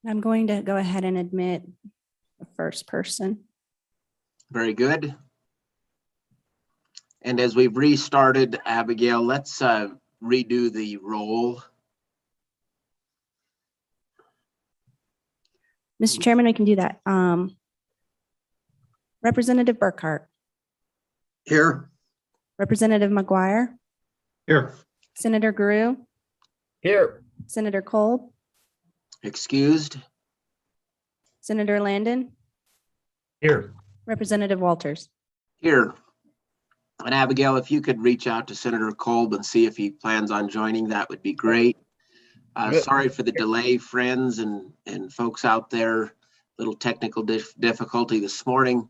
I'm going to go ahead and admit the first person. Very good. And as we've restarted, Abigail, let's redo the roll. Mr. Chairman, I can do that. Representative Burkhart, Here. Representative McGuire, Here. Senator Guru, Here. Senator Kolb, Excused. Senator Landon, Here. Representative Walters. Here. And Abigail, if you could reach out to Senator Kolb and see if he plans on joining, that would be great. Sorry for the delay, friends and folks out there. Little technical difficulty this morning.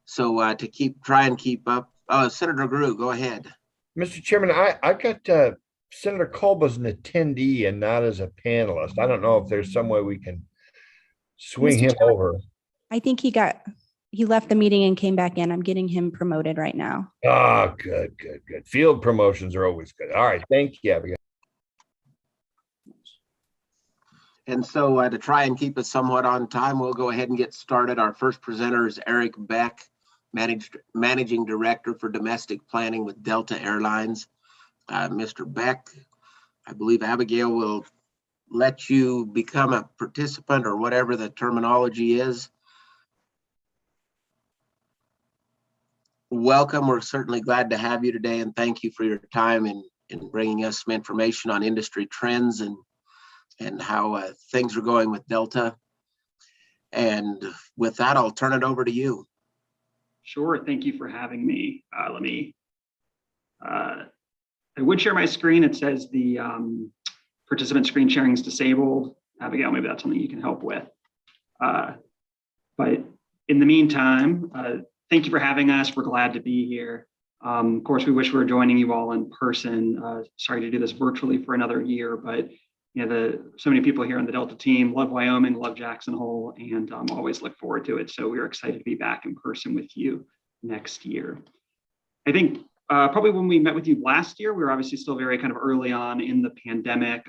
So to try and keep up. Senator Gru, go ahead. Mr. Chairman, I've got Senator Kolb as an attendee and not as a panelist. I don't know if there's some way we can swing Mr. him Chairman, over. I think he left the meeting and came back in. I'm getting him promoted right now. Ah, good. Field promotions are always good. All right, thank you, Abigail. And so to try and keep us somewhat on time, we'll go ahead and get started. Our first presenter is Eric Beck, Managing Director for Domestic Planning with Delta Airlines. Mr. Beck, I believe Abigail will let you become a participant or whatever the terminology is. Welcome. We're certainly glad to have you today, and thank you for your time in bringing us some information on industry trends and how things are going with Delta. And with that, I'll turn it over to you. Sure. Thank you for having me. I would share my screen. It says the participant screen sharing is disabled. Abigail, maybe that's something you can help with. But in the meantime, thank you for having us. We're glad to be here. Of course, we wish we were joining you all in person. Sorry to do this virtually for another year, but so many people here on the Delta team love Wyoming, love Jackson Hole, and always look forward to it. So we're excited to be back in person with you next year. I think probably when we met with you last year, we were obviously still very kind of early on in the pandemic.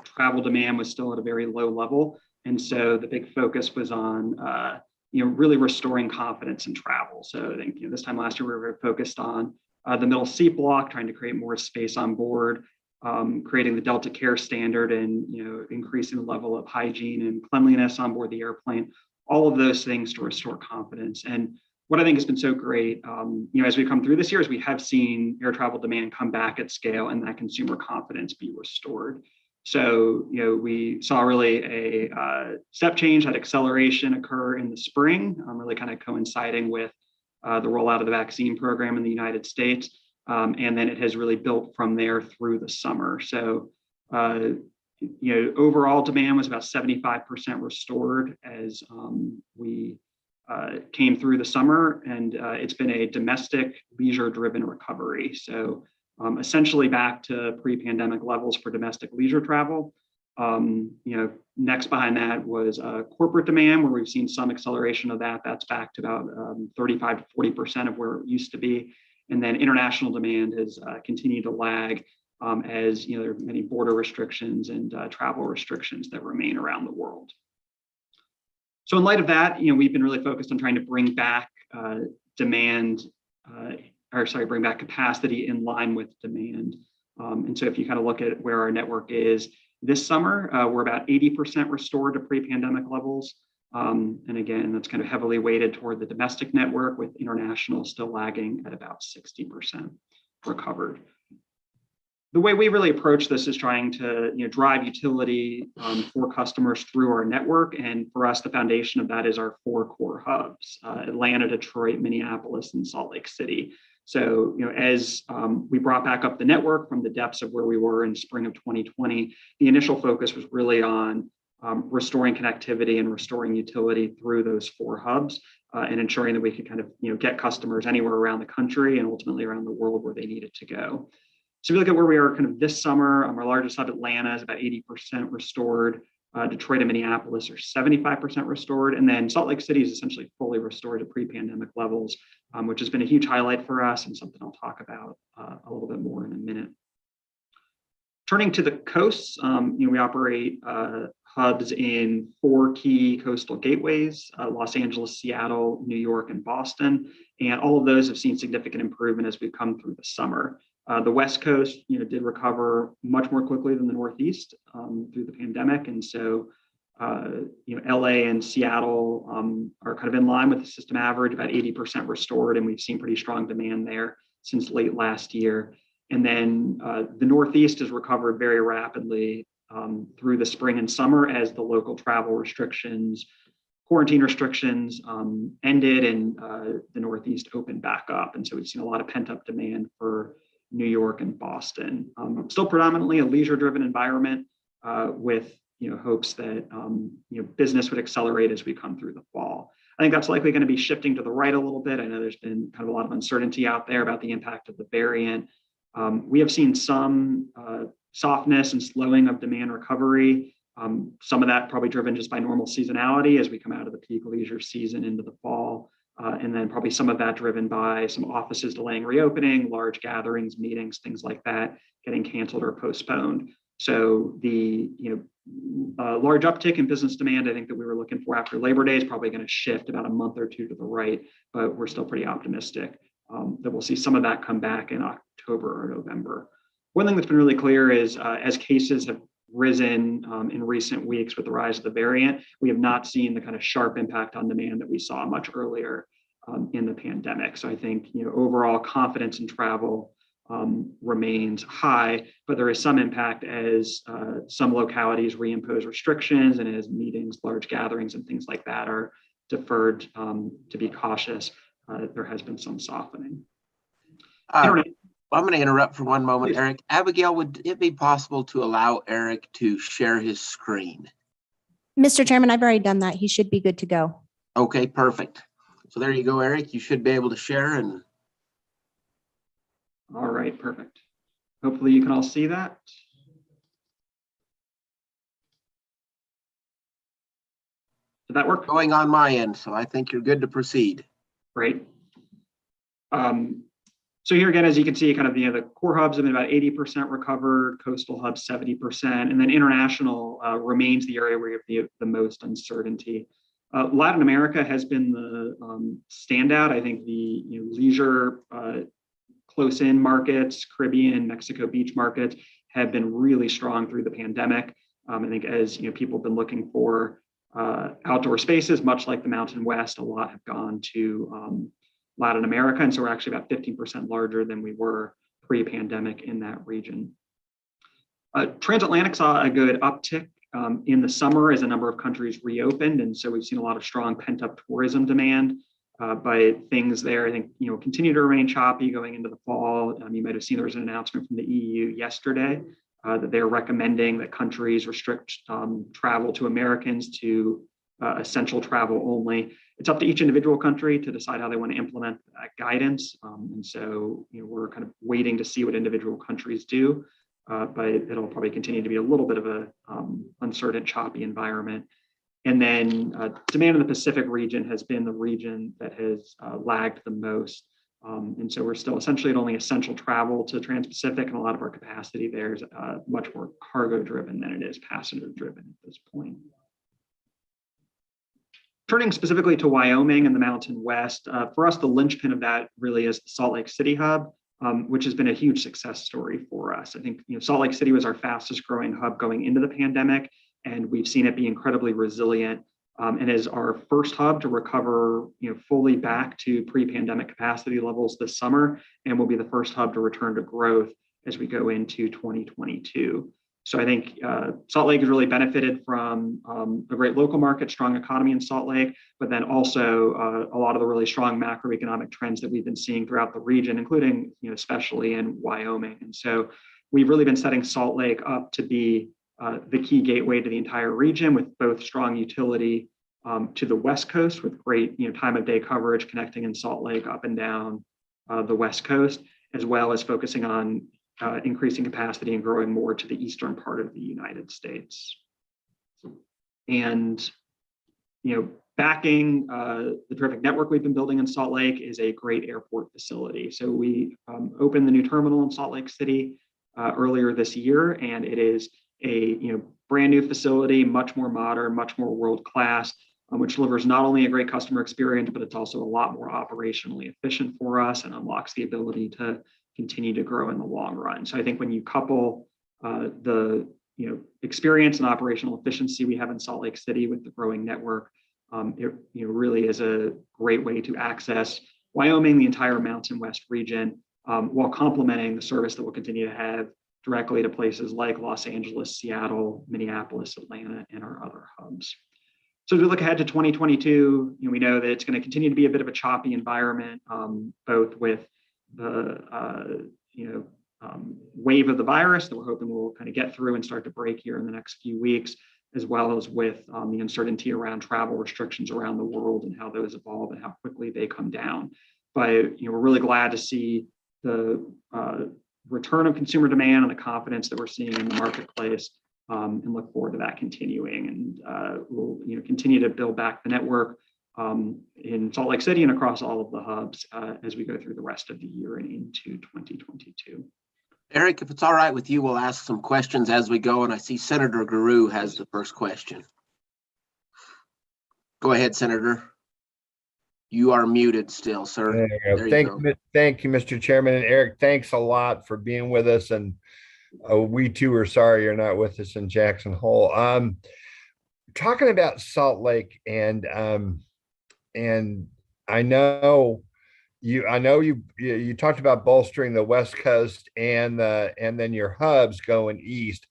Travel demand was still at a very low level. And so the big focus was on really restoring confidence in travel. So I think this time last year, we were very focused on the middle seat block, trying to create more space on board, creating the Delta Care standard and increasing the level of hygiene and cleanliness on board the airplane, all of those things to restore confidence. And what I think has been so great, as we come through this year, is we have seen air travel demand come back at scale and that consumer confidence be restored. So, we saw really a step change, that acceleration occur in the spring, really kind of coinciding with the rollout of the vaccine program in the United States. And then it has really built from there through the summer. So, overall demand was about 75% restored as we came through the summer, and it's been a domestic leisure-driven recovery. So, essentially back to pre-pandemic levels for domestic leisure travel. Next behind that was corporate demand, where we've seen some acceleration of that. That's back to about 35 to 40% of where it used to be. And then international demand has continued to lag as there are many border restrictions and travel restrictions that remain around the world. So in light of that, we've been really focused on trying to bring back bring back capacity in line with demand. And so if you kind of look at where our network is this summer, we're about 80% restored to pre-pandemic levels. And again, that's kind of heavily weighted toward the domestic network, with international still lagging at about 60% recovered. The way we really approach this is trying to drive utility for customers through our network. And for us, the foundation of that is our 4 core hubs, Atlanta, Detroit, Minneapolis, and Salt Lake City. So, as we brought back up the network from the depths of where we were in spring of 2020, the initial focus was really on restoring connectivity and restoring utility through those 4 hubs and ensuring that we could kind of get customers anywhere around the country and ultimately around the world where they needed to go. So if you look at where we are kind of this summer, our largest hub, Atlanta, is about 80% restored. Detroit and Minneapolis are 75% restored. And then Salt Lake City is essentially fully restored to pre-pandemic levels, which has been a huge highlight for us and something I'll talk about a little bit more in a minute. Turning to the coasts, we operate hubs in 4 key coastal gateways, Los Angeles, Seattle, New York, and Boston. And all of those have seen significant improvement as we've come through the summer. The West Coast, did recover much more quickly than the Northeast through the pandemic. And so, LA and Seattle are kind of in line with the system average, about 80% restored. And we've seen pretty strong demand there since late last year. And then the Northeast has recovered very rapidly through the spring and summer as the local travel restrictions, quarantine restrictions ended and the Northeast opened back up. And so we've seen a lot of pent up demand for New York and Boston. Still predominantly a leisure driven environment with hopes that business would accelerate as we come through the fall. I think that's likely going to be shifting to the right a little bit. I know there's been kind of a lot of uncertainty out there about the impact of the variant. We have seen some softness and slowing of demand recovery. Some of that probably driven just by normal seasonality as we come out of the peak leisure season into the fall. And then probably some of that driven by some offices delaying reopening, large gatherings, meetings, things like that, getting canceled or postponed. So the large uptick in business demand, I think that we were looking for after Labor Day is probably going to shift about a month or two to the right, but we're still pretty optimistic that we'll see some of that come back in October or November. One thing that's been really clear is as cases have risen in recent weeks with the rise of the variant, we have not seen the kind of sharp impact on demand that we saw much earlier in the pandemic. So I think overall confidence in travel remains high, but there is some impact as some localities reimpose restrictions and as meetings, large gatherings, and things like that are deferred to be cautious. There has been some softening. I'm going to interrupt for one moment, please. Eric. Abigail, would it be possible to allow Eric to share his screen? Mr. Chairman, I've already done that. He should be good to go. Okay, perfect. So there you go, Eric. You should be able to share. And all right, perfect. Hopefully you can all see that. Did that work? Going on my end, so I think you're good to proceed. Great. So here again, as you can see, kind of the core hubs have been about 80% recovered, coastal hubs 70%, and then international remains the area where you have the most uncertainty. Latin America has been the standout. I think the leisure close-in markets, Caribbean, Mexico beach markets have been really strong through the pandemic. I think as people have been looking for outdoor spaces, much like the Mountain West, a lot have gone to Latin America. And so we're actually about 15% larger than we were pre-pandemic in that region. Transatlantic saw a good uptick in the summer as a number of countries reopened. And so we've seen a lot of strong pent-up tourism demand. But things there, I think, continue to remain choppy going into the fall. You might have seen there was an announcement from the EU yesterday that they're recommending that countries restrict travel to Americans to essential travel only. It's up to each individual country to decide how they want to implement that guidance. And so, we're kind of waiting to see what individual countries do, but it'll probably continue to be a little bit of a uncertain, choppy environment. And then demand in the Pacific region has been the region that has lagged the most. And so we're still essentially at only essential travel to Trans-Pacific, and a lot of our capacity there is much more cargo driven than it is passenger driven at this point. Turning specifically to Wyoming and the Mountain West, for us, the linchpin of that really is the Salt Lake City hub, which has been a huge success story for us. I think Salt Lake City was our fastest growing hub going into the pandemic, and we've seen it be incredibly resilient and is our first hub to recover fully back to pre-pandemic capacity levels this summer, and will be the first hub to return to growth as we go into 2022. So I think Salt Lake has really benefited from a great local market, strong economy in Salt Lake, but then also a lot of the really strong macroeconomic trends that we've been seeing throughout the region, including especially in Wyoming. And so we've really been setting Salt Lake up to be the key gateway to the entire region, with both strong utility to the West Coast with great time of day coverage connecting in Salt Lake up and down the West Coast, as well as focusing on increasing capacity and growing more to the eastern part of the United States. And backing the terrific network we've been building in Salt Lake is a great airport facility. So we opened the new terminal in Salt Lake City earlier this year, and it is a brand new facility, much more modern, much more world-class, which delivers not only a great customer experience, but it's also a lot more operationally efficient for us and unlocks the ability to continue to grow in the long run. So I think when you couple the experience and operational efficiency we have in Salt Lake City with the growing network, it really is a great way to access Wyoming, the entire Mountain West region, while complementing the service that we'll continue to have directly to places like Los Angeles, Seattle, Minneapolis, Atlanta, and our other hubs. So as we look ahead to 2022, we know that it's going to continue to be a bit of a choppy environment, both with the wave of the virus that we're hoping we'll kind of get through and start to break here in the next few weeks, as well as with the uncertainty around travel restrictions around the world and how those evolve and how quickly they come down. But we're really glad to see the return of consumer demand and the confidence that we're seeing in the marketplace, and look forward to that continuing. And we'll continue to build back the network in Salt Lake City and across all of the hubs as we go through the rest of the year and into 2022. Eric, if it's all right with you, we'll ask some questions as we go. And I see Senator Guru has the first question. Go ahead, Senator. You are muted still, sir. There you go. Thank you, Mr. Chairman. And Eric, thanks a lot for being with us. And we too are sorry you're not with us in Jackson Hole. Talking about Salt Lake, and I know you talked about bolstering the West Coast and then your hubs going east.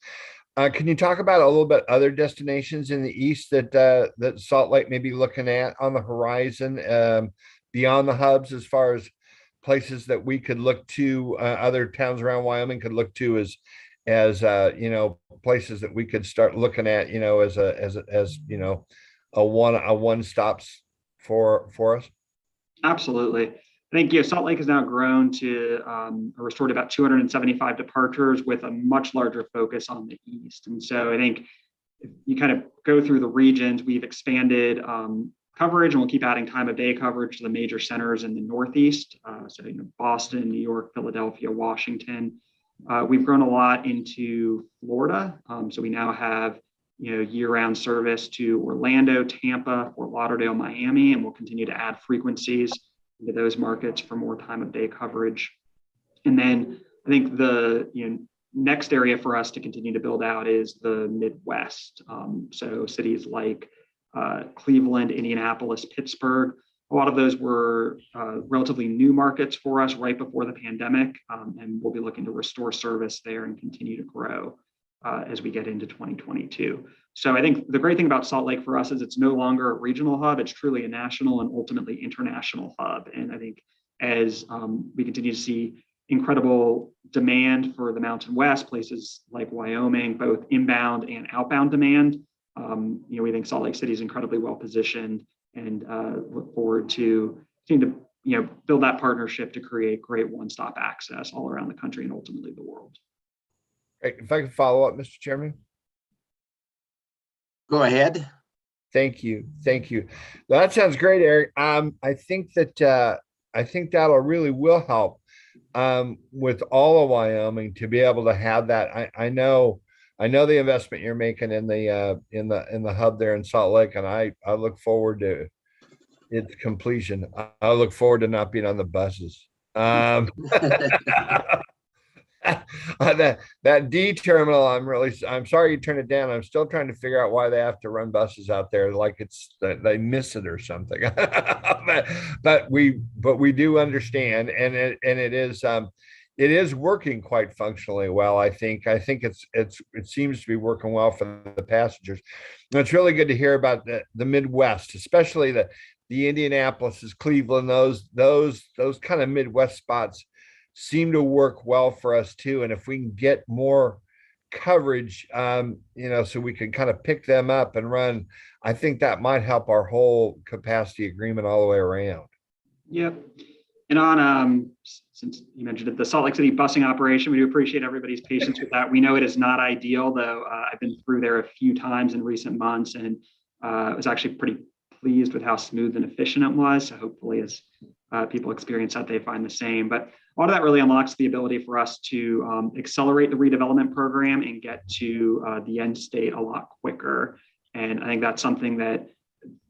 Can you talk about a little bit other destinations in the east that Salt Lake may be looking at on the horizon, beyond the hubs, as far as places that we could look to, other towns around Wyoming could look to as places that we could start looking at, as a one stops for us? Absolutely. I think Salt Lake has now grown to restored about 275 departures with a much larger focus on the east. And so I think if you kind of go through the regions, we've expanded coverage, and we'll keep adding time of day coverage to the major centers in the Northeast. So Boston, New York, Philadelphia, Washington. We've grown a lot into Florida. So we now have year-round service to Orlando, Tampa, Fort Lauderdale, Miami, and we'll continue to add frequencies into those markets for more time of day coverage. And then I think the next area for us to continue to build out is the Midwest. So cities like Cleveland, Indianapolis, Pittsburgh. A lot of those were relatively new markets for us right before the pandemic, and we'll be looking to restore service there and continue to grow as we get into 2022. So I think the great thing about Salt Lake for us is it's no longer a regional hub, it's truly a national and ultimately international hub. And I think as we continue to see incredible demand for the Mountain West, places like Wyoming, both inbound and outbound demand, we think Salt Lake City is incredibly well positioned, and look forward to continuing to build that partnership to create great one-stop access all around the country and ultimately the world. Great. If I can follow up, Mr. Chairman. Go ahead. Thank you. That sounds great, Eric. I think that'll really will help with all of Wyoming to be able to have that. I know the investment you're making in the hub there in Salt Lake, and I look forward to its completion. I look forward to not being on the buses. That D terminal, I'm sorry you turned it down. I'm still trying to figure out why they have to run buses out there like it's they miss it or something. but we do understand, and it is working quite functionally well. I think it seems to be working well for the passengers. And it's really good to hear about the Midwest, especially the Indianapolis, Cleveland, those kind of Midwest spots seem to work well for us too. And if we can get more coverage, so we can kind of pick them up and run, I think that might help our whole capacity agreement all the way around. Yep. And on, since you mentioned it, the Salt Lake City busing operation, we do appreciate everybody's patience with that. We know it is not ideal, though. I've been through there a few times in recent months, and I was actually pretty pleased with how smooth and efficient it was. So hopefully as people experience that, they find the same. But a lot of that really unlocks the ability for us to accelerate the redevelopment program and get to the end state a lot quicker. And I think that's something that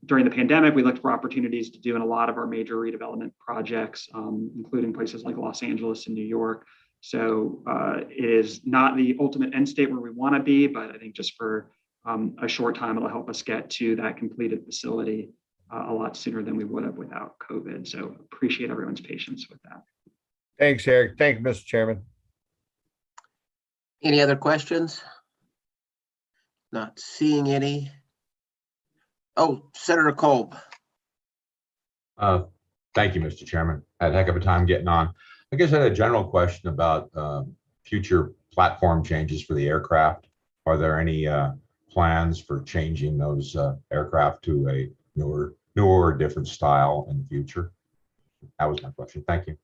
during the pandemic, we looked for opportunities to do in a lot of our major redevelopment projects, including places like Los Angeles and New York. So it is not the ultimate end state where we want to be, but I think just for a short time, it'll help us get to that completed facility a lot sooner than we would have without COVID. So appreciate everyone's patience with that. Thanks, Eric. Thank you, Mr. Chairman. Any other questions? Not seeing any. Oh, Senator Kolb. Thank you, Mr. Chairman. I had a heck of a time getting on. I guess I had a general question about future platform changes for the aircraft. Are there any plans for changing those aircraft to a newer or different style in the future? That was my question. Thank you.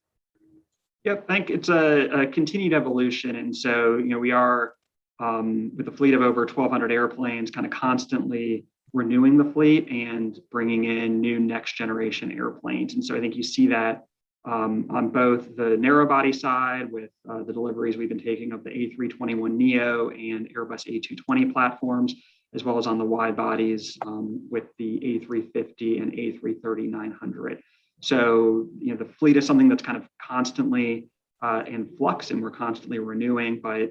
Yep, I think it's a continued evolution. And so, we are with a fleet of over 1,200 airplanes, kind of constantly renewing the fleet and bringing in new next generation airplanes. And so I think you see that on both the narrow body side with the deliveries we've been taking of the A321neo and Airbus A220 platforms, as well as on the wide bodies with the A350 and A330-900. So, the fleet is something that's kind of constantly in flux, and we're constantly renewing, but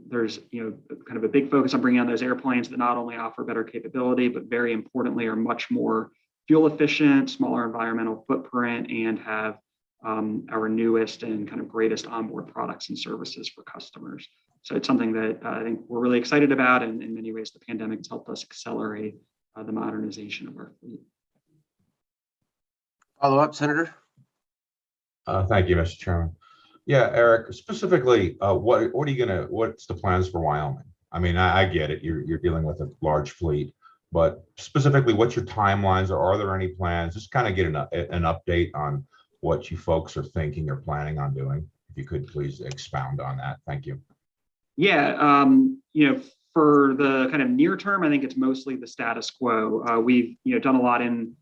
there's, kind of a big focus on bringing on those airplanes that not only offer better capability, but very importantly, are much more fuel efficient, smaller environmental footprint, and have our newest and kind of greatest onboard products and services for customers. So it's something that I think we're really excited about, and in many ways, the pandemic has helped us accelerate the modernization of our fleet. Follow up, Senator. Thank you, Mr. Chairman. Yeah, Eric, specifically, what's the plans for Wyoming? I mean, I get it. You're dealing with a large fleet, but specifically, what's your timelines, or are there any plans? Just kind of get an update on what you folks are thinking or planning on doing. If you could please expound on that. Thank you. Yeah, for the kind of near term, I think it's mostly the status quo. We've done a lot in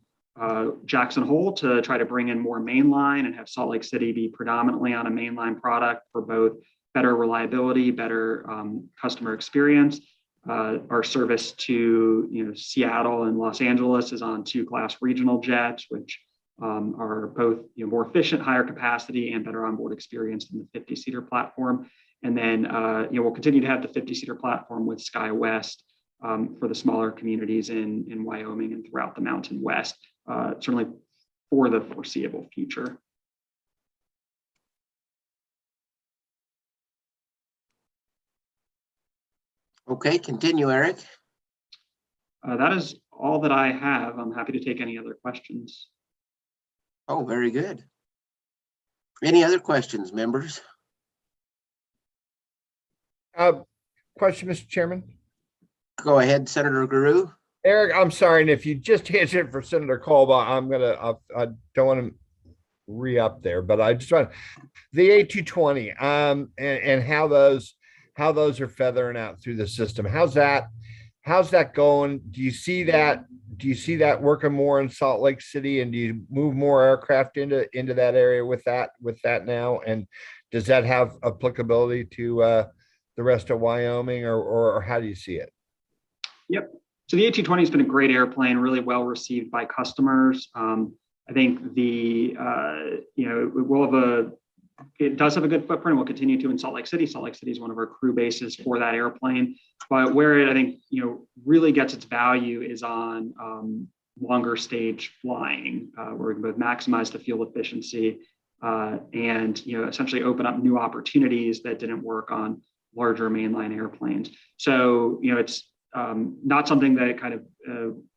Jackson Hole to try to bring in more mainline and have Salt Lake City be predominantly on a mainline product for both better reliability, better customer experience. Our service to Seattle and Los Angeles is on 2-class regional jets, which are both more efficient, higher capacity, and better onboard experience than the 50-seater platform. And then we'll continue to have the 50-seater platform with Skywest for the smaller communities in Wyoming and throughout the Mountain West, certainly for the foreseeable future. Okay, continue, Eric. That is all that I have. I'm happy to take any other questions. Oh, very good. Any other questions, members? Question, Mr. Chairman. Go ahead, Senator Guru. Eric, I'm sorry, and if you just answered for Senator Kolb, I don't want to re-up there, but I just want the A220 and how those are feathering out through the system. How's that going? Do you see that working more in Salt Lake City, and do you move more aircraft into that area with that now? And does that have applicability to the rest of Wyoming, or how do you see it? Yep. So the A220 has been a great airplane, really well received by customers. I think it does have a good footprint. We'll continue to in Salt Lake City. Salt Lake City is one of our crew bases for that airplane. But where it, I think, really gets its value is on longer stage flying, where we can both maximize the fuel efficiency and essentially open up new opportunities that didn't work on larger mainline airplanes. So it's not something that kind of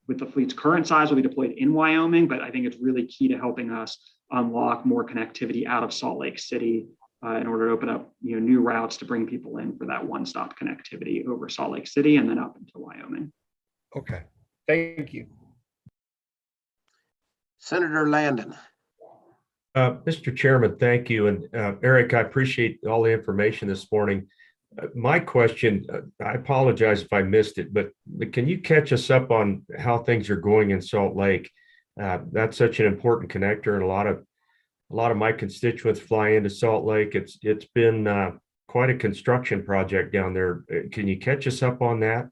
with the fleet's current size will be deployed in Wyoming, but I think it's really key to helping us unlock more connectivity out of Salt Lake City in order to open up new routes to bring people in for that one-stop connectivity over Salt Lake City and then up into Wyoming. Okay, thank you. Senator Landon. Mr. Chairman, thank you. And Eric, I appreciate all the information this morning. My question, I apologize if I missed it, but can you catch us up on how things are going in Salt Lake? That's such an important connector, and a lot of a lot of my constituents fly into Salt Lake. It's been quite a construction project down there. Can you catch us up on that?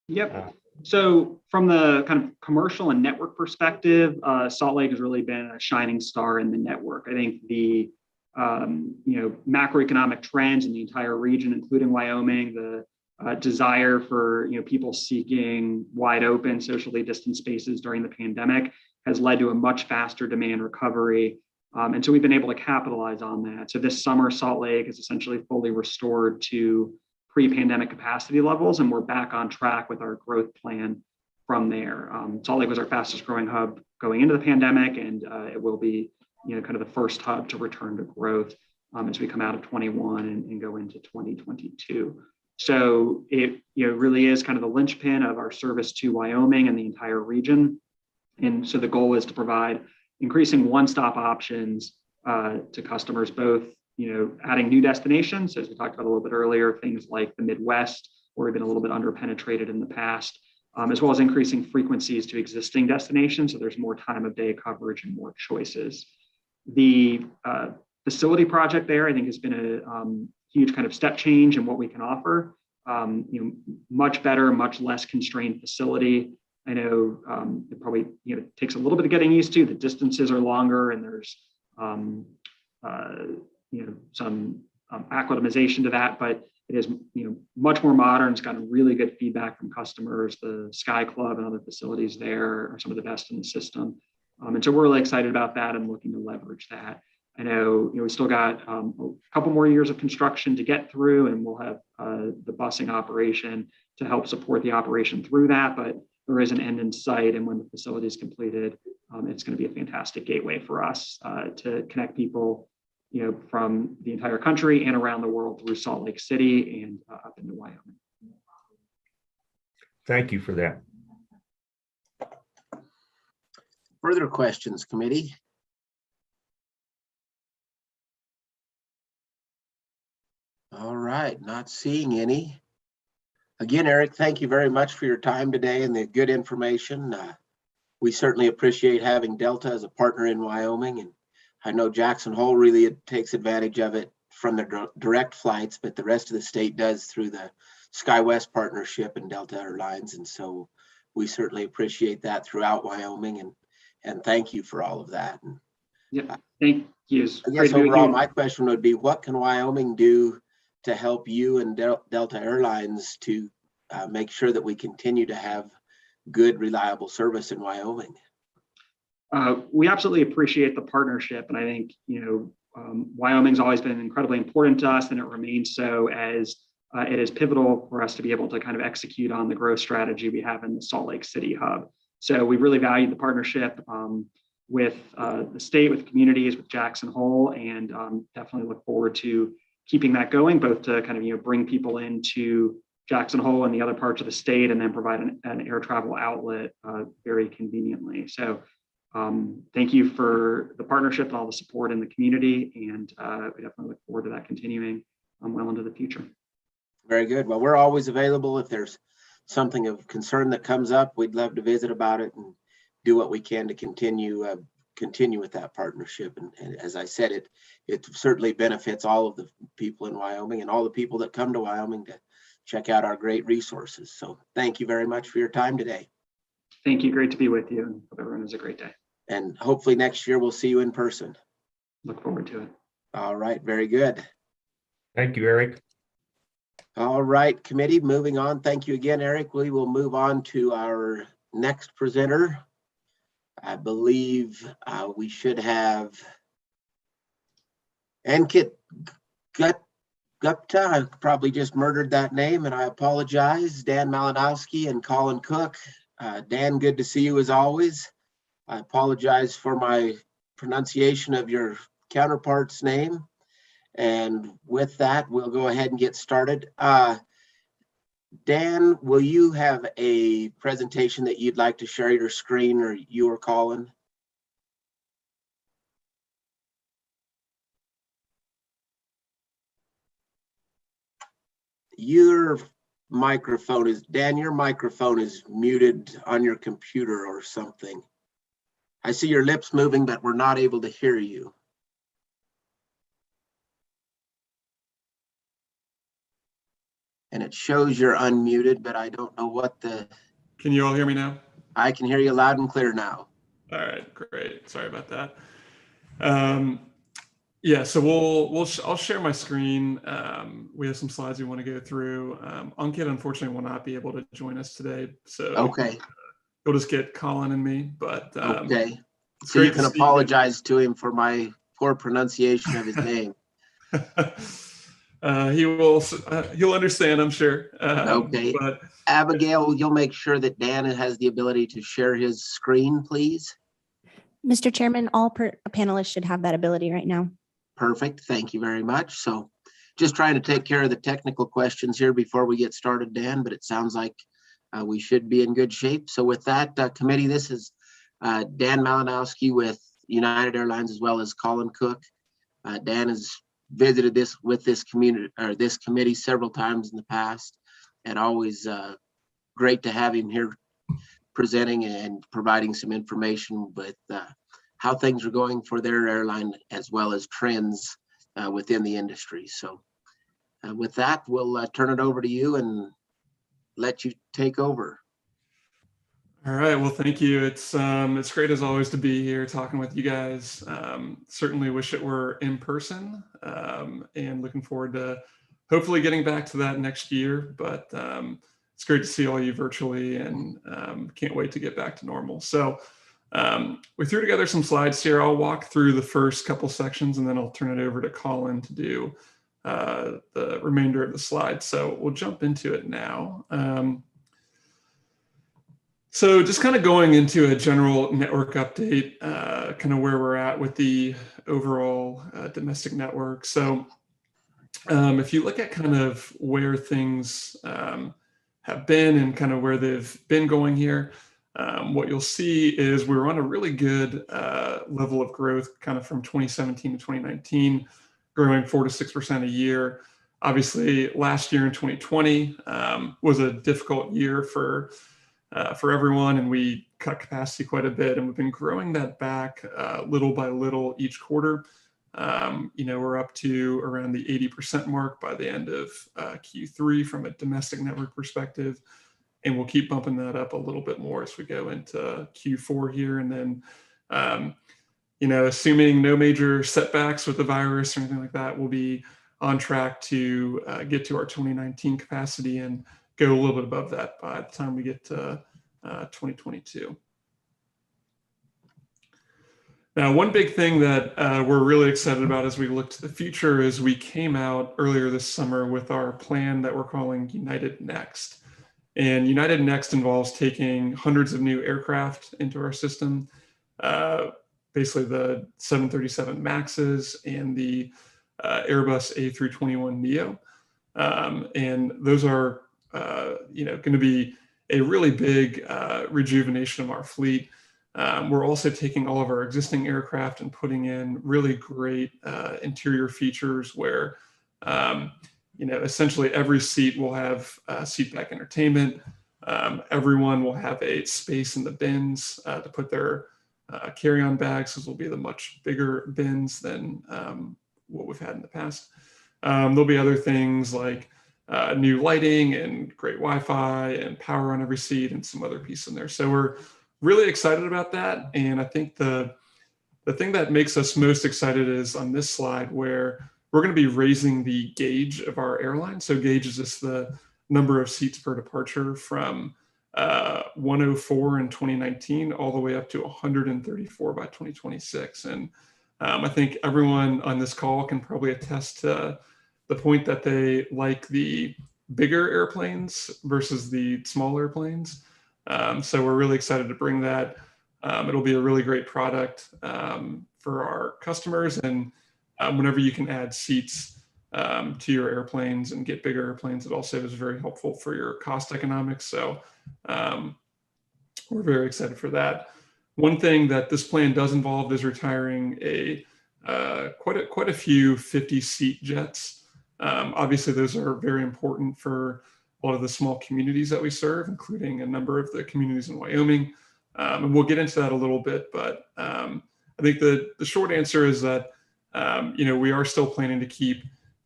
Yep. So from the kind of commercial and network perspective, Salt Lake has really been a shining star in the network. I think the macroeconomic trends in the entire region, including Wyoming, the desire for people seeking wide open, socially distanced spaces during the pandemic has led to a much faster demand recovery. And so we've been able to capitalize on that. So this summer, Salt Lake is essentially fully restored to pre-pandemic capacity levels, and we're back on track with our growth plan from there. Salt Lake was our fastest growing hub going into the pandemic, and it will be kind of the first hub to return to growth as we come out of 21 and go into 2022. So it really is kind of the linchpin of our service to Wyoming and the entire region. And so the goal is to provide increasing one-stop options to customers, both adding new destinations, as we talked about a little bit earlier, things like the Midwest, where we've been a little bit underpenetrated in the past, as well as increasing frequencies to existing destinations, so there's more time of day coverage and more choices. The facility project there, I think, has been a huge kind of step change in what we can offer. Much better, much less constrained facility. I know it probably takes a little bit of getting used to. The distances are longer, and there's some acclimatization to that, but it is much more modern. It's gotten really good feedback from customers. The Sky Club and other facilities there are some of the best in the system, and so we're really excited about that and looking to leverage that. I know we still got a couple more years of construction to get through, and we'll have the busing operation to help support the operation through that, but there is an end in sight, and when the facility is completed, it's going to be a fantastic gateway for us to connect people from the entire country and around the world through Salt Lake City and up into Wyoming. Thank you for that. Further questions, committee? All right, not seeing any. Again, Eric, thank you very much for your time today and the good information. We certainly appreciate having Delta as a partner in Wyoming, and I know Jackson Hole really takes advantage of it from the direct flights, but the rest of the state does through the Skywest partnership and Delta Airlines, and so we certainly appreciate that throughout Wyoming, and thank you for all of that. And, yeah, thank you. I guess overall, my question would be, what can Wyoming do to help you and Delta Airlines to make sure that we continue to have good, reliable service in Wyoming? We absolutely appreciate the partnership, and I think Wyoming's always been incredibly important to us, and it remains so, as it is pivotal for us to be able to kind of execute on the growth strategy we have in the Salt Lake City hub. So we really value the partnership with the state, with communities, with Jackson Hole, and definitely look forward to keeping that going, both to kind of bring people into Jackson Hole and the other parts of the state, and then provide an air travel outlet very conveniently. So thank you for the partnership and all the support in the community, and we definitely look forward to that continuing well into the future. Very good. Well, we're always available. If there's something of concern that comes up, we'd love to visit about it and do what we can to continue with that partnership. And as I said, it certainly benefits all of the people in Wyoming and all the people that come to Wyoming to check out our great resources. So thank you very much for your time today. Thank you. Great to be with you, and hope everyone has a great day. And hopefully next year we'll see you in person. Look forward to it. All right. Very good. Thank you, Eric. All right, committee, moving on. Thank you again, Eric. We will move on to our next presenter. I believe we should have Ankit Gupta. I probably just murdered that name, and I apologize. Dan Malinowski and Colin Cook. Dan, good to see you as always. I apologize for my pronunciation of your counterpart's name. And with that, we'll go ahead and get started. Dan, will you have a presentation that you'd like to share your screen, or you or Colin? Your microphone is, Dan, your microphone is muted on your computer or something. I see your lips moving, but we're not able to hear you. And it shows you're unmuted, but I don't know what Can you all hear me now? I can hear you loud and clear now. All right, great. Sorry about that. Yeah, so I'll share my screen. We have some slides we want to go through. Ankit unfortunately will not be able to join us today, so Okay. We'll just get Colin and me. But Okay. it's So you great can to see apologize to him for my poor pronunciation of his name. He'll understand, I'm sure. Okay. But Abigail, you'll make sure that Dan has the ability to share his screen, please. Mr. Chairman, all panelists should have that ability right now. Perfect. Thank you very much. So just trying to take care of the technical questions here before we get started, Dan, but it sounds like we should be in good shape. So with that, committee, this is Dan Malinowski with United Airlines, as well as Colin Cook. Dan has visited this committee several times in the past, and always great to have him here presenting and providing some information with how things are going for their airline, as well as trends within the industry. So with that, we'll turn it over to you and let you take over. all right, well, thank you. It's great as always to be here talking with you guys. Certainly wish it were in person, and looking forward to hopefully getting back to that next year. But it's great to see all you virtually, and can't wait to get back to normal. So we threw together some slides here. I'll walk through the first couple sections, and then I'll turn it over to Colin to do the remainder of the slides. So we'll jump into it now. So just kind of going into a general network update, kind of where we're at with the overall domestic network. So if you look at kind of where things have been and kind of where they've been going here, what you'll see is we're on a really good level of growth kind of from 2017 to 2019, growing 4 to 6% a year. Obviously, last year in 2020 was a difficult year for everyone, and we cut capacity quite a bit, and we've been growing that back little by little each quarter. We're up to around the 80% mark by the end of Q3 from a domestic network perspective, and we'll keep bumping that up a little bit more as we go into Q4 here. And then, assuming no major setbacks with the virus or anything like that, we'll be on track to get to our 2019 capacity and go a little bit above that by the time we get to 2022. Now, one big thing that we're really excited about as we look to the future is we came out earlier this summer with our plan that we're calling United Next. And United Next involves taking hundreds of new aircraft into our system, basically the 737 MAXs and the Airbus A321neo. And those are going to be a really big rejuvenation of our fleet. We're also taking all of our existing aircraft and putting in really great interior features where, essentially every seat will have seat back entertainment. Everyone will have a space in the bins to put their carry-on bags. Those will be the much bigger bins than what we've had in the past. There'll be other things like new lighting and great Wi-Fi and power on every seat and some other piece in there. So we're really excited about that. And I think the thing that makes us most excited is on this slide where we're going to be raising the gauge of our airline. So gauge is just the number of seats per departure from 104 in 2019 all the way up to 134 by 2026. And I think everyone on this call can probably attest to the point that they like the bigger airplanes versus the small airplanes. So we're really excited to bring that. It'll be a really great product for our customers. And whenever you can add seats to your airplanes and get bigger airplanes, it also is very helpful for your cost economics. So we're very excited for that. One thing that this plan does involve is retiring quite a few 50-seat jets. Obviously, those are very important for a lot of the small communities that we serve, including a number of the communities in Wyoming. And we'll get into that a little bit, but I think the short answer is that we are still planning to keep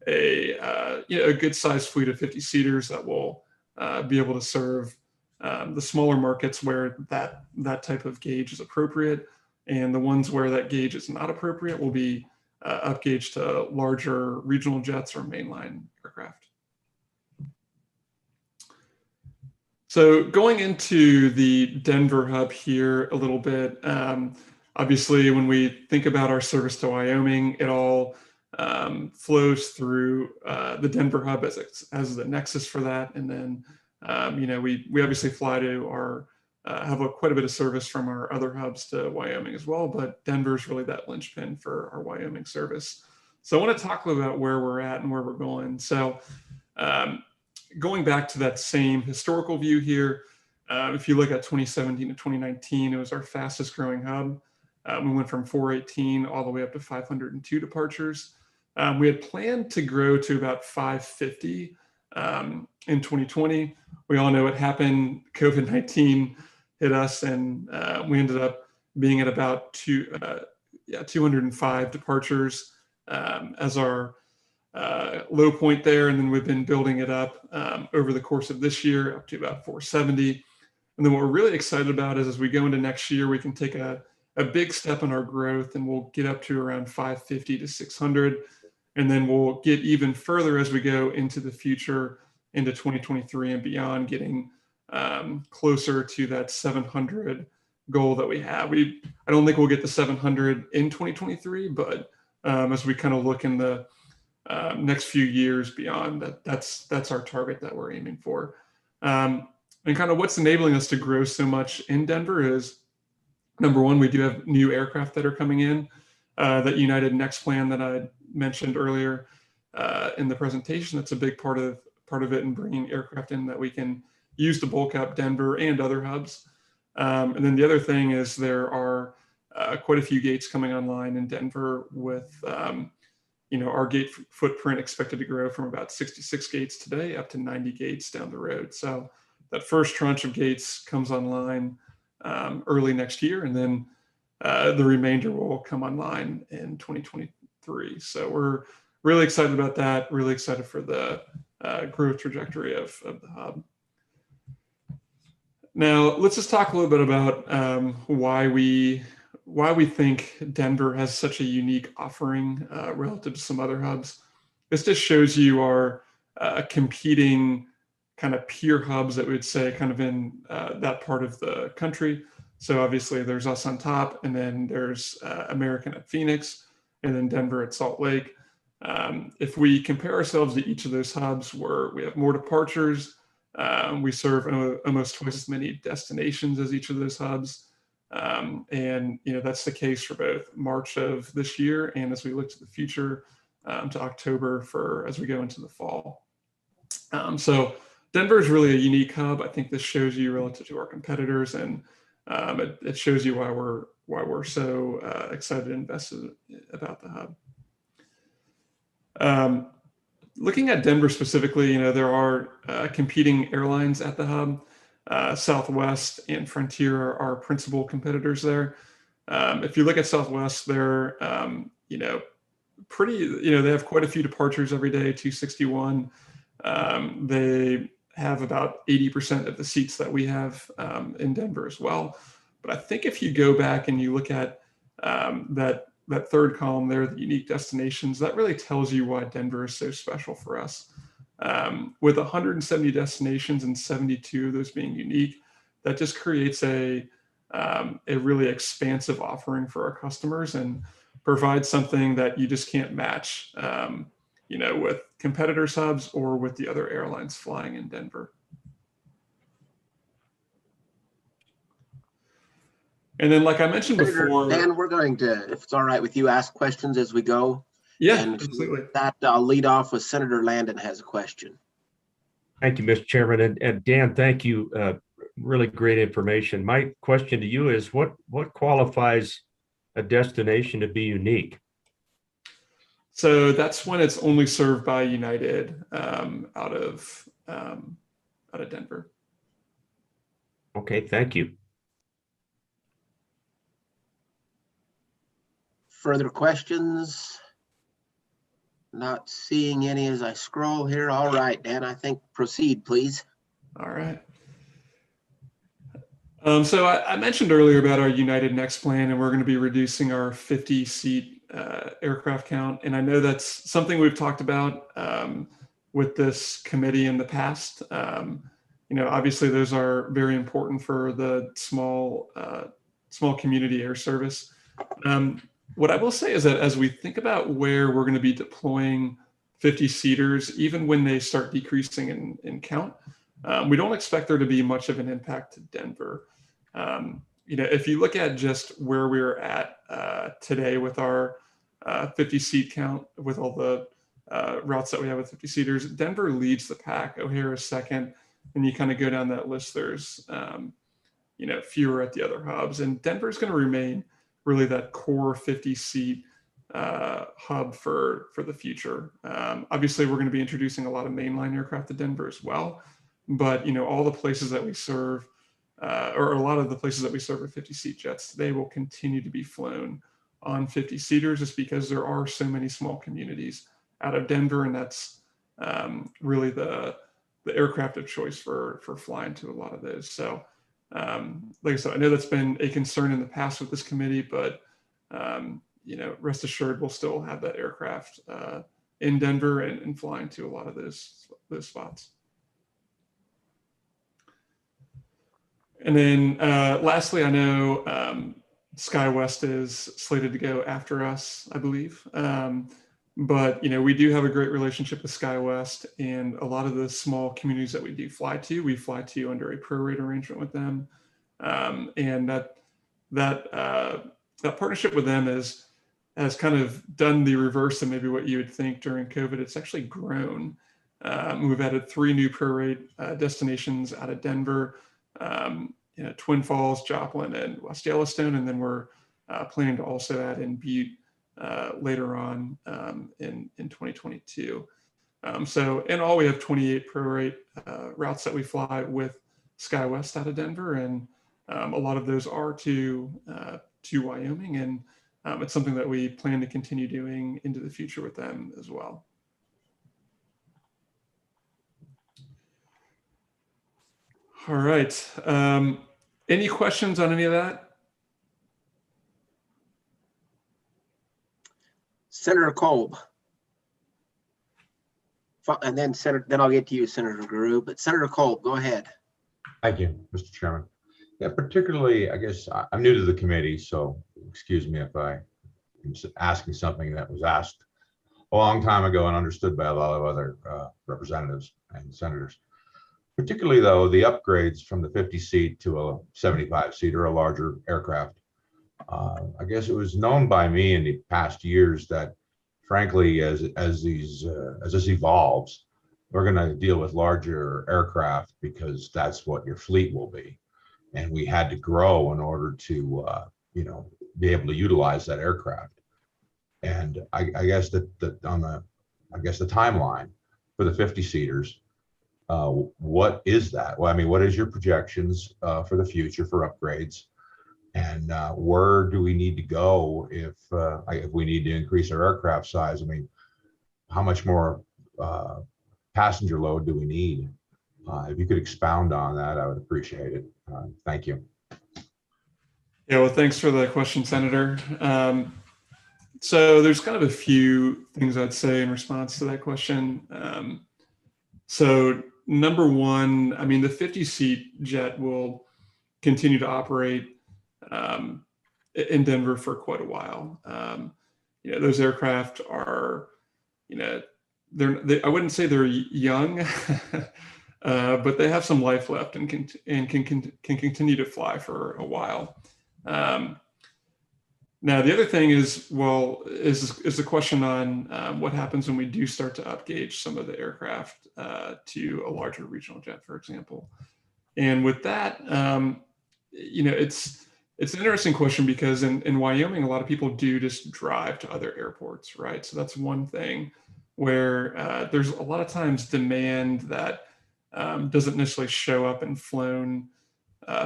a good sized fleet of 50 seaters that will be able to serve the smaller markets where that type of gauge is appropriate, and the ones where that gauge is not appropriate will be upgauged to larger regional jets or mainline aircraft. So going into the Denver hub here a little bit, obviously when we think about our service to Wyoming, it all flows through the Denver hub as the nexus for that. And then, we obviously fly to have quite a bit of service from our other hubs to Wyoming as well, but Denver is really that linchpin for our Wyoming service. So I want to talk a little about where we're at and where we're going. So going back to that same historical view here, if you look at 2017 to 2019, it was our fastest growing hub. We went from 418 all the way up to 502 departures. We had planned to grow to about 550 in 2020. We all know what happened. COVID-19 hit us, and we ended up being at about 205 departures as our low point there. And then we've been building it up over the course of this year up to about 470. And then what we're really excited about is as we go into next year, we can take a big step in our growth, and we'll get up to around 550 to 600. And then we'll get even further as we go into the future, into 2023 and beyond, getting closer to that 700 goal that we have. I don't think we'll get the 700 in 2023, but as we kind of look in the next few years beyond, that's our target that we're aiming for. And kind of what's enabling us to grow so much in Denver is, number one, we do have new aircraft that are coming in. That United Next plan that I mentioned earlier in the presentation, that's a big part of it, and bringing aircraft in that we can use to bulk up Denver and other hubs. And then the other thing is there are quite a few gates coming online in Denver with our gate footprint expected to grow from about 66 gates today up to 90 gates down the road. So that first tranche of gates comes online early next year, and then the remainder will come online in 2023. So we're really excited about that, really excited for the growth trajectory of the hub. Now, let's just talk a little bit about why we think Denver has such a unique offering relative to some other hubs. This just shows you our competing kind of peer hubs that we'd say kind of in that part of the country. So obviously there's us on top, and then there's American at Phoenix, and then Denver at Salt Lake. If we compare ourselves to each of those hubs, we have more departures, we serve almost twice as many destinations as each of those hubs. And that's the case for both March of this year and as we look to the future to October as we go into the fall. So Denver is really a unique hub. I think this shows you relative to our competitors, and it shows you why we're so excited and invested about the hub. Looking at Denver specifically, there are competing airlines at the hub. Southwest and Frontier are our principal competitors there. If you look at Southwest, they're they have quite a few departures every day, 261. They have about 80% of the seats that we have in Denver as well. But I think if you go back and you look at that third column there, the unique destinations, that really tells you why Denver is so special for us. With 170 destinations and 72 of those being unique, that just creates a really expansive offering for our customers and provides something that you just can't match, with competitors' hubs or with the other airlines flying in Denver. And then, like I mentioned before, Dan, we're going to, if it's all right with you, ask questions as we go. Yeah, and absolutely. That I'll lead off with Senator Landon has a question. Thank you, Mr. Chairman. And Dan, thank you. Really great information. My question to you is what qualifies a destination to be unique? So that's when it's only served by United out of Denver. Okay, thank you. Further questions? Not seeing any as I scroll here. All right, Dan, I think proceed, please. All right. So I mentioned earlier about our United Next plan, and we're going to be reducing our 50-seat aircraft count. And I know that's something we've talked about with this committee in the past. Obviously those are very important for the small community air service. What I will say is that as we think about where we're going to be deploying 50-seaters, even when they start decreasing in count, we don't expect there to be much of an impact to Denver. If you look at just where we're at today with our 50-seat count, with all the routes that we have with 50-seaters, Denver leads the pack. O'Hare is second, and you kind of go down that list. There's fewer at the other hubs, and Denver is going to remain really that core 50-seat hub for the future. Obviously, we're going to be introducing a lot of mainline aircraft to Denver as well, but all the places that we serve, or a lot of the places that we serve with 50-seat jets today, will continue to be flown on 50-seaters, just because there are so many small communities out of Denver, and that's really the aircraft of choice for flying to a lot of those. So, like I said, I know that's been a concern in the past with this committee, but rest assured, we'll still have that aircraft in Denver and flying to a lot of those spots. And then lastly, I know Skywest is slated to go after us, I believe. But we do have a great relationship with Skywest, and a lot of the small communities that we do fly to, we fly to under a prorate arrangement with them. And that partnership with them has kind of done the reverse of maybe what you would think during COVID. It's actually grown. We've added 3 new prorate destinations out of Denver, Twin Falls, Joplin, and West Yellowstone. And then we're planning to also add in Butte later on in 2022. So in all, we have 28 prorate routes that we fly with Skywest out of Denver, and a lot of those are to Wyoming, and it's something that we plan to continue doing into the future with them as well. All right. Any questions on any of that? Senator Kolb. And then I'll get to you, Senator Guru, but Senator Kolb, go ahead. Thank you, Mr. Chairman. Yeah, particularly, I guess I'm new to the committee, so excuse me if I'm asking something that was asked a long time ago and understood by a lot of other representatives and senators. Particularly, though, the upgrades from the 50-seat to a 75-seat or a larger aircraft. I guess it was known by me in the past years that, frankly, as this evolves, we're going to deal with larger aircraft because that's what your fleet will be, and we had to grow in order to be able to utilize that aircraft. And I guess the timeline for the 50-seaters. What is that? Well, I mean, what is your projections for the future for upgrades? And where do we need to go if we need to increase our aircraft size? I mean, how much more passenger load do we need? If you could expound on that, I would appreciate it. Thank you. Yeah, well, thanks for the question, Senator. So there's kind of a few things I'd say in response to that question. So number one, I mean, the 50-seat jet will continue to operate in Denver for quite a while. Those aircraft are, I wouldn't say they're young, but they have some life left and can continue to fly for a while. Now, the other thing is the question on what happens when we do start to upgauge some of the aircraft to a larger regional jet, for example. And with that, it's an interesting question because in Wyoming, a lot of people do just drive to other airports, right? So that's one thing where there's a lot of times demand that doesn't necessarily show up in flown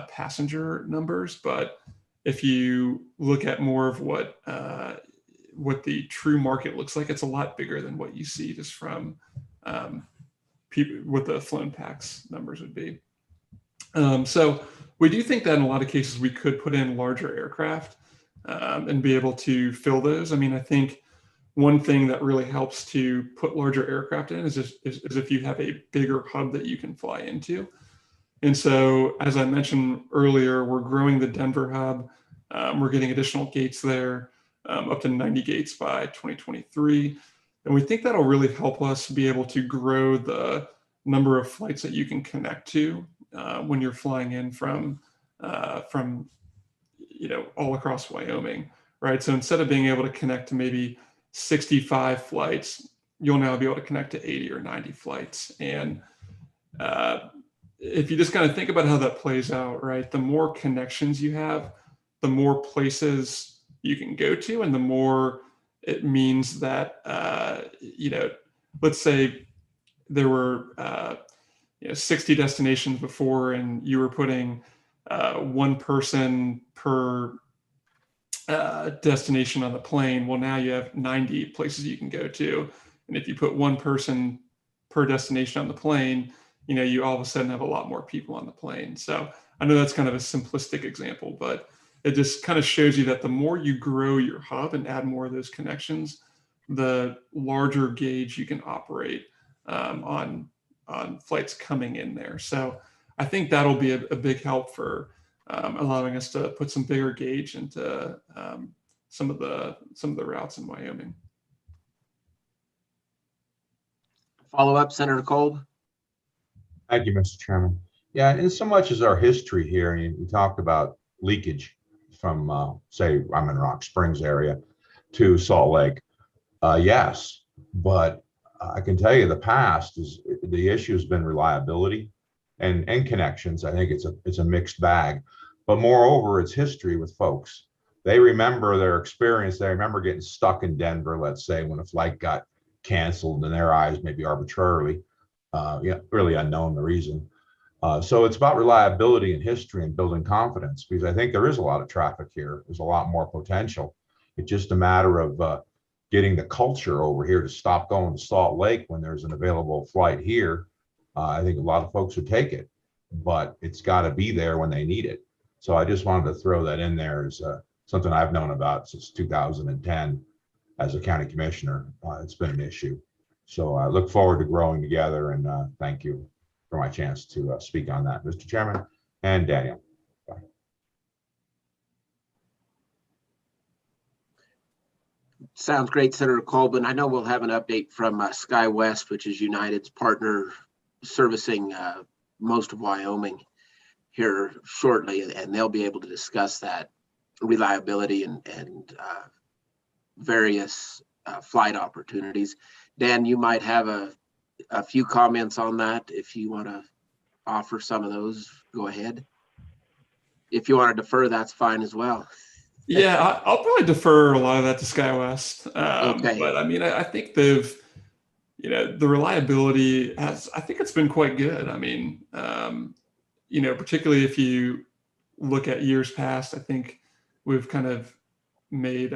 passenger numbers, but if you look at more of what what the true market looks like, it's a lot bigger than what you see just from people what the flown pax numbers would be. So we do think that in a lot of cases we could put in larger aircraft and be able to fill those. I mean, I think one thing that really helps to put larger aircraft in is if you have a bigger hub that you can fly into. And so, as I mentioned earlier, we're growing the Denver hub. We're getting additional gates there, up to 90 gates by 2023. And we think that'll really help us be able to grow the number of flights that you can connect to when you're flying in from all across Wyoming, right? So instead of being able to connect to maybe 65 flights, you'll now be able to connect to 80 or 90 flights. And if you just kind of think about how that plays out, right, the more connections you have, the more places you can go to, and the more it means that, let's say there were 60 destinations before, and you were putting one person per destination on the plane. Well, now you have 90 places you can go to. And if you put one person per destination on the plane, you all of a sudden have a lot more people on the plane. So I know that's kind of a simplistic example, but it just kind of shows you that the more you grow your hub and add more of those connections, the larger gauge you can operate on flights coming in there. So I think that'll be a big help for allowing us to put some bigger gauge into some of the routes in Wyoming. Follow up, Senator Kolb. Thank you, Mr. Chairman. Yeah, in so much as our history here, and we talked about leakage from, say, I'm in Rock Springs area to Salt Lake. Yes, but I can tell you the past is the issue has been reliability and connections. I think it's a mixed bag, but moreover, it's history with folks. They remember their experience. They remember getting stuck in Denver, let's say, when a flight got canceled in their eyes, maybe arbitrarily, really unknown the reason. So it's about reliability and history and building confidence, because I think there is a lot of traffic here. There's a lot more potential. It's just a matter of getting the culture over here to stop going to Salt Lake when there's an available flight here. I think a lot of folks would take it, but it's got to be there when they need it. So I just wanted to throw that in there as something I've known about since 2010 as a county commissioner. It's been an issue. So I look forward to growing together, and thank you for my chance to speak on that, Mr. Chairman and Daniel. Bye. Sounds great, Senator Colvin. I know we'll have an update from Skywest, which is United's partner servicing most of Wyoming here shortly, and they'll be able to discuss that reliability and various flight opportunities. Dan, you might have a few comments on that. If you want to offer some of those, go ahead. If you want to defer, that's fine as well. Yeah, I'll probably defer a lot of that to Skywest. Okay. But I mean, I think they've, the reliability has, I think it's been quite good. I mean, particularly if you look at years past, I think we've kind of made,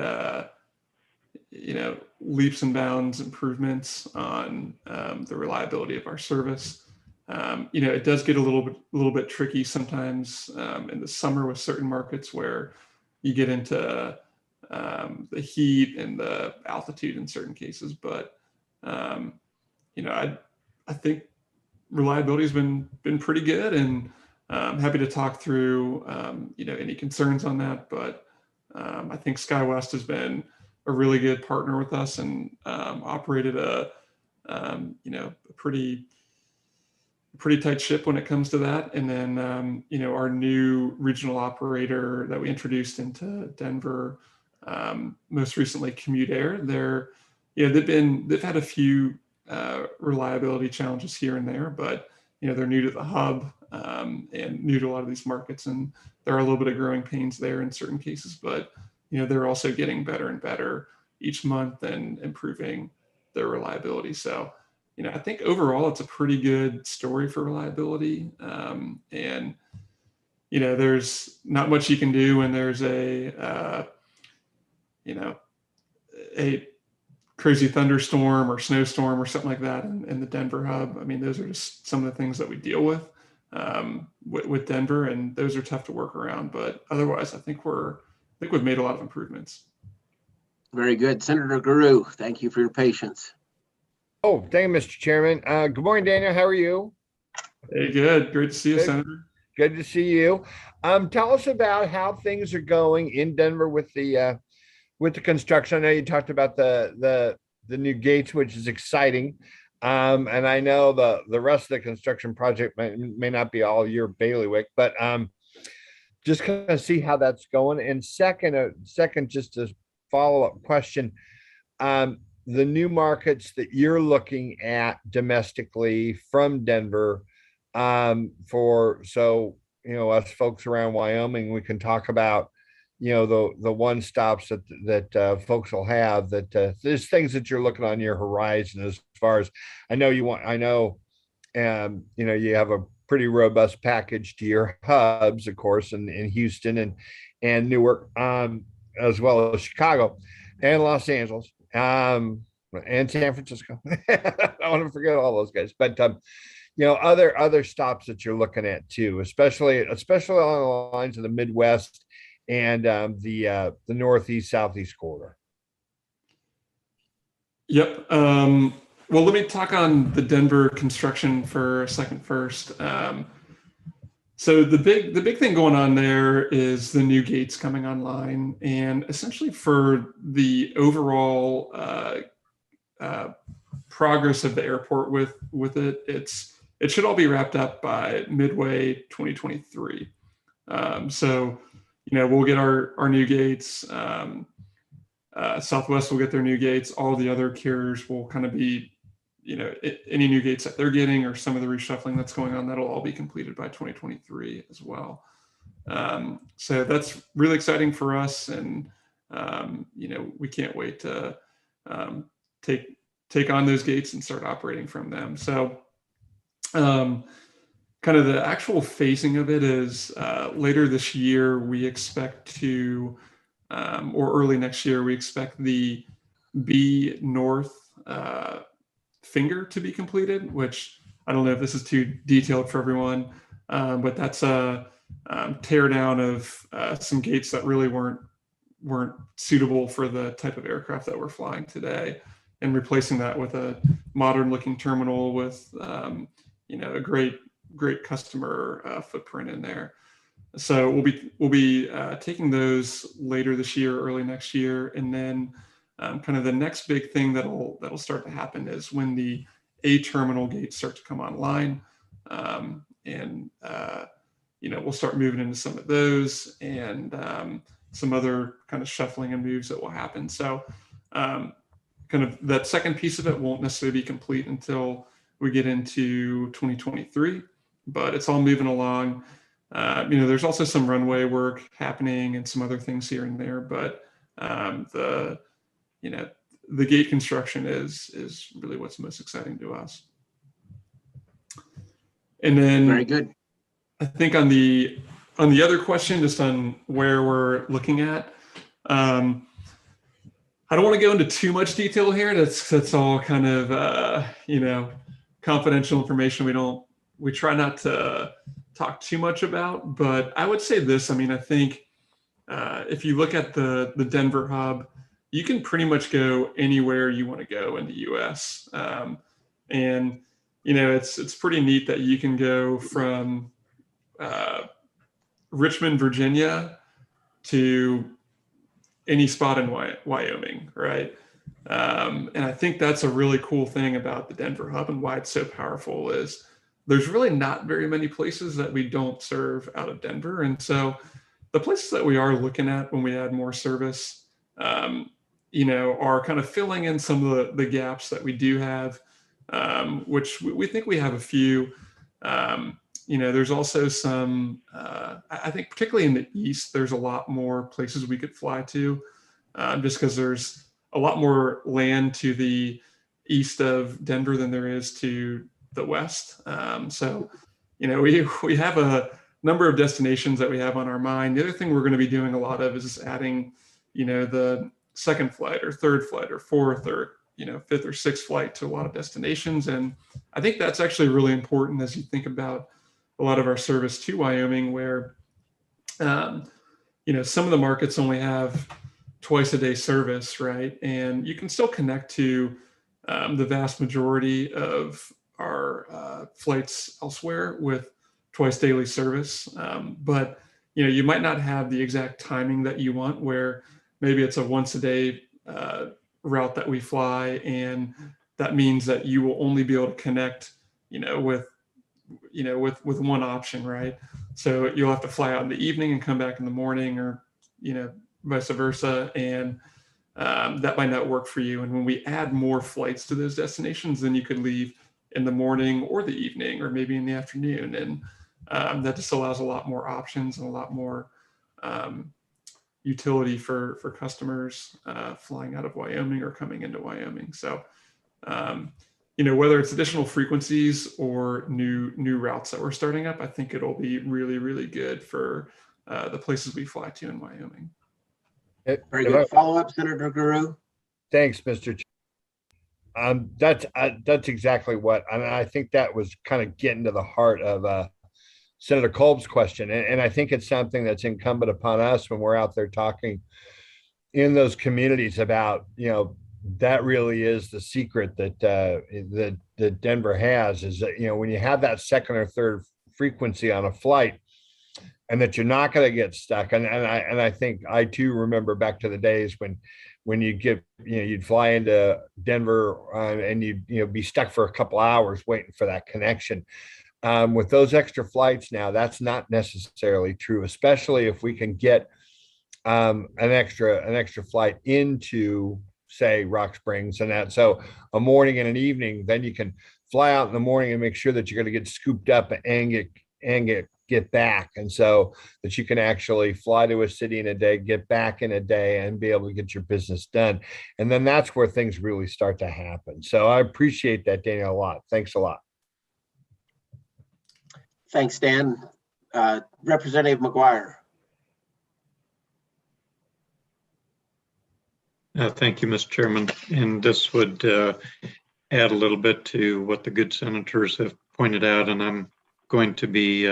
leaps and bounds improvements on the reliability of our service. It does get a little bit tricky sometimes in the summer with certain markets where you get into the heat and the altitude in certain cases. But I think reliability has been pretty good, and I'm happy to talk through any concerns on that. But I think Skywest has been a really good partner with us and operated a pretty tight ship when it comes to that. And then our new regional operator that we introduced into Denver, most recently Commute Air, they've had a few reliability challenges here and there, but they're new to the hub and new to a lot of these markets, and there are a little bit of growing pains there in certain cases, but they're also getting better and better each month and improving their reliability. So I think overall it's a pretty good story for reliability. And there's not much you can do when there's a crazy thunderstorm or snowstorm or something like that in the Denver hub. I mean, those are just some of the things that we deal with Denver, and those are tough to work around. But otherwise, I think we've made a lot of improvements. Very good. Senator Guru, thank you for your patience. Oh, thank you, Mr. Chairman. Good morning, Daniel. How are you? Hey, good. Great to see you, Good. Senator. Good to see you. Tell us about how things are going in Denver with the construction. I know you talked about the new gates, which is exciting. And I know the rest of the construction project may not be all your bailiwick, but just kind of see how that's going. And second, just a follow-up question. The new markets that you're looking at domestically from Denver, us folks around Wyoming, we can talk about, the one stops that folks will have, that there's things that you're looking on your horizon as far as I know you have a pretty robust package to your hubs, of course, in Houston and Newark, as well as Chicago and Los Angeles, and San Francisco. I don't want to forget all those guys, but other stops that you're looking at too, especially on the lines of the Midwest and the Northeast Southeast corridor. Yep. Well, let me talk on the Denver construction for a second first. So the big thing going on there is the new gates coming online, and essentially for the overall progress of the airport with it, it should all be wrapped up by midway 2023. So we'll get our new gates. Southwest will get their new gates. All the other carriers will kind of be, any new gates that they're getting or some of the reshuffling that's going on, that'll all be completed by 2023 as well. So that's really exciting for us, and we can't wait to take on those gates and start operating from them. So kind of the actual phasing of it is later this year we expect to, or early next year, we expect the B North finger to be completed, which I don't know if this is too detailed for everyone, but that's a tear down of some gates that really weren't suitable for the type of aircraft that we're flying today, and replacing that with a modern looking terminal with a great customer footprint in there. So we'll be taking those later this year, early next year, and then kind of the next big thing that'll start to happen is when the A terminal gates start to come online, and we'll start moving into some of those and some other kind of shuffling and moves that will happen. So kind of that second piece of it won't necessarily be complete until we get into 2023, but it's all moving along. There's also some runway work happening and some other things here and there, but the gate construction is really what's most exciting to us. And then Very good. I think on the other question, just on where we're looking at, I don't want to go into too much detail here. That's all kind of confidential information. We try not to talk too much about, but I would say this. I mean, I think if you look at the Denver hub, you can pretty much go anywhere you want to go in the U.S. And it's pretty neat that you can go from Richmond, Virginia, to any spot in Wyoming, right? And I think that's a really cool thing about the Denver hub and why it's so powerful is there's really not very many places that we don't serve out of Denver. And so the places that we are looking at when we add more service, are kind of filling in some of the gaps that we do have, which we think we have a few. There's also some, I think particularly in the East, there's a lot more places we could fly to, just because there's a lot more land to the east of Denver than there is to the West. So we have a number of destinations that we have on our mind. The other thing we're going to be doing a lot of is adding, the second flight or third flight or fourth or fifth or sixth flight to a lot of destinations. And I think that's actually really important as you think about a lot of our service to Wyoming, where some of the markets only have twice a day service, right? And you can still connect to the vast majority of our flights elsewhere with twice daily service. But you might not have the exact timing that you want, where maybe it's a once a day route that we fly, and that means that you will only be able to connect, with one option, right? So you'll have to fly out in the evening and come back in the morning, or vice versa, and that might not work for you. And when we add more flights to those destinations, then you could leave in the morning or the evening, or maybe in the afternoon, and that just allows a lot more options and a lot more utility for customers flying out of Wyoming or coming into Wyoming. So whether it's additional frequencies or new routes that we're starting up, I think it'll be really, really good for the places we fly to in Wyoming. Very good follow-up, Senator Guru. Thanks, Mr. That's exactly what, and I think that was kind of getting to the heart of Senator Kolb's question. And I think it's something that's incumbent upon us when we're out there talking in those communities about, that really is the secret that Denver has, is that, when you have that second or third frequency on a flight, and that you're not going to get stuck. And I think I too remember back to the days when you'd fly into Denver and you'd be stuck for a couple hours waiting for that connection. With those extra flights now, that's not necessarily true, especially if we can get an extra flight into, say, Rock Springs, and that. So a morning and an evening, then you can fly out in the morning and make sure that you're going to get scooped up and get back. And so that you can actually fly to a city in a day, get back in a day, and be able to get your business done. And then that's where things really start to happen. So I appreciate that, Daniel, a lot. Thanks a lot. Thanks, Dan. Representative McGuire. Thank you, Mr. Chairman. And this would add a little bit to what the good senators have pointed out. And I'm going to be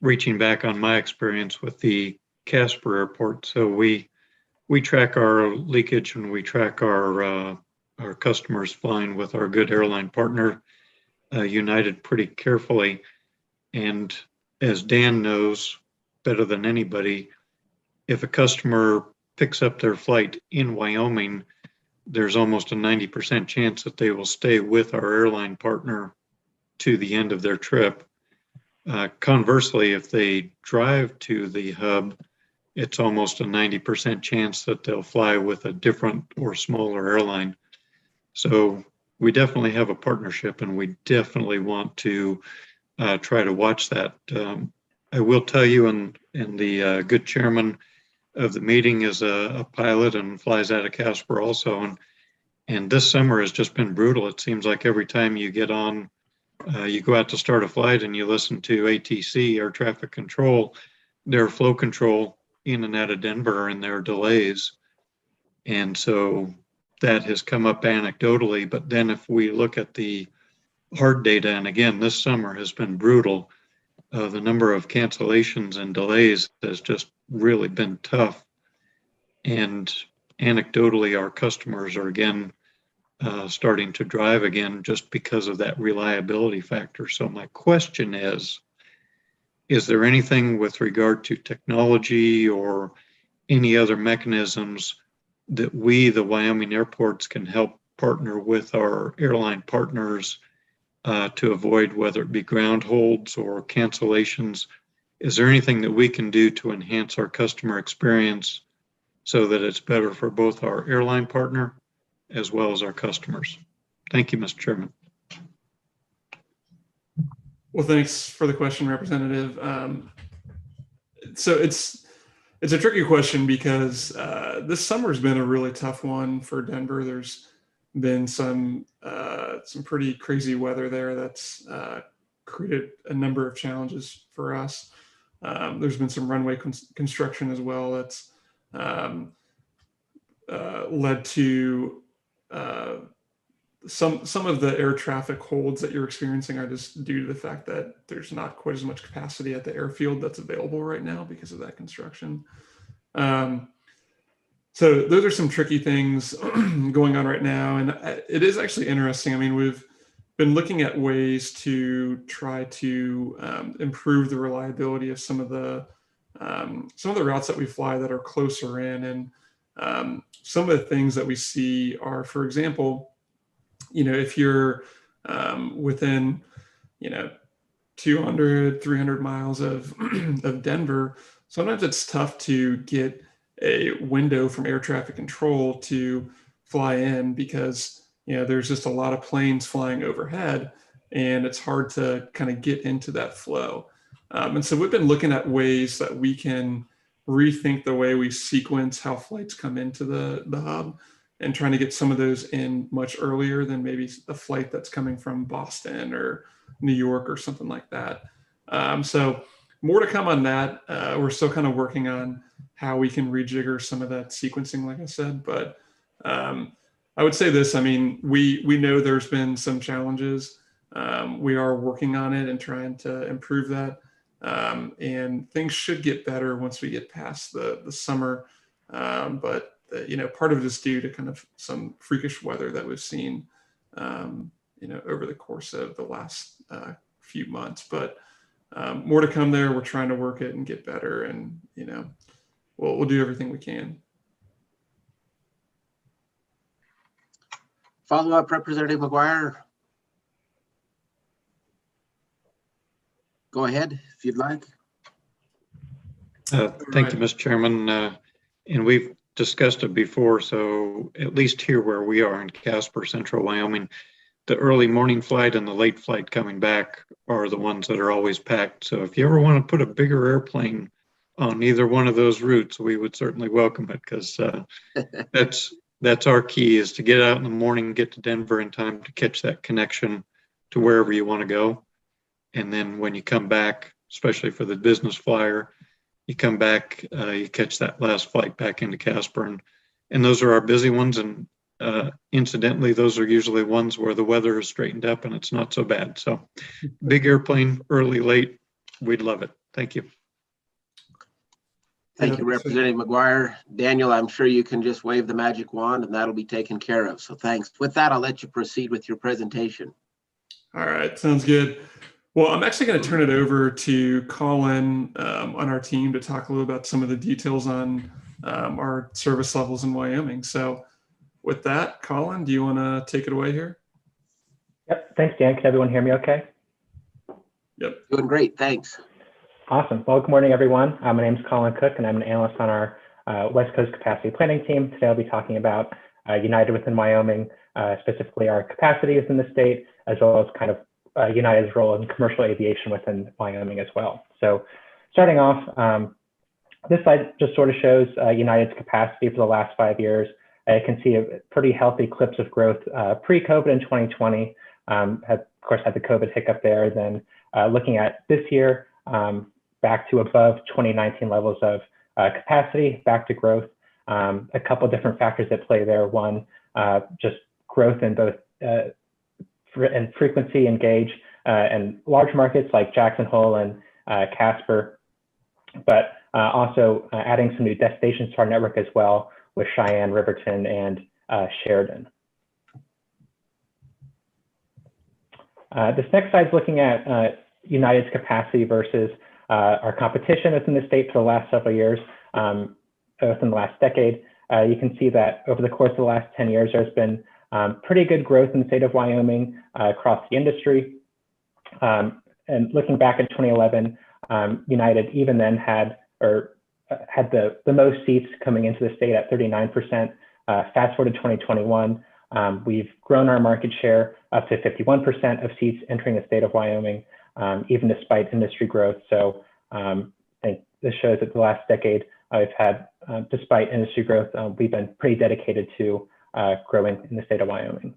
reaching back on my experience with the Casper Airport. So we track our leakage, and we track our customers flying with our good airline partner, United, pretty carefully. And as Dan knows better than anybody, if a customer picks up their flight in Wyoming, there's almost a 90% chance that they will stay with our airline partner to the end of their trip. Conversely, if they drive to the hub, it's almost a 90% chance that they'll fly with a different or smaller airline. So we definitely have a partnership, and we definitely want to try to watch that. I will tell you, and the good chairman of the meeting is a pilot and flies out of Casper also. And this summer has just been brutal. It seems like every time you get on, you go out to start a flight and you listen to ATC, air traffic control, their flow control in and out of Denver, and their delays. And so that has come up anecdotally. But then if we look at the hard data, and again, this summer has been brutal, the number of cancellations and delays has just really been tough. And anecdotally, our customers are again starting to drive again just because of that reliability factor. So my question is there anything with regard to technology or any other mechanisms that we, the Wyoming airports, can help partner with our airline partners to avoid, whether it be ground holds or cancellations? Is there anything that we can do to enhance our customer experience so that it's better for both our airline partner as well as our customers? Thank you, Mr. Chairman. Well, thanks for the question, Representative. So it's a tricky question because this summer has been a really tough one for Denver. There's been some pretty crazy weather there that's created a number of challenges for us. There's been some runway construction as well that's led to some of the air traffic holds that you're experiencing are just due to the fact that there's not quite as much capacity at the airfield that's available right now because of that construction. So those are some tricky things going on right now. And it is actually interesting. I mean, we've been looking at ways to try to improve the reliability of some of the routes that we fly that are closer in. And some of the things that we see are, for example, if you're within, 200, 300 miles of Denver, sometimes it's tough to get a window from air traffic control to fly in because, there's just a lot of planes flying overhead and it's hard to kind of get into that flow. And so we've been looking at ways that we can rethink the way we sequence how flights come into the hub and trying to get some of those in much earlier than maybe a flight that's coming from Boston or New York or something like that. So more to come on that. We're still kind of working on how we can rejigger some of that sequencing, like I said, but I would say this, I mean, we know there's been some challenges. We are working on it and trying to improve that. And things should get better once we get past the summer. But part of it is due to kind of some freakish weather that we've seen, over the course of the last few months. But more to come there. We're trying to work it and get better, and we'll do everything we can. Follow up, Representative McGuire. Go ahead if you'd like. Thank you, Mr. Chairman. And we've discussed it before, so at least here where we are in Casper, Central Wyoming, the early morning flight and the late flight coming back are the ones that are always packed. So if you ever want to put a bigger airplane on either one of those routes, we would certainly welcome it, because that's our key, is to get out in the morning, get to Denver in time to catch that connection to wherever you want to go. And then when you come back, especially for the business flyer, you come back, you catch that last flight back into Casper. And those are our busy ones. And incidentally, those are usually ones where the weather is straightened up and it's not so bad. So big airplane, early, late, we'd love it. Thank you. Thank you, Representative McGuire. Daniel, I'm sure you can just wave the magic wand and that'll be taken care of. So thanks. With that, I'll let you proceed with your presentation. All right, sounds good. Well, I'm actually going to turn it over to Colin on our team to talk a little about some of the details on our service levels in Wyoming. So with that, Colin, do you want to take it away here? Yep. Thanks, Dan. Can everyone hear me okay? Yep. Doing great. Thanks. Awesome. Well, good morning, everyone. My name is Colin Cook, and I'm an analyst on our West Coast capacity planning team. Today, I'll be talking about United within Wyoming, specifically our capacity within the state, as well as kind of United's role in commercial aviation within Wyoming as well. So starting off, this slide just sort of shows United's capacity for the last 5 years. You can see a pretty healthy clips of growth pre-COVID in 2020, of course had the COVID hiccup there. Then looking at this year, back to above 2019 levels of capacity, back to growth. A couple different factors at play there. One, just growth in both and frequency and gauge and large markets like Jackson Hole and Casper, but also adding some new destinations to our network as well with Cheyenne, Riverton, and Sheridan. This next slide is looking at United's capacity versus our competition within the state for the last several years, within the last decade. You can see that over the course of the last 10 years, there's been pretty good growth in the state of Wyoming across the industry. And looking back at 2011, United even then had the most seats coming into the state at 39%. Fast forward to 2021, we've grown our market share up to 51% of seats entering the state of Wyoming, even despite industry growth. So I think this shows that the last decade we've had, despite industry growth, we've been pretty dedicated to growing in the state of Wyoming.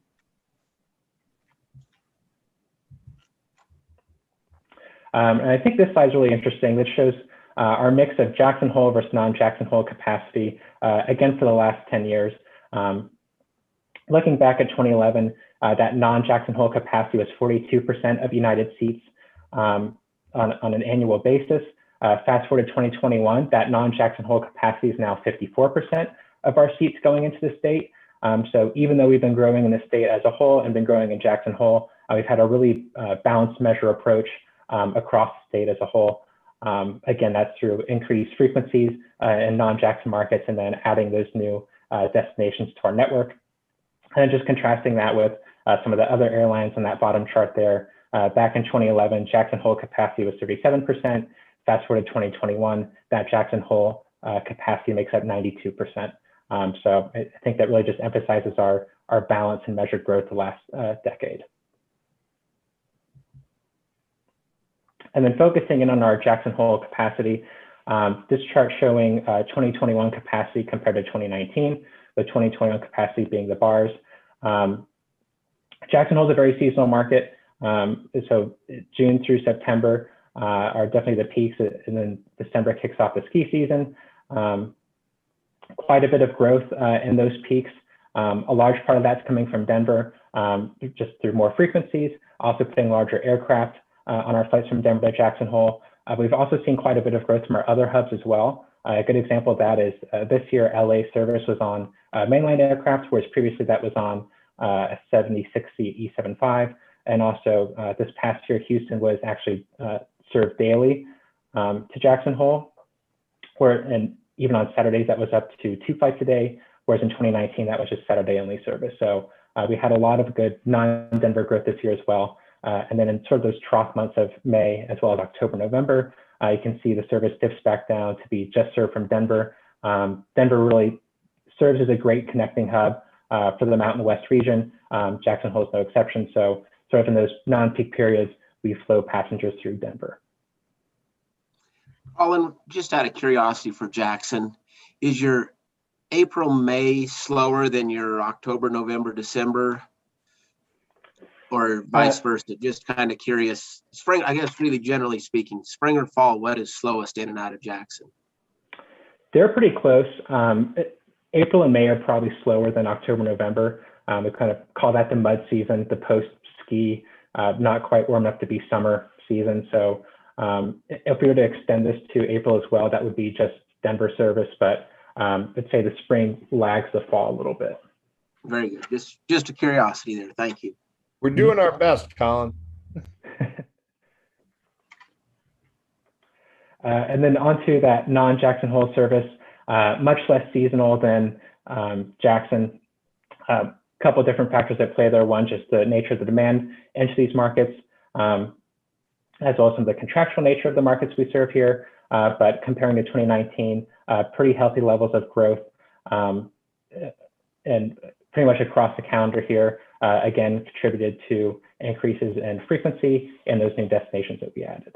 And I think this slide is really interesting. This shows our mix of Jackson Hole versus non-Jackson Hole capacity, again, for the last 10 years. Looking back at 2011, that non-Jackson Hole capacity was 42% of United seats on an annual basis. Fast forward to 2021, that non-Jackson Hole capacity is now 54% of our seats going into the state. So even though we've been growing in the state as a whole and been growing in Jackson Hole, we've had a really balanced measure approach across the state as a whole. Again, that's through increased frequencies in non-Jackson markets and then adding those new destinations to our network. And then just contrasting that with some of the other airlines on that bottom chart there. Back in 2011, Jackson Hole capacity was 37%. Fast forward to 2021, that Jackson Hole capacity makes up 92%. So I think that really just emphasizes our balance and measured growth the last decade. And then focusing in on our Jackson Hole capacity, this chart showing 2021 capacity compared to 2019, the 2021 capacity being the bars. Jackson Hole is a very seasonal market. So June through September are definitely the peaks, and then December kicks off the ski season. Quite a bit of growth in those peaks. A large part of that's coming from Denver, just through more frequencies, also putting larger aircraft on our flights from Denver to Jackson Hole. We've also seen quite a bit of growth from our other hubs as well. A good example of that is this year, LA service was on mainline aircraft, whereas previously that was on a 76-seat E75. And also this past year, Houston was actually served daily to Jackson Hole, and even on Saturdays, that was up to 2 flights a day, whereas in 2019, that was just Saturday only service. So we had a lot of good non-Denver growth this year as well. And then in sort of those trough months of May, as well as October, November, you can see the service dips back down to be just served from Denver. Denver really serves as a great connecting hub for the Mountain West region. Jackson Hole is no exception. So sort of in those non-peak periods, we flow passengers through Denver. Colin, just out of curiosity for Jackson, is your April, May slower than your October, November, December? Or vice versa? Just kind of curious. Spring, I guess, really generally speaking, spring or fall, what is slowest in and out of Jackson? They're pretty close. April and May are probably slower than October, November. We kind of call that the mud season, the post-ski, not quite warm enough to be summer season. So if we were to extend this to April as well, that would be just Denver service, but I'd say the spring lags the fall a little bit. Very good. Just a curiosity there. Thank you. We're doing our best, Colin. And then onto that non-Jackson Hole service, much less seasonal than Jackson. A couple of different factors that play there. One, just the nature of the demand into these markets, as well as some of the contractual nature of the markets we serve here. But comparing to 2019, pretty healthy levels of growth, and pretty much across the calendar here, again, contributed to increases in frequency and those new destinations that we added.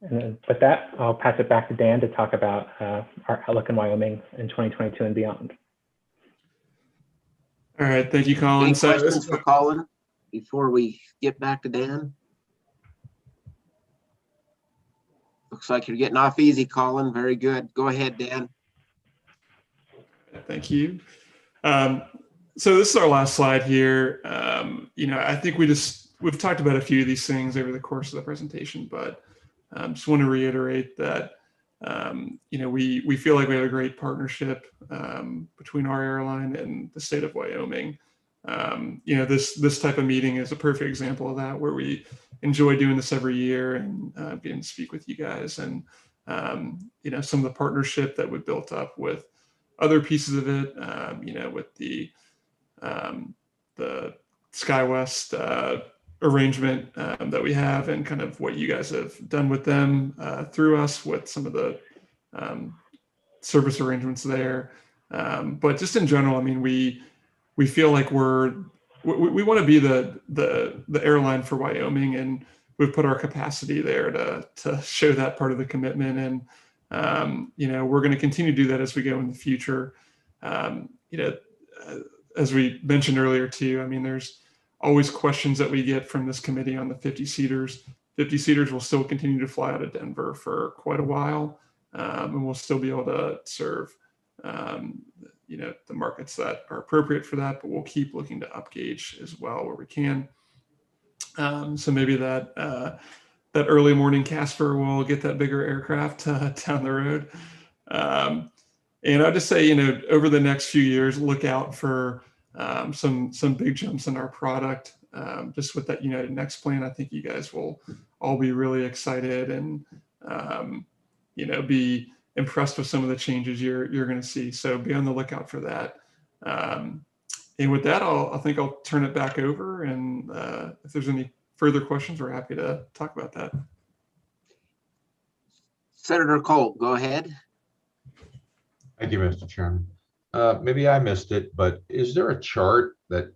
And then with that, I'll pass it back to Dan to talk about our outlook in Wyoming in 2022 and beyond. All right, thank you, Colin. Any questions for Colin before we get back to Dan? Looks like you're getting off easy, Colin. Very good. Go ahead, Dan. Thank you. So this is our last slide here. I think we've talked about a few of these things over the course of the presentation, but just want to reiterate that we feel like we have a great partnership between our airline and the state of Wyoming. This type of meeting is a perfect example of that, where we enjoy doing this every year and getting to speak with you guys, and some of the partnership that we built up with other pieces of it, with the Skywest arrangement that we have, and kind of what you guys have done with them through us with some of the service arrangements there. But just in general, I mean, we feel like we want to be the airline for Wyoming, and we've put our capacity there to show that part of the commitment. And we're going to continue to do that as we go in the future. As we mentioned earlier too, I mean, there's always questions that we get from this committee on the 50-seaters. 50-seaters will still continue to fly out of Denver for quite a while, and we'll still be able to serve the markets that are appropriate for that, but we'll keep looking to upgauge as well where we can. So maybe that early morning Casper will get that bigger aircraft down the road. And I'll just say, over the next few years, look out for some big jumps in our product. Just with that United Next plan, I think you guys will all be really excited and be impressed with some of the changes you're going to see. So be on the lookout for that. And with that, I think I'll turn it back over. And if there's any further questions, we're happy to talk about that. Senator Colt, go ahead. Thank you, Mr. Chairman. Maybe I missed it, but is there a chart that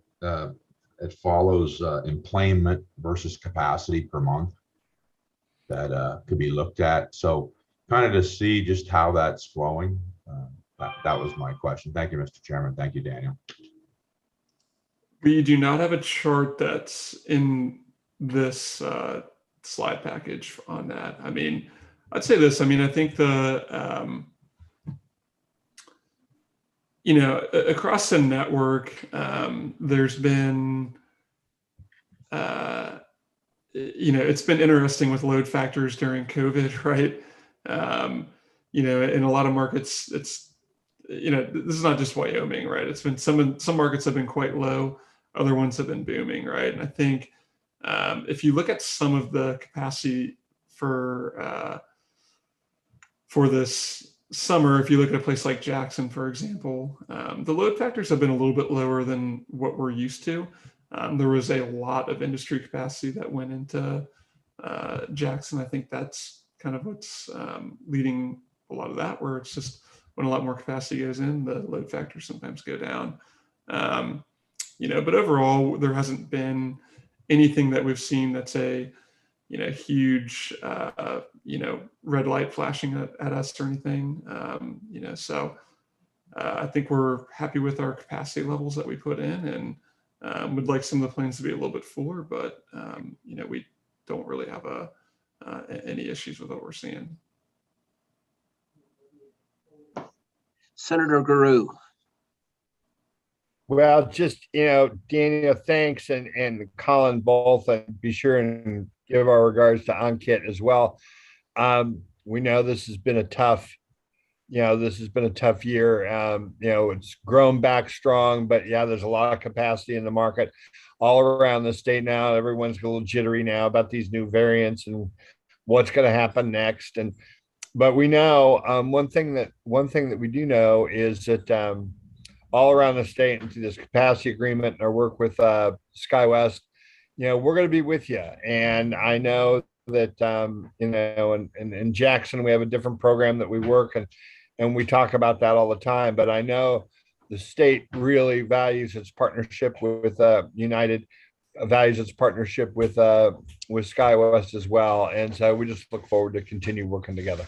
it follows enplanement versus capacity per month that could be looked at? So kind of to see just how that's flowing. That was my question. Thank you, Mr. Chairman. Thank you, Daniel. We do not have a chart that's in this slide package on that. I mean, I'd say this. I mean, I think across the network, there's been, it's been interesting with load factors during COVID, right? In a lot of markets, it's, this is not just Wyoming, right? It's been some markets have been quite low, other ones have been booming, right? And I think if you look at some of the capacity for this summer, if you look at a place like Jackson, for example, the load factors have been a little bit lower than what we're used to. There was a lot of industry capacity that went into Jackson. I think that's kind of what's leading a lot of that, where it's just when a lot more capacity goes in, the load factors sometimes go down. But overall, there hasn't been anything that we've seen that's a huge, red light flashing at us or anything. So I think we're happy with our capacity levels that we put in, and would like some of the planes to be a little bit fuller, but we don't really have any issues with what we're seeing. Senator Guru. Well, just, Daniel, thanks, and Colin both, and be sure and give our regards to Ankit as well. We know this has been a tough year. It's grown back strong, but yeah, there's a lot of capacity in the market all around the state now. Everyone's a little jittery now about these new variants and what's going to happen next. But we know one thing that we do know is that all around the state and through this capacity agreement and our work with Skywest, we're going to be with you. And I know that, in Jackson, we have a different program that we work and we talk about that all the time. But I know the state really values its partnership with United, values its partnership with Skywest as well. And so we just look forward to continue working together.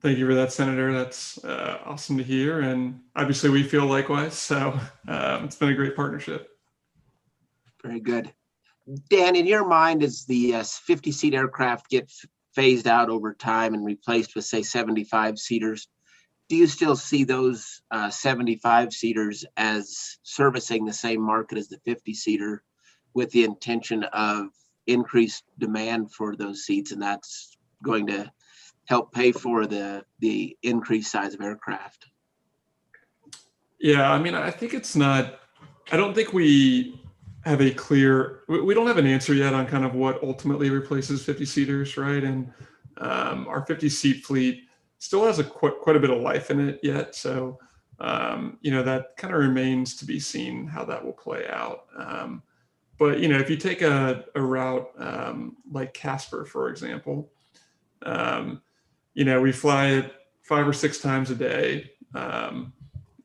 Thank you for that, Senator. That's awesome to hear. And obviously we feel likewise. So it's been a great partnership. Very good. Dan, in your mind, as the 50-seat aircraft get phased out over time and replaced with, say, 75-seaters, do you still see those 75-seaters as servicing the same market as the 50-seater with the intention of increased demand for those seats, and that's going to help pay for the increased size of aircraft? Yeah, I mean, I think it's not, I don't think we have we don't have an answer yet on kind of what ultimately replaces 50-seaters, right? And our 50-seat fleet still has quite a bit of life in it yet. So, that kind of remains to be seen how that will play out. But, if you take a route like Casper, for example, we fly it 5 or 6 times a day on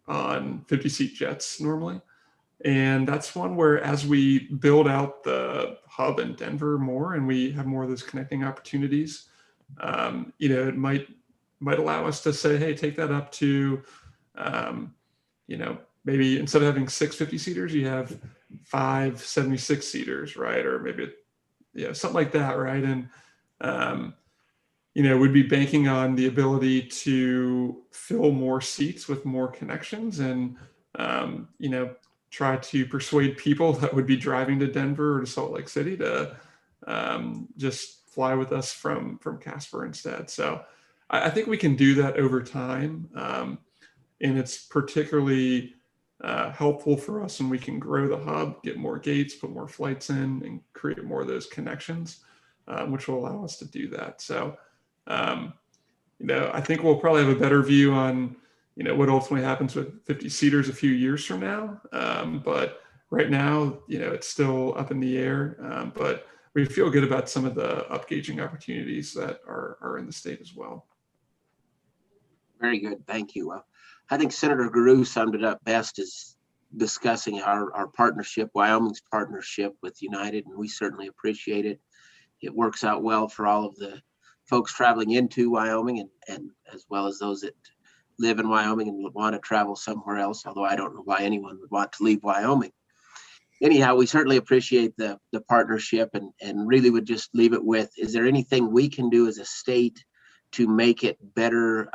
50-seat jets normally. And that's one where, as we build out the hub in Denver more and we have more of those connecting opportunities, it might allow us to say, hey, take that up to, maybe instead of having 6 50-seaters, you have 5 76-seaters, right? Or maybe, something like that, right? And, we'd be banking on the ability to fill more seats with more connections and, try to persuade people that would be driving to Denver or to Salt Lake City to just fly with us from Casper instead. So I think we can do that over time. And it's particularly helpful for us when we can grow the hub, get more gates, put more flights in, and create more of those connections, which will allow us to do that. So, I think we'll probably have a better view on, what ultimately happens with 50-seaters a few years from now. But right now, it's still up in the air. But we feel good about some of the upgauging opportunities that are in the state as well. Very good. Thank you. I think Senator Guru summed it up best as discussing our partnership, Wyoming's partnership with United, and we certainly appreciate it. It works out well for all of the folks traveling into Wyoming and as well as those that live in Wyoming and would want to travel somewhere else, although I don't know why anyone would want to leave Wyoming. Anyhow, we certainly appreciate the partnership and really would just leave it with, is there anything we can do as a state to make it better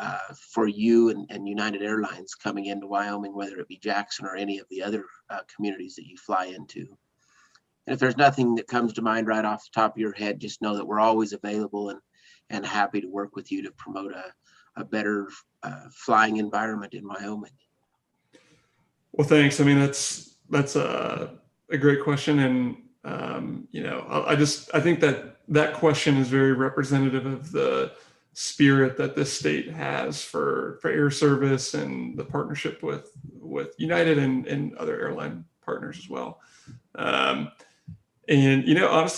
for you and United Airlines coming into Wyoming, whether it be Jackson or any of the other communities that you fly into? And if there's nothing that comes to mind right off the top of your head, just know that we're always available and happy to work with you to promote a better flying environment in Wyoming. Well, thanks. I mean, that's a great question. And, I think that question is very representative of the spirit that this state has for air service and the partnership with United and other airline partners as well. Honestly,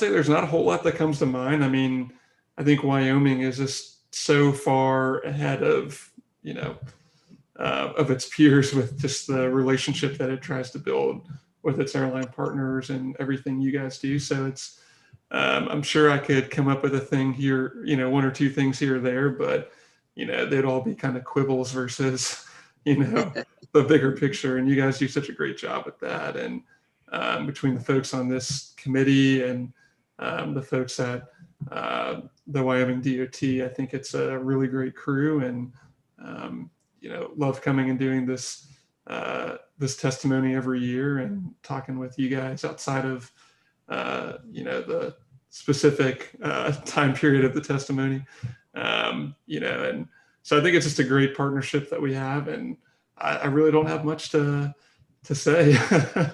there's not a whole lot that comes to mind. I mean, I think Wyoming is just so far ahead of its peers with just the relationship that it tries to build with its airline partners and everything you guys do. So it's, I'm sure I could come up with a thing here, one or two things here or there, but, they'd all be kind of quibbles versus, the bigger picture. And you guys do such a great job with that. And between the folks on this committee and the folks at the Wyoming DOT, I think it's a really great crew, and love coming and doing this testimony every year and talking with you guys outside of the specific time period of the testimony. And so I think it's just a great partnership that we have, and I really don't have much to say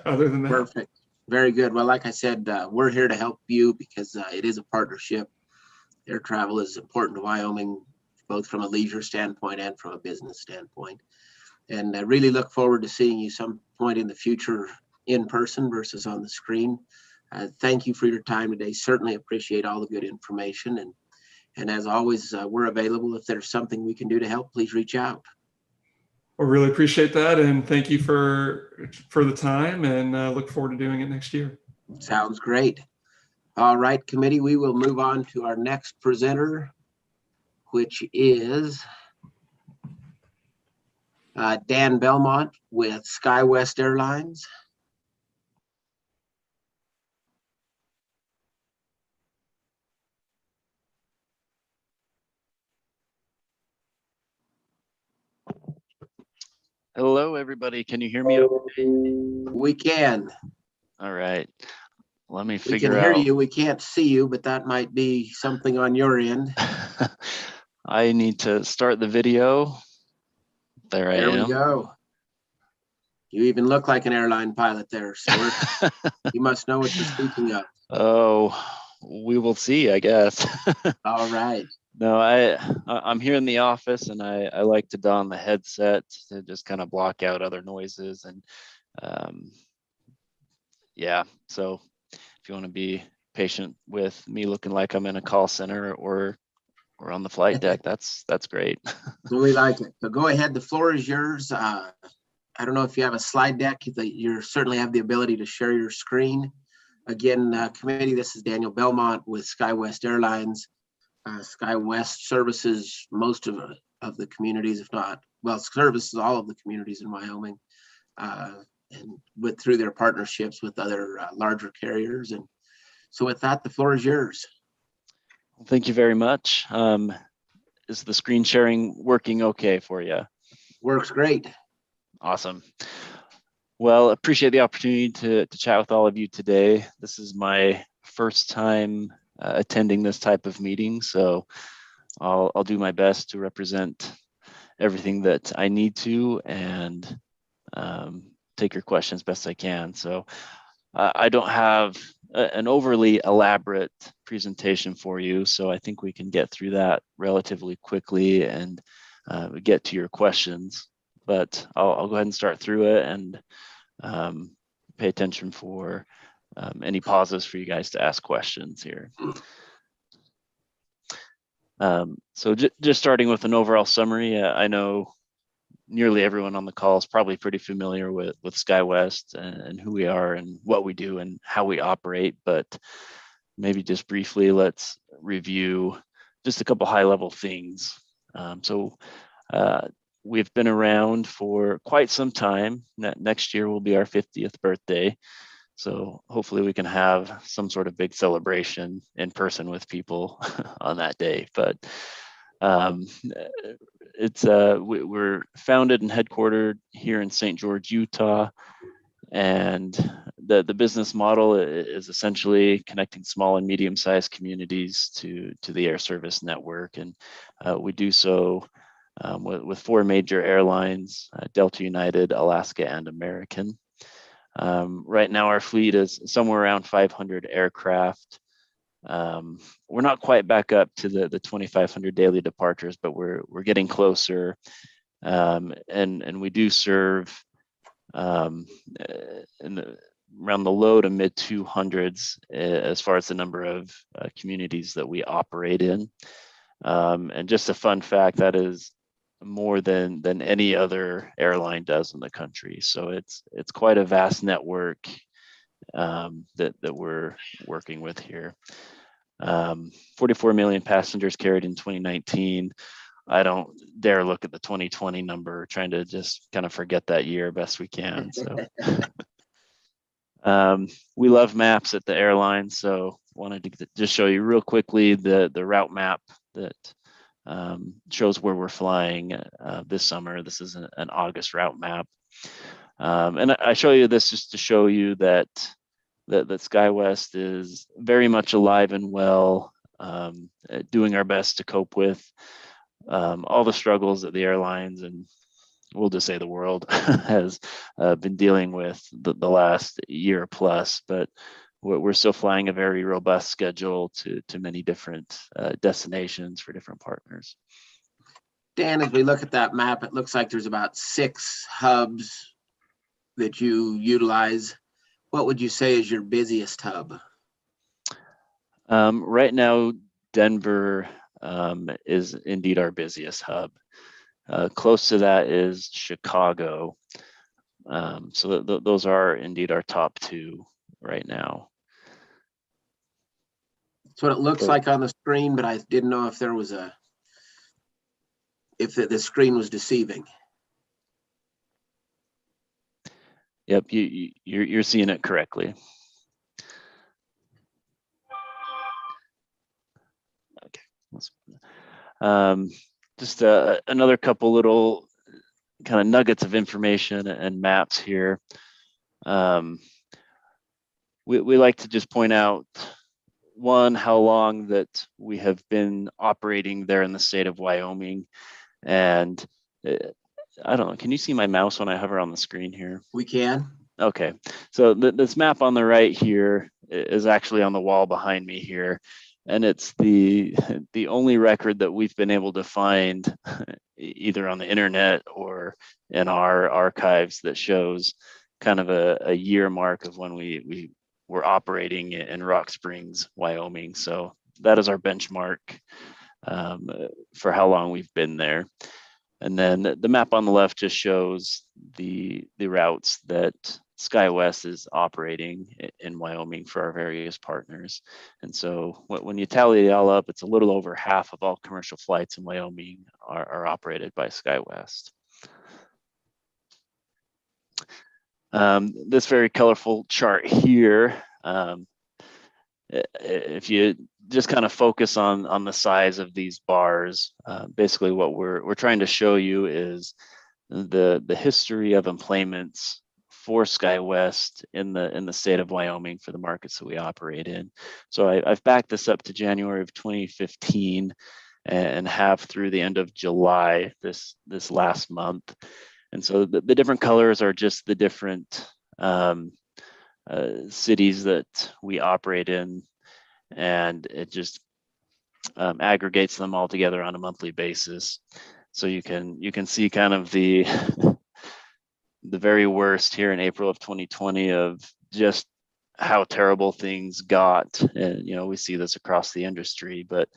other than that. Perfect. Very good. Well, like I said, we're here to help you because it is a partnership. Air travel is important to Wyoming, both from a leisure standpoint and from a business standpoint. And I really look forward to seeing you some point in the future in person versus on the screen. Thank you for your time today. Certainly appreciate all the good information. And as always, we're available. If there's something we can do to help, please reach out. I really appreciate that. And thank you for the time, and look forward to doing it next year. Sounds great. All right, committee, we will move on to our next presenter, which is Dan Belmont with Skywest Airlines. Hello, everybody. Can you hear me okay? We can. All right. Let me We figure can hear out. you. We can't see you, but that might be something on your end. I need to start the video. There I am. There we go. You even look like an airline pilot there, sir. You must know what you're speaking of. Oh, we will see, I guess. All right. No, I'm here in the office, and I like to don the headset to just kind of block out other noises. And yeah, so if you want to be patient with me looking like I'm in a call center or on the flight deck, that's great. We like it. So go ahead. The floor is yours. I don't know if you have a slide deck. You certainly have the ability to share your screen. Again, committee, this is Daniel Belmont with Skywest Airlines. Skywest services most of the communities, if not, well, services all of the communities in Wyoming. and through their partnerships with other larger carriers. And so with that, the floor is yours. Well, thank you very much. Is the screen sharing working okay for you? Works great. Awesome. Well, appreciate the opportunity to chat with all of you today. This is my first time attending this type of meeting, so I'll do my best to represent everything that I need to and take your questions best I can. So I don't have an overly elaborate presentation for you, so I think we can get through that relatively quickly and get to your questions. But I'll go ahead and start through it and pay attention for any pauses for you guys to ask questions here. So just starting with an overall summary, I know nearly everyone on the call is probably pretty familiar with Skywest and who we are and what we do and how we operate, but maybe just briefly, let's review just a couple high-level things. We've been around for quite some time. Next year will be our 50th birthday. So hopefully we can have some sort of big celebration in person with people on that day. But we're founded and headquartered here in St. George, Utah. And the business model is essentially connecting small and medium-sized communities to the air service network. And we do so with 4 major airlines, Delta, United, Alaska, and American. Right now, our fleet is somewhere around 500 aircraft. We're not quite back up to the 2,500 daily departures, but we're getting closer. And we do serve around the low to mid 200s as far as the number of communities that we operate in. And just a fun fact, that is more than any other airline does in the country. So it's quite a vast network that we're working with here. 44 million passengers carried in 2019. I don't dare look at the 2020 number, trying to just kind of forget that year best we can. So we love maps at the airline, so wanted to just show you real quickly the route map that shows where we're flying this summer. This is an August route map. And I show you this just to show you that Skywest is very much alive and well, doing our best to cope with all the struggles that the airlines, and we'll just say the world, has been dealing with the last year plus. But we're still flying a very robust schedule to many different destinations for different partners. Dan, as we look at that map, it looks like there's about 6 hubs that you utilize. What would you say is your busiest hub? Right now, Denver is indeed our busiest hub. Close to that is Chicago. So those are indeed our top 2 right now. That's what it looks like on the screen, but I didn't know if there was if the screen was deceiving. Yep, you're seeing it correctly. Okay. Just another couple little kind of nuggets of information and maps here. We like to just point out, one, how long that we have been operating there in the state of Wyoming. And I don't know, can you see my mouse when I hover on the screen here? We can. Okay, so this map on the right here is actually on the wall behind me here. And it's the only record that we've been able to find either on the internet or in our archives that shows kind of a year mark of when we were operating in Rock Springs, Wyoming. So that is our benchmark for how long we've been there. And then the map on the left just shows the routes that Skywest is operating in Wyoming for our various partners. And so when you tally it all up, it's a little over half of all commercial flights in Wyoming are operated by Skywest. This very colorful chart here, if you just kind of focus on the size of these bars, basically what we're trying to show you is the history of employments for Skywest in the state of Wyoming for the markets that we operate in. So I've backed this up to January of 2015 and have through the end of July this last month. And so the different colors are just the different cities that we operate in, and it just aggregates them all together on a monthly basis. So you can see kind of the very worst here in April of 2020 of just how terrible things got. And, we see this across the industry, but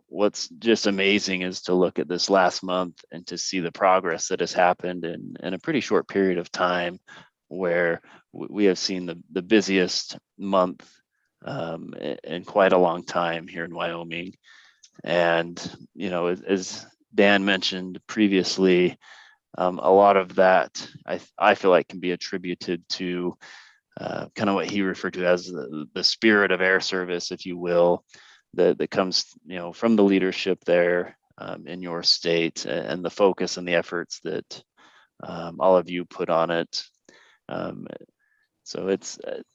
what's just amazing is to look at this last month and to see the progress that has happened in a pretty short period of time, where we have seen the busiest month in quite a long time here in Wyoming. And, as Dan mentioned previously, a lot of that I feel like can be attributed to kind of what he referred to as the spirit of air service, if you will, that comes from the leadership there in your state, and the focus and the efforts that all of you put on it. So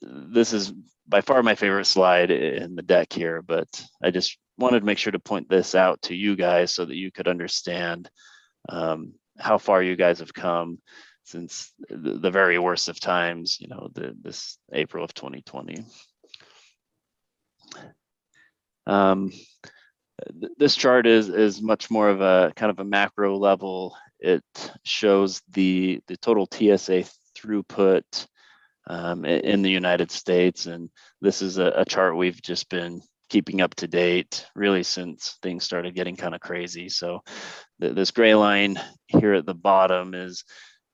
this is by far my favorite slide in the deck here, but I just wanted to make sure to point this out to you guys so that you could understand how far you guys have come since the very worst of times, this April of 2020. This chart is much more of a kind of a macro level. It shows the total TSA throughput in the United States, and this is a chart we've just been keeping up to date really since things started getting kind of crazy. So this gray line here at the bottom is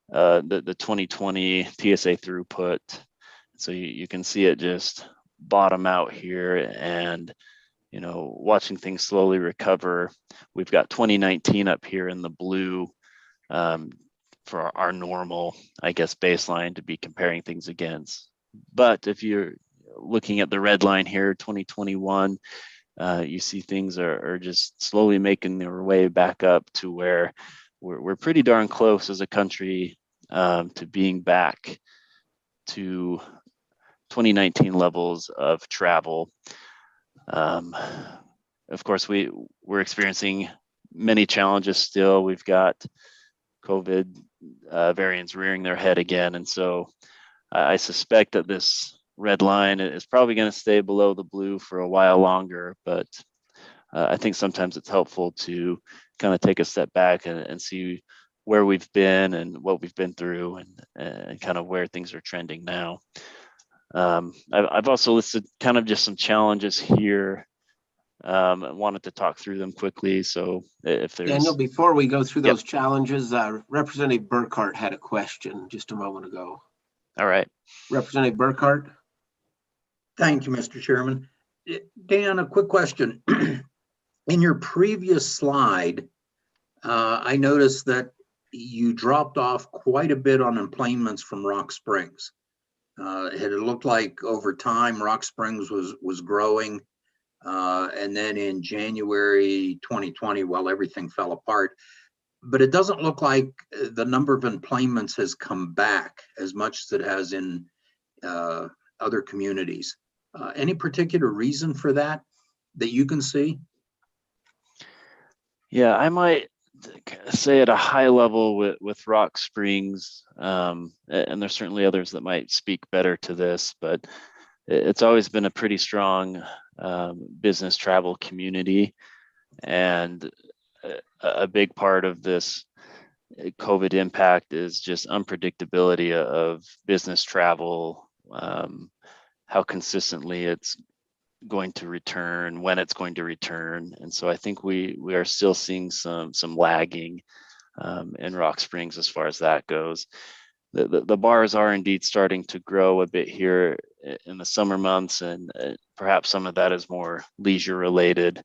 the 2020 TSA throughput. So you can see it just bottom out here, and watching things slowly recover. We've got 2019 up here in the blue for our normal, I guess, baseline to be comparing things against. But if you're looking at the red line here, 2021, you see things are just slowly making their way back up to where we're pretty darn close as a country to being back to 2019 levels of travel. Of course, we're experiencing many challenges still. We've got COVID variants rearing their head again. And so I suspect that this red line is probably going to stay below the blue for a while longer, but I think sometimes it's helpful to kind of take a step back and see where we've been and what we've been through, and kind of where things are trending now. I've also listed kind of just some challenges here. I wanted to talk through them quickly. So if there's Daniel, before we go through those challenges, Representative Burkhart had a question just a moment ago. All right. Representative Burkhart. Thank you, Mr. Chairman. Dan, a quick question. In your previous slide, I noticed that you dropped off quite a bit on employments from Rock Springs. It looked like over time Rock Springs was growing, and then in January 2020, well, everything fell apart. But it doesn't look like the number of employments has come back as much as it has in other communities. Any particular reason for that you can see? Yeah, I might say at a high level with Rock Springs, and there's certainly others that might speak better to this, but it's always been a pretty strong business travel community. And a big part of this COVID impact is just unpredictability of business travel, how consistently it's going to return, when it's going to return. And so I think we are still seeing some lagging in Rock Springs as far as that goes. The bars are indeed starting to grow a bit here in the summer months, and perhaps some of that is more leisure related.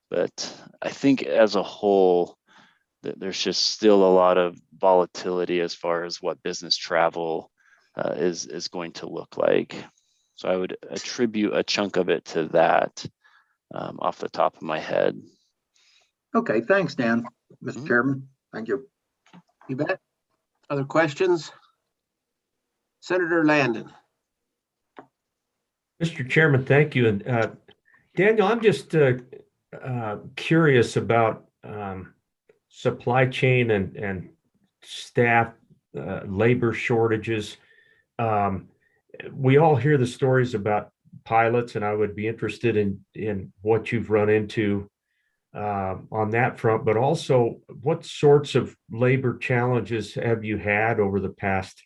But I think as a whole, there's just still a lot of volatility as far as what business travel is going to look like. So I would attribute a chunk of it to that off the top of my head. Okay, thanks, Dan. Mr. Chairman, thank you. You bet. Other questions? Senator Landon. Mr. Chairman, thank you. And Daniel, I'm just curious about supply chain and staff labor shortages. We all hear the stories about pilots, and I would be interested in what you've run into on that front, but also what sorts of labor challenges have you had over the past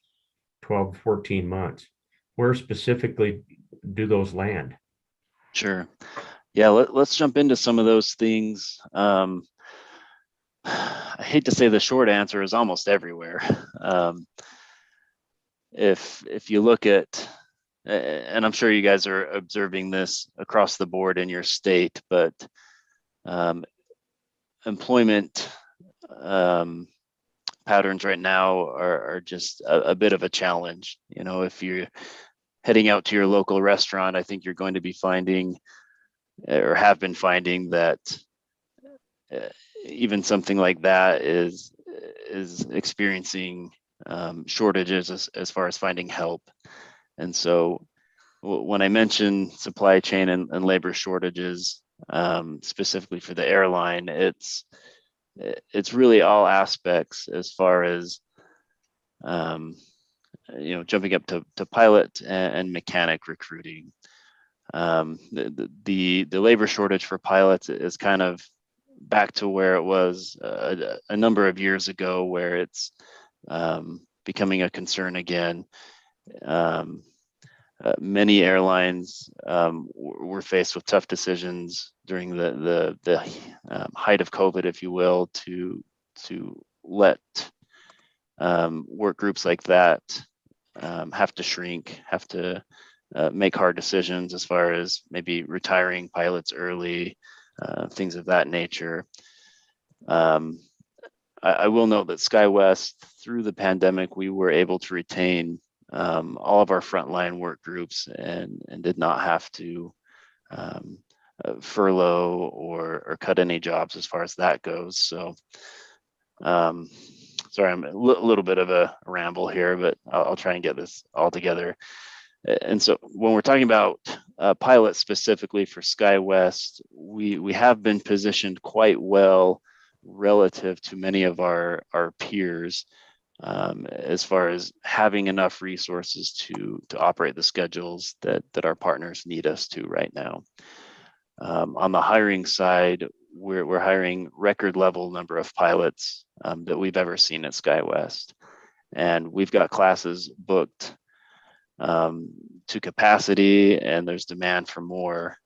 12, 14 months? Where specifically do those land? Sure. Yeah, let's jump into some of those things. I hate to say the short answer is almost everywhere. If you look at, and I'm sure you guys are observing this across the board in your state, but employment patterns right now are just a bit of a challenge. You know, if you're heading out to your local restaurant, I think you're going to be finding, or have been finding, that even something like that is experiencing shortages as far as finding help. And so when I mention supply chain and labor shortages, specifically for the airline, it's really all aspects as far as jumping up to pilot and mechanic recruiting. The labor shortage for pilots is kind of back to where it was a number of years ago, where it's becoming a concern again. Many airlines were faced with tough decisions during the height of COVID, if you will, to let work groups like that have to shrink, have to make hard decisions as far as maybe retiring pilots early, things of that nature. I will note that SkyWest, through the pandemic, we were able to retain all of our frontline work groups and did not have to furlough or cut any jobs as far as that goes. So, sorry, I'm a little bit of a ramble here, but I'll try and get this all together. And so when we're talking about pilots specifically for SkyWest, we have been positioned quite well relative to many of our peers, as far as having enough resources to operate the schedules that our partners need us to right now. On the hiring side, we're hiring record level number of pilots that we've ever seen at SkyWest, and we've got classes booked to capacity, and there's demand for more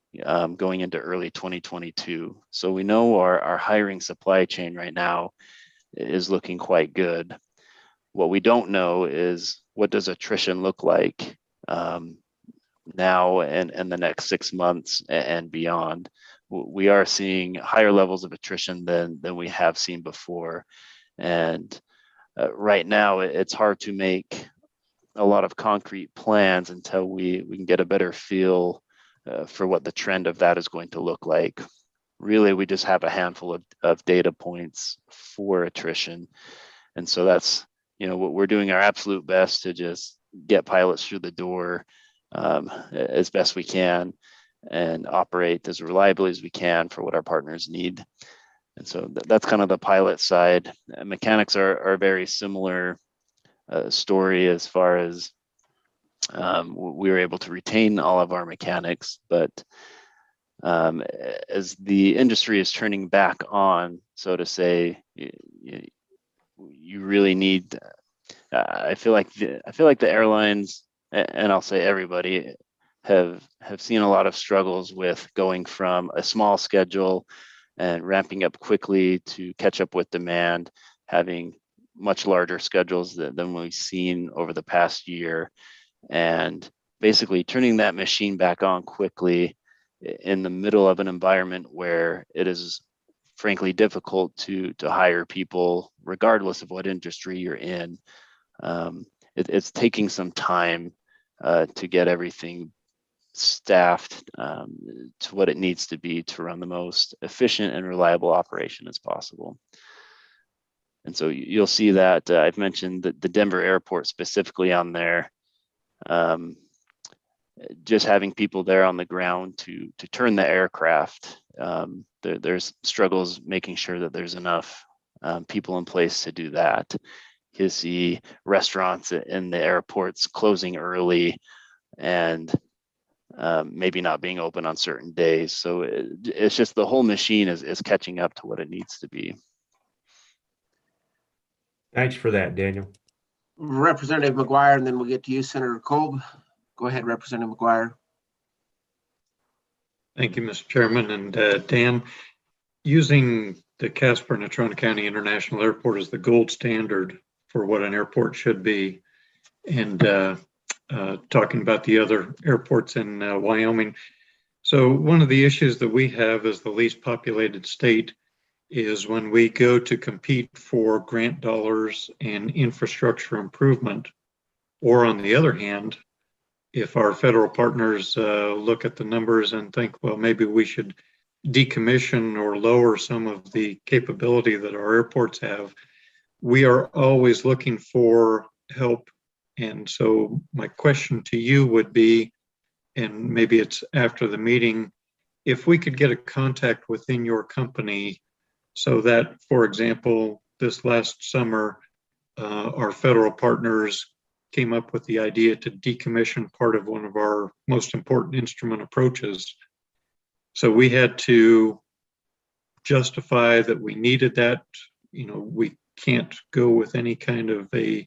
going into early 2022. So we know our hiring supply chain right now is looking quite good. What we don't know is, what does attrition look like now and the next 6 months and beyond. We are seeing higher levels of attrition than we have seen before. And right now it's hard to make a lot of concrete plans until we can get a better feel for what the trend of that is going to look like. Really, we just have a handful of data points for attrition. And so that's, what we're doing our absolute best to just get pilots through the door as best we can and operate as reliably as we can for what our partners need. And so that's kind of the pilot side. Mechanics are a very similar story as far as we were able to retain all of our mechanics, but as the industry is turning back on, so to say, you really need. I feel like the airlines, and I'll say everybody, have seen a lot of struggles with going from a small schedule and ramping up quickly to catch up with demand, having much larger schedules than we've seen over the past year, and basically turning that machine back on quickly in the middle of an environment where it is frankly difficult to hire people regardless of what industry you're in. it's taking some time to get everything staffed to what it needs to be to run the most efficient and reliable operation as possible. And so you'll see that I've mentioned the Denver airport specifically on there. Just having people there on the ground to turn the aircraft. There's struggles making sure that there's enough people in place to do that. You see restaurants in the airports closing early and maybe not being open on certain days. So it's just the whole machine is catching up to what it needs to be. Thanks for that, Daniel. Representative McGuire, and then we'll get to you, Senator Kolb. Go ahead, Representative McGuire. Thank you, Mr. Chairman. And Dan, using the Casper and Natrona County International Airport as the gold standard for what an airport should be, and talking about the other airports in Wyoming. So one of the issues that we have as the least populated state is when we go to compete for grant dollars and infrastructure improvement, or on the other hand, if our federal partners look at the numbers and think, well, maybe we should decommission or lower some of the capability that our airports have, we are always looking for help. And so my question to you would be, and maybe it's after the meeting, if we could get a contact within your company so that, for example, this last summer, our federal partners came up with the idea to decommission part of one of our most important instrument approaches. So we had to justify that we needed that. You know, we can't go with any kind of a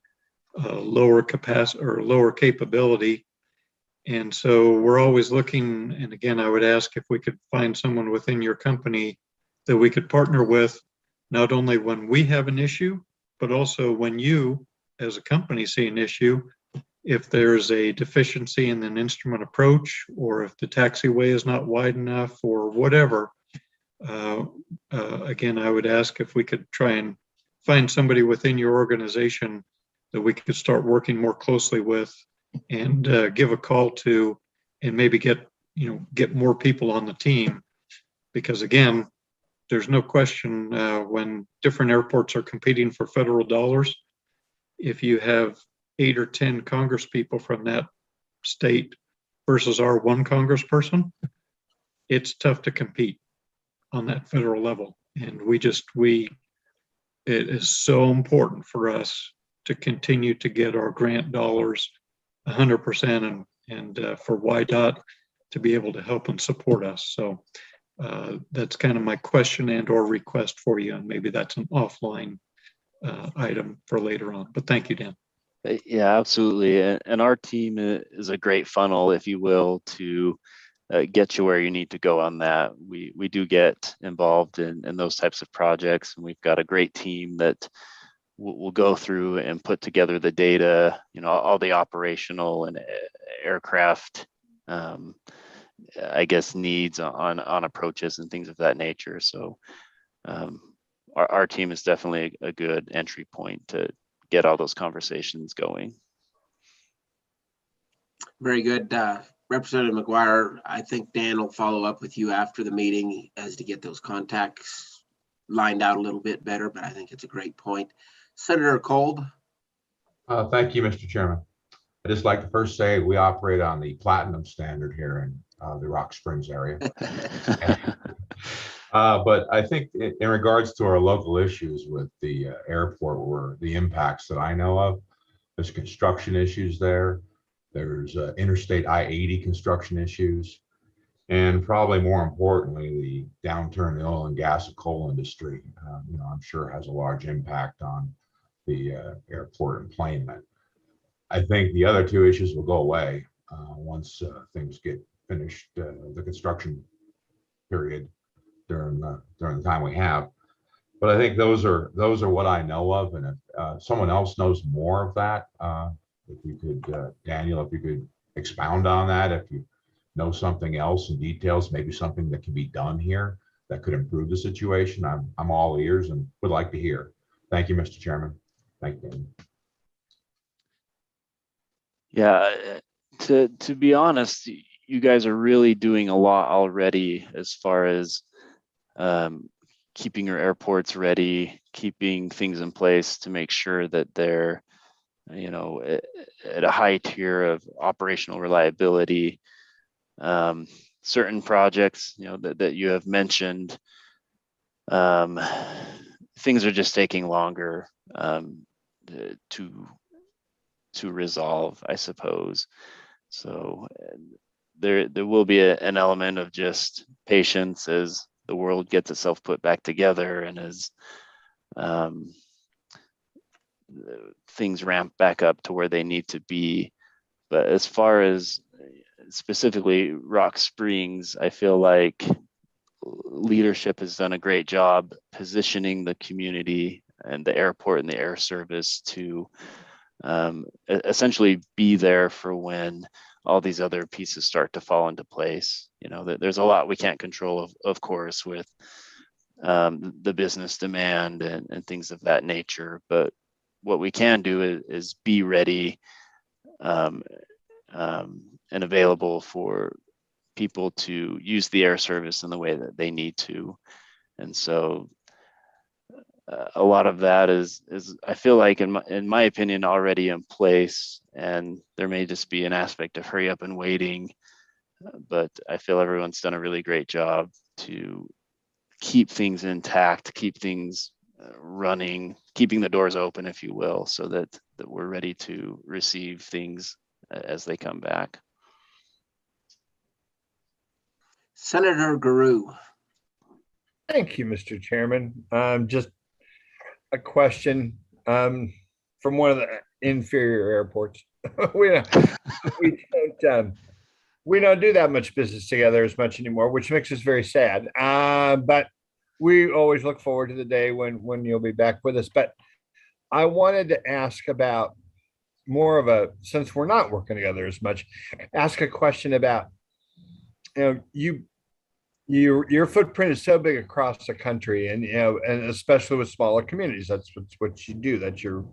lower capacity or lower capability. And so we're always looking, and again, I would ask if we could find someone within your company that we could partner with, not only when we have an issue, but also when you as a company see an issue, if there's a deficiency in an instrument approach, or if the taxiway is not wide enough or whatever. Again, I would ask if we could try and find somebody within your organization that we could start working more closely with and give a call to, and maybe get more people on the team. Because again, there's no question when different airports are competing for federal dollars, if you have 8 or 10 congresspeople from that state versus our one congressperson, it's tough to compete on that federal level. And it is so important for us to continue to get our grant dollars 100% and for YDOT to be able to help and support us. So that's kind of my question and or request for you. And maybe that's an offline item for later on, but thank you, Dan. Yeah, absolutely. And our team is a great funnel, if you will, to get you where you need to go on that. We do get involved in those types of projects, and we've got a great team that will go through and put together the data, all the operational and aircraft, I guess, needs on approaches and things of that nature. So our team is definitely a good entry point to get all those conversations going. Very good. Representative McGuire, I think Dan will follow up with you after the meeting as to get those contacts lined out a little bit better, but I think it's a great point. Senator Kolb. Thank you, Mr. Chairman. I'd just like to first say we operate on the platinum standard here in the Rock Springs area. But I think in regards to our local issues with the airport, where the impacts that I know of, there's construction issues there. There's interstate I-80 construction issues. And probably more importantly, the downturn in the oil and gas and coal industry, I'm sure has a large impact on the airport employment. I think the other two issues will go away once things get finished, the construction period during the time we have. But I think those are what I know of. And if someone else knows more of that, if you could, Daniel, if you could expound on that, if you know something else in details, maybe something that can be done here that could improve the situation, I'm all ears and would like to hear. Thank you, Mr. Chairman. Thank you. Yeah, to be honest, you guys are really doing a lot already as far as keeping your airports ready, keeping things in place to make sure that they're, at a high tier of operational reliability. Certain projects, that you have mentioned, things are just taking longer to resolve, I suppose. So there will be an element of just patience as the world gets itself put back together and as things ramp back up to where they need to be. But as far as specifically Rock Springs, I feel like leadership has done a great job positioning the community and the airport and the air service to essentially be there for when all these other pieces start to fall into place. There's a lot we can't control, of course, with the business demand and things of that nature. But what we can do is be ready and available for people to use the air service in the way that they need to. And so a lot of that is I feel like in my opinion already in place, and there may just be an aspect of hurry up and waiting, but I feel everyone's done a really great job to keep things intact, keep things running, keeping the doors open, if you will, so that we're ready to receive things as they come back. Senator Guru. Thank you, Mr. Chairman. Just a question from one of the inferior airports. we don't do that much business together as much anymore, which makes us very sad. But we always look forward to the day when you'll be back with us. But I wanted to ask about more of a, since we're not working together as much, ask a question about, your footprint is so big across the country, and and especially with smaller communities. That's what you do. That's your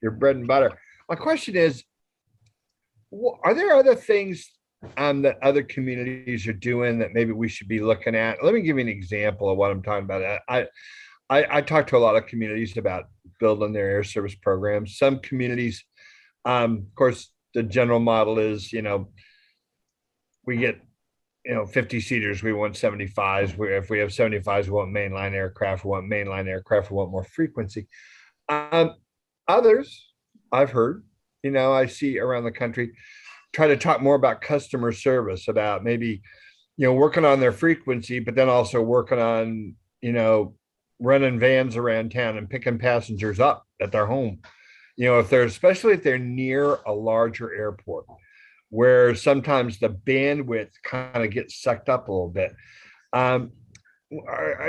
bread and butter. My question is, are there other things that other communities are doing that maybe we should be looking at? Let me give you an example of what I'm talking about. I talk to a lot of communities about building their air service programs. Some communities, of course, the general model is, we get 50 seaters, we want 75s. If we have 75s, we want mainline aircraft, we want more frequency. Others I've heard, I see around the country, try to talk more about customer service, about maybe, working on their frequency, but then also working on, running vans around town and picking passengers up at their home. Especially if they're near a larger airport, where sometimes the bandwidth kind of gets sucked up a little bit.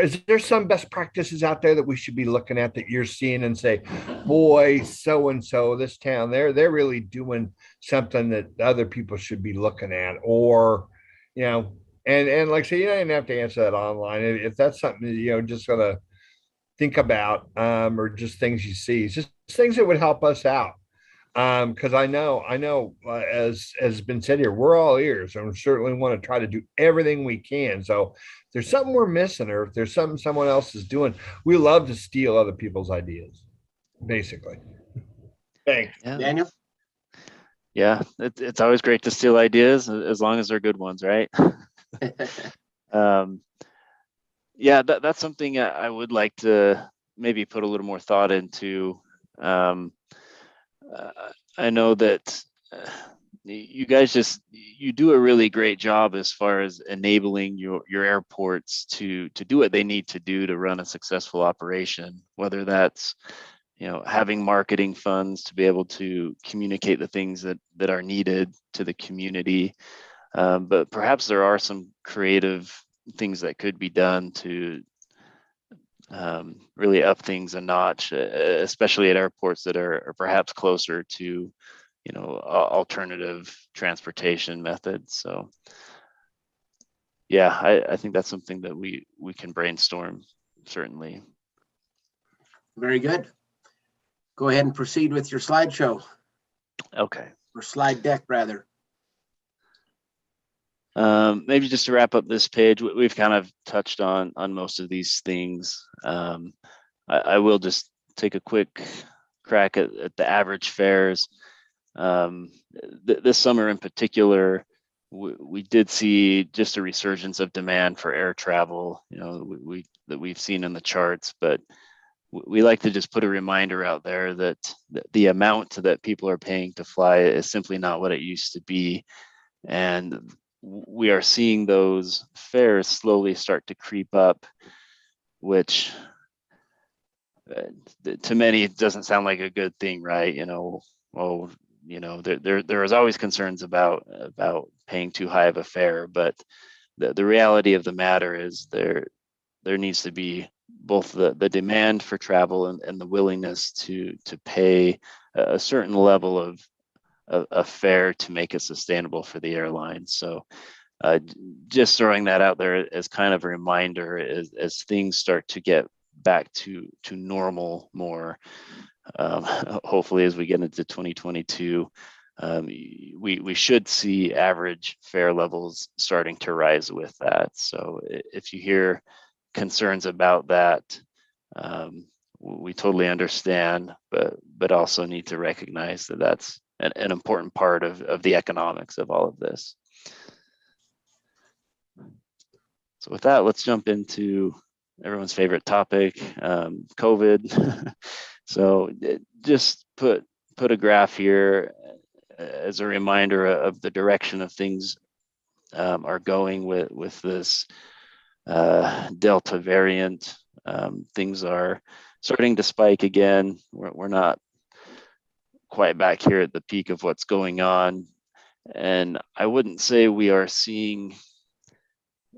Is there some best practices out there that we should be looking at that you're seeing and say, boy, so-and-so, this town, they're really doing something that other people should be looking at? Or, and like I say, you don't even have to answer that online. If that's something that, just gotta think about, or just things you see, just things that would help us out. Because I know, as has been said here, we're all ears, and we certainly want to try to do everything we can. So if there's something we're missing, or if there's something someone else is doing, we love to steal other people's ideas, basically. Thanks. Yeah. Daniel? Yeah, it's always great to steal ideas as long as they're good ones, right? Yeah, that's something I would like to maybe put a little more thought into. I know that you guys you do a really great job as far as enabling your airports to do what they need to do to run a successful operation, whether that's having marketing funds to be able to communicate the things that are needed to the community, but perhaps there are some creative things that could be done to really up things a notch, especially at airports that are perhaps closer to, alternative transportation methods. So, yeah, I think that's something that we can brainstorm, certainly. Very good. Go ahead and proceed with your slideshow. Okay. or slide deck rather. Maybe just to wrap up this page, we've kind of touched on most of these things. I will just take a quick crack at the average fares. This summer in particular, we did see just a resurgence of demand for air travel, that we've seen in the charts, but we like to just put a reminder out there that the amount that people are paying to fly is simply not what it used to be. And we are seeing those fares slowly start to creep up, which to many, it doesn't sound like a good thing, right? There is always concerns about paying too high of a fare, but the reality of the matter is there needs to be both the demand for travel and the willingness to pay a certain level of fare to make it sustainable for the airline. So just throwing that out there as kind of a reminder as things start to get back to normal more, hopefully as we get into 2022, we should see average fare levels starting to rise with that. So if you hear concerns about that, we totally understand, but also need to recognize that that's an important part of the economics of all of this. So with that, let's jump into everyone's favorite topic, COVID. So just put a graph here as a reminder of the direction of things are going with this Delta variant. Things are starting to spike again. We're not quite back here at the peak of what's going on. And I wouldn't say we are seeing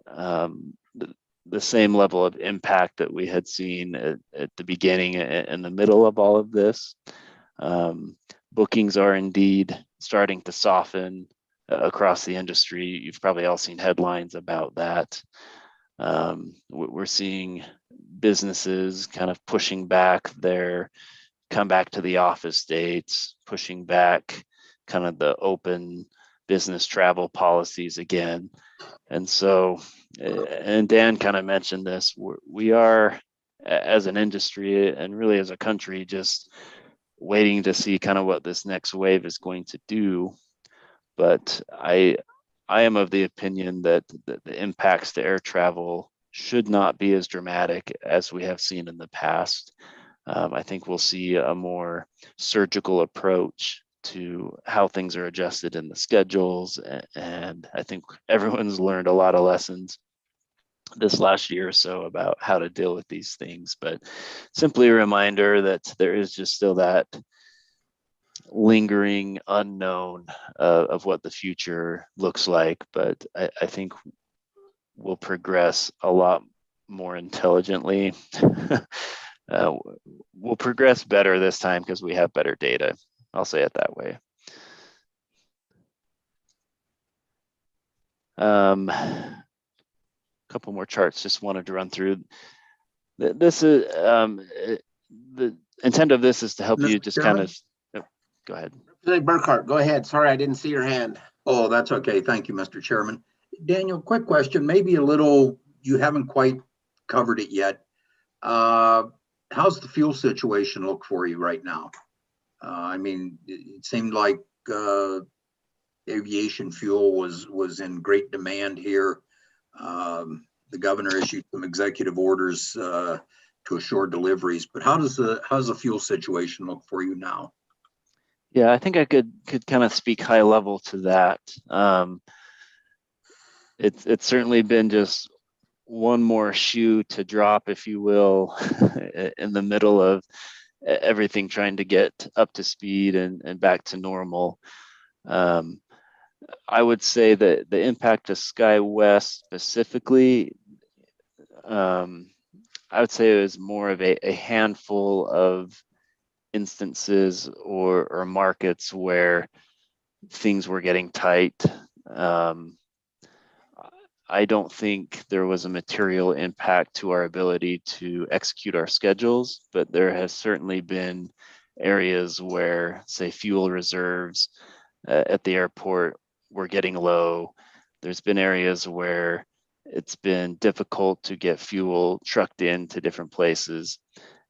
the same level of impact that we had seen at the beginning and the middle of all of this. Bookings are indeed starting to soften across the industry. You've probably all seen headlines about that. We're seeing businesses kind of pushing back their come back to the office dates, pushing back kind of the open business travel policies again. And so, and Dan kind of mentioned this, we are as an industry and really as a country just waiting to see kind of what this next wave is going to do. But I am of the opinion that the impacts to air travel should not be as dramatic as we have seen in the past. I think we'll see a more surgical approach to how things are adjusted in the schedules. And I think everyone's learned a lot of lessons this last year or so about how to deal with these things. But simply a reminder that there is just still that lingering unknown of what the future looks like. But I think we'll progress a lot more intelligently. We'll progress better this time because we have better data. I'll say it that way. A couple more charts just wanted to run through. This is the intent of this is to help you just kind of go ahead. Representative Burkhart, go ahead. Sorry, I didn't see your hand. Oh, that's okay. Thank you, Mr. Chairman. Daniel, quick question, maybe a little, you haven't quite covered it yet. How's the fuel situation look for you right now? I mean, it seemed like aviation fuel was in great demand here. The governor issued some executive orders to assure deliveries, but how's the fuel situation look for you now? Yeah, I think I could kind of speak high level to that. It's certainly been just one more shoe to drop, if you will, in the middle of everything trying to get up to speed and back to normal. I would say that the impact to Skywest specifically, I would say it was more of a handful of instances or markets where things were getting tight. I don't think there was a material impact to our ability to execute our schedules, but there has certainly been areas where, say, fuel reserves at the airport were getting low. There's been areas where it's been difficult to get fuel trucked into different places.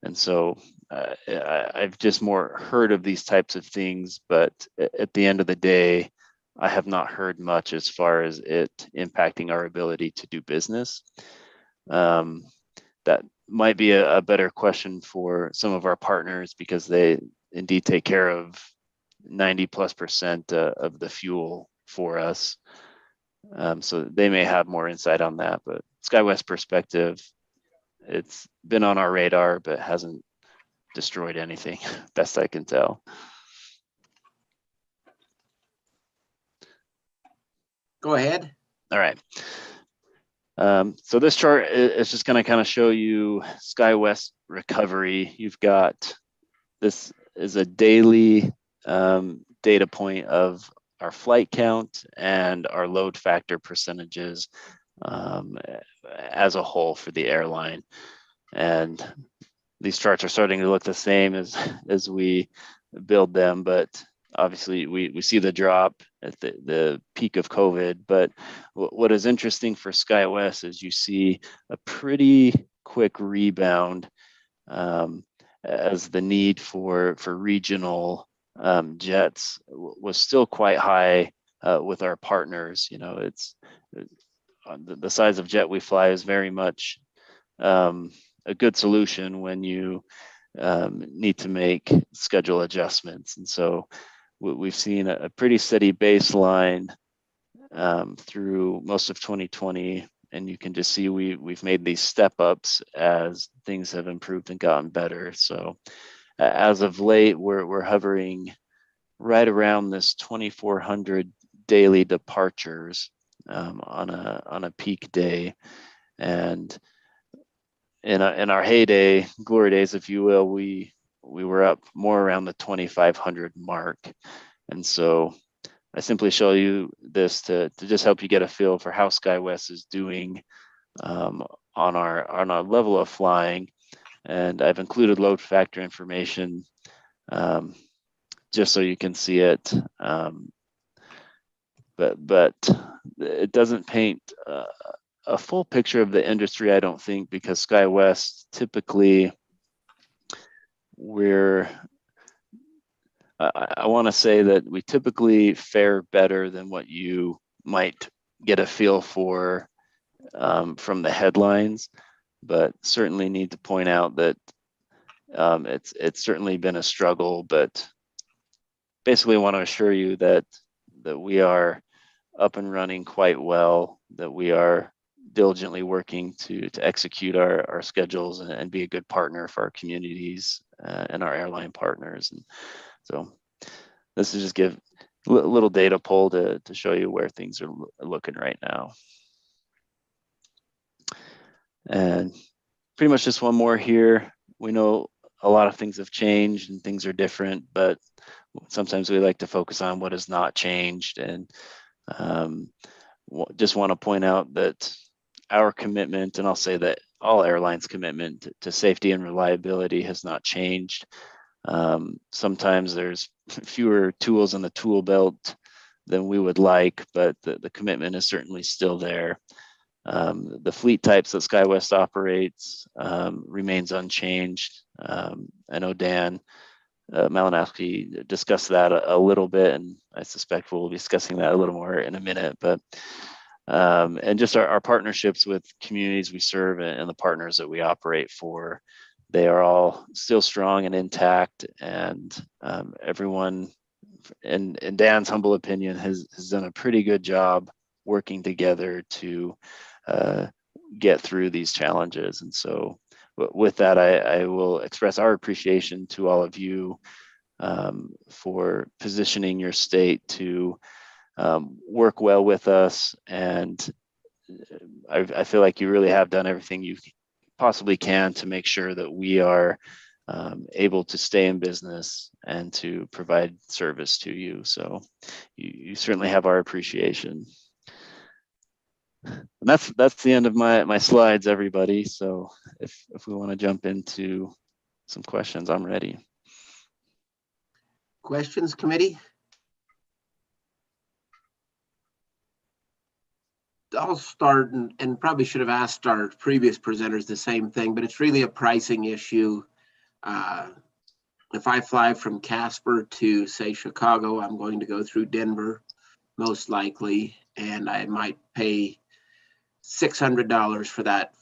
And so I've just more heard of these types of things, but at the end of the day, I have not heard much as far as it impacting our ability to do business. That might be a better question for some of our partners, because they indeed take care of 90+% of the fuel for us. So they may have more insight on that, but Skywest perspective, it's been on our radar, but hasn't destroyed anything, best I can tell. Go ahead. All right. So this chart is just going to kind of show you Skywest recovery. You've got, this is a daily data point of our flight count and our load factor percentages as a whole for the airline. And these charts are starting to look the same as we build them, but obviously we see the drop at the peak of COVID. But what is interesting for Skywest is you see a pretty quick rebound as the need for regional jets was still quite high with our partners. You know, it's the size of jet we fly is very much a good solution when you need to make schedule adjustments. And so we've seen a pretty steady baseline through most of 2020, and you can just see we've made these step ups as things have improved and gotten better. So as of late, we're hovering right around this 2,400 daily departures on a peak day. And in our heyday, glory days, if you will, we were up more around the 2,500 mark. And so I simply show you this to just help you get a feel for how Skywest is doing on our level of flying. And I've included load factor information just so you can see it. But it doesn't paint a full picture of the industry, I don't think, because Skywest typically I want to say that we typically fare better than what you might get a feel for from the headlines, but certainly need to point out that it's certainly been a struggle. But basically want to assure you that we are up and running quite well, that we are diligently working to execute our schedules and be a good partner for our communities and our airline partners. And so this is just give a little data poll to show you where things are looking right now. And pretty much just one more here. We know a lot of things have changed and things are different, but sometimes we like to focus on what has not changed. And just want to point out that our commitment, and I'll say that all airlines' commitment to safety and reliability has not changed. Sometimes there's fewer tools in the tool belt than we would like, but the commitment is certainly still there. The fleet types that Skywest operates remains unchanged. I know Dan Malinowski discussed that a little bit, and I suspect we'll be discussing that a little more in a minute. But and just our partnerships with communities we serve and the partners that we operate for, they are all still strong and intact. And everyone, in Dan's humble opinion, has done a pretty good job working together to get through these challenges. And so with that, I will express our appreciation to all of you for positioning your state to work well with us. And I feel like you really have done everything you possibly can to make sure that we are able to stay in business and to provide service to you. So you certainly have our appreciation. And that's the end of my slides, everybody. So if we want to jump into some questions, I'm ready. Questions, committee? I'll start and probably should have asked our previous presenters the same thing, but it's really a pricing issue. If I fly from Casper to, say, Chicago, I'm going to go through Denver, most likely, and I might pay $600 for that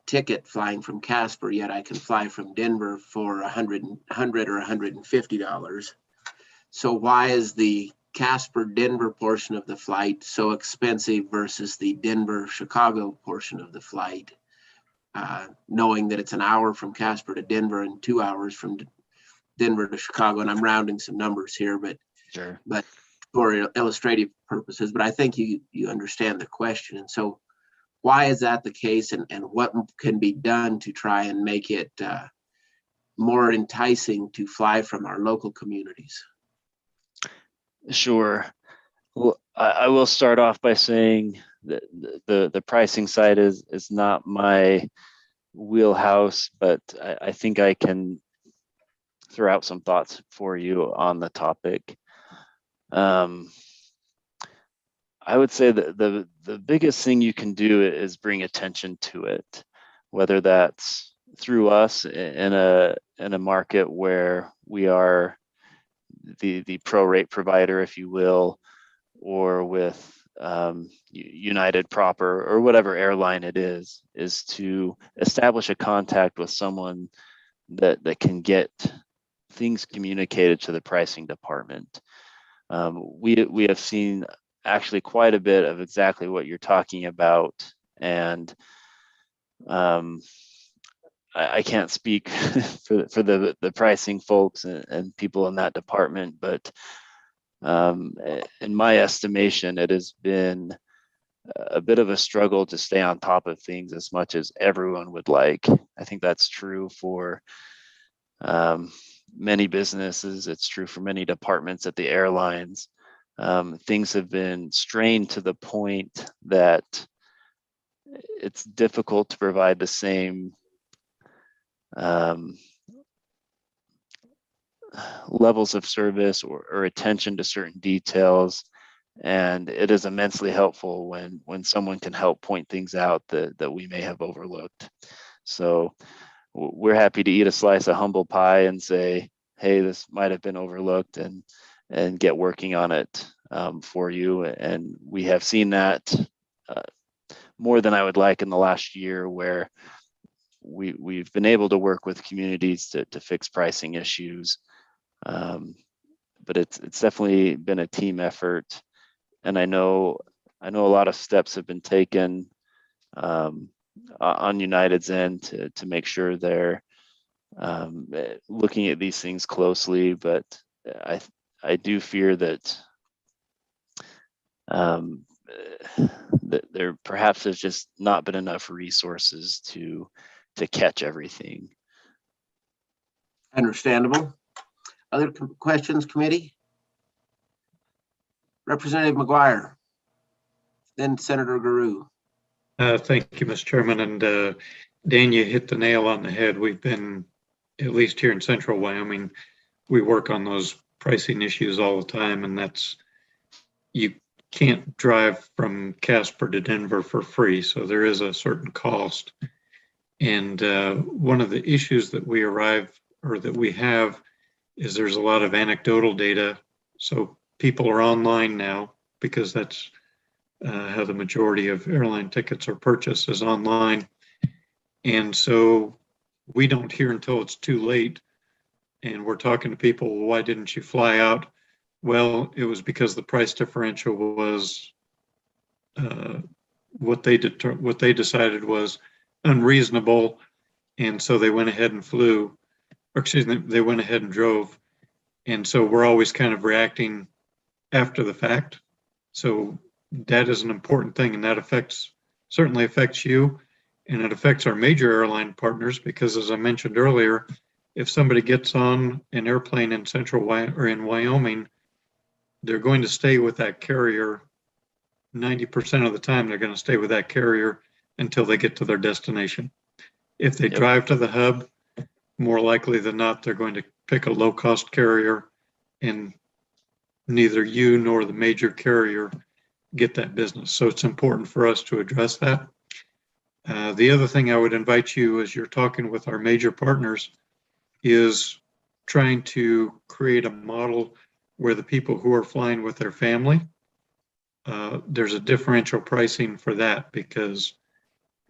ticket flying from Casper, yet I can fly from Denver for $100 or $150. So why is the Casper-Denver portion of the flight so expensive versus the Denver-Chicago portion of the flight? Knowing that it's an hour from Casper to Denver and 2 hours from Denver to Chicago, and I'm rounding some numbers here, but Sure. but for illustrative purposes, but I think you understand the question. And so why is that the case, and what can be done to try and make it more enticing to fly from our local communities? Sure. Well, I will start off by saying that the pricing side is not my wheelhouse, but I think I can throw out some thoughts for you on the topic. I would say that the biggest thing you can do is bring attention to it, whether that's through us in a market where we are the pro-rate provider, if you will, or with United proper, or whatever airline it is to establish a contact with someone that can get things communicated to the pricing department. We have seen actually quite a bit of exactly what you're talking about, and I can't speak for the pricing folks and people in that department, but in my estimation, it has been a bit of a struggle to stay on top of things as much as everyone would like. I think that's true for many businesses. It's true for many departments at the airlines. Things have been strained to the point that it's difficult to provide the same levels of service or attention to certain details. And it is immensely helpful when someone can help point things out that we may have overlooked. So we're happy to eat a slice of humble pie and say, hey, this might have been overlooked, and get working on it for you. And we have seen that more than I would like in the last year, where we've been able to work with communities to fix pricing issues. But it's definitely been a team effort. And I know a lot of steps have been taken on United's end to make sure they're looking at these things closely. But I do fear that that there perhaps has just not been enough resources to catch everything. Understandable. Other questions, committee? Representative McGuire, then Senator Guru. Thank you, Mr. Chairman. And Dan, you hit the nail on the head. We've been, at least here in central Wyoming, we work on those pricing issues all the time. And that's, you can't drive from Casper to Denver for free. So there is a certain cost. And one of the issues that we have is there's a lot of anecdotal data. So people are online now, because that's how the majority of airline tickets are purchased, is online. And so we don't hear until it's too late. And we're talking to people, well, why didn't you fly out? Well, it was because the price differential was what they decided was unreasonable. And so they went ahead and flew, or excuse me, they went ahead and drove. And so we're always kind of reacting after the fact. So that is an important thing, and that certainly affects you, and it affects our major airline partners, because as I mentioned earlier, if somebody gets on an airplane in in Wyoming, they're going to stay with that carrier. 90% of the time, they're going to stay with that carrier until they get to their destination. If they drive to the hub, more likely than not, they're going to pick a low-cost carrier, and neither you nor the major carrier get that business. So it's important for us to address that. The other thing I would invite you as you're talking with our major partners is trying to create a model where the people who are flying with their family, there's a differential pricing for that, because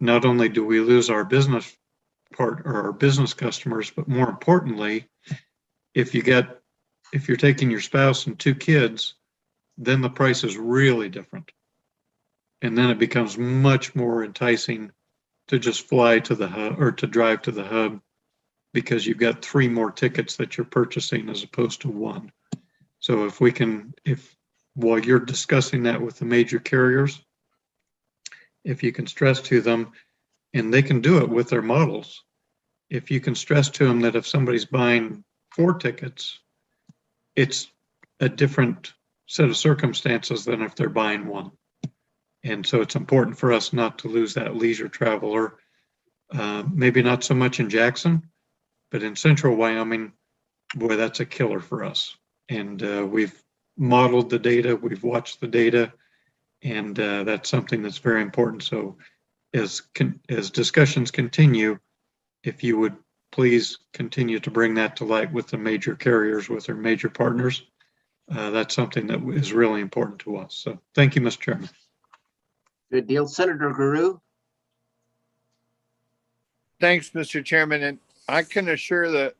not only do we lose our business part or our business customers, but more importantly, if you're taking your spouse and 2 kids, then the price is really different. And then it becomes much more enticing to just fly to the hub or to drive to the hub, because you've got 3 more tickets that you're purchasing as opposed to 1. So if while you're discussing that with the major carriers, if you can stress to them, and they can do it with their models, if you can stress to them that if somebody's buying 4 tickets, it's a different set of circumstances than if they're buying 1. And so it's important for us not to lose that leisure traveler, maybe not so much in Jackson, but in central Wyoming, boy, that's a killer for us. And we've modeled the data, we've watched the data, and that's something that's very important. So as discussions continue, if you would please continue to bring that to light with the major carriers, with our major partners, that's something that is really important to us. So thank you, Mr. Chairman. Good deal. Senator Guru. Thanks, Mr. Chairman. And I can assure the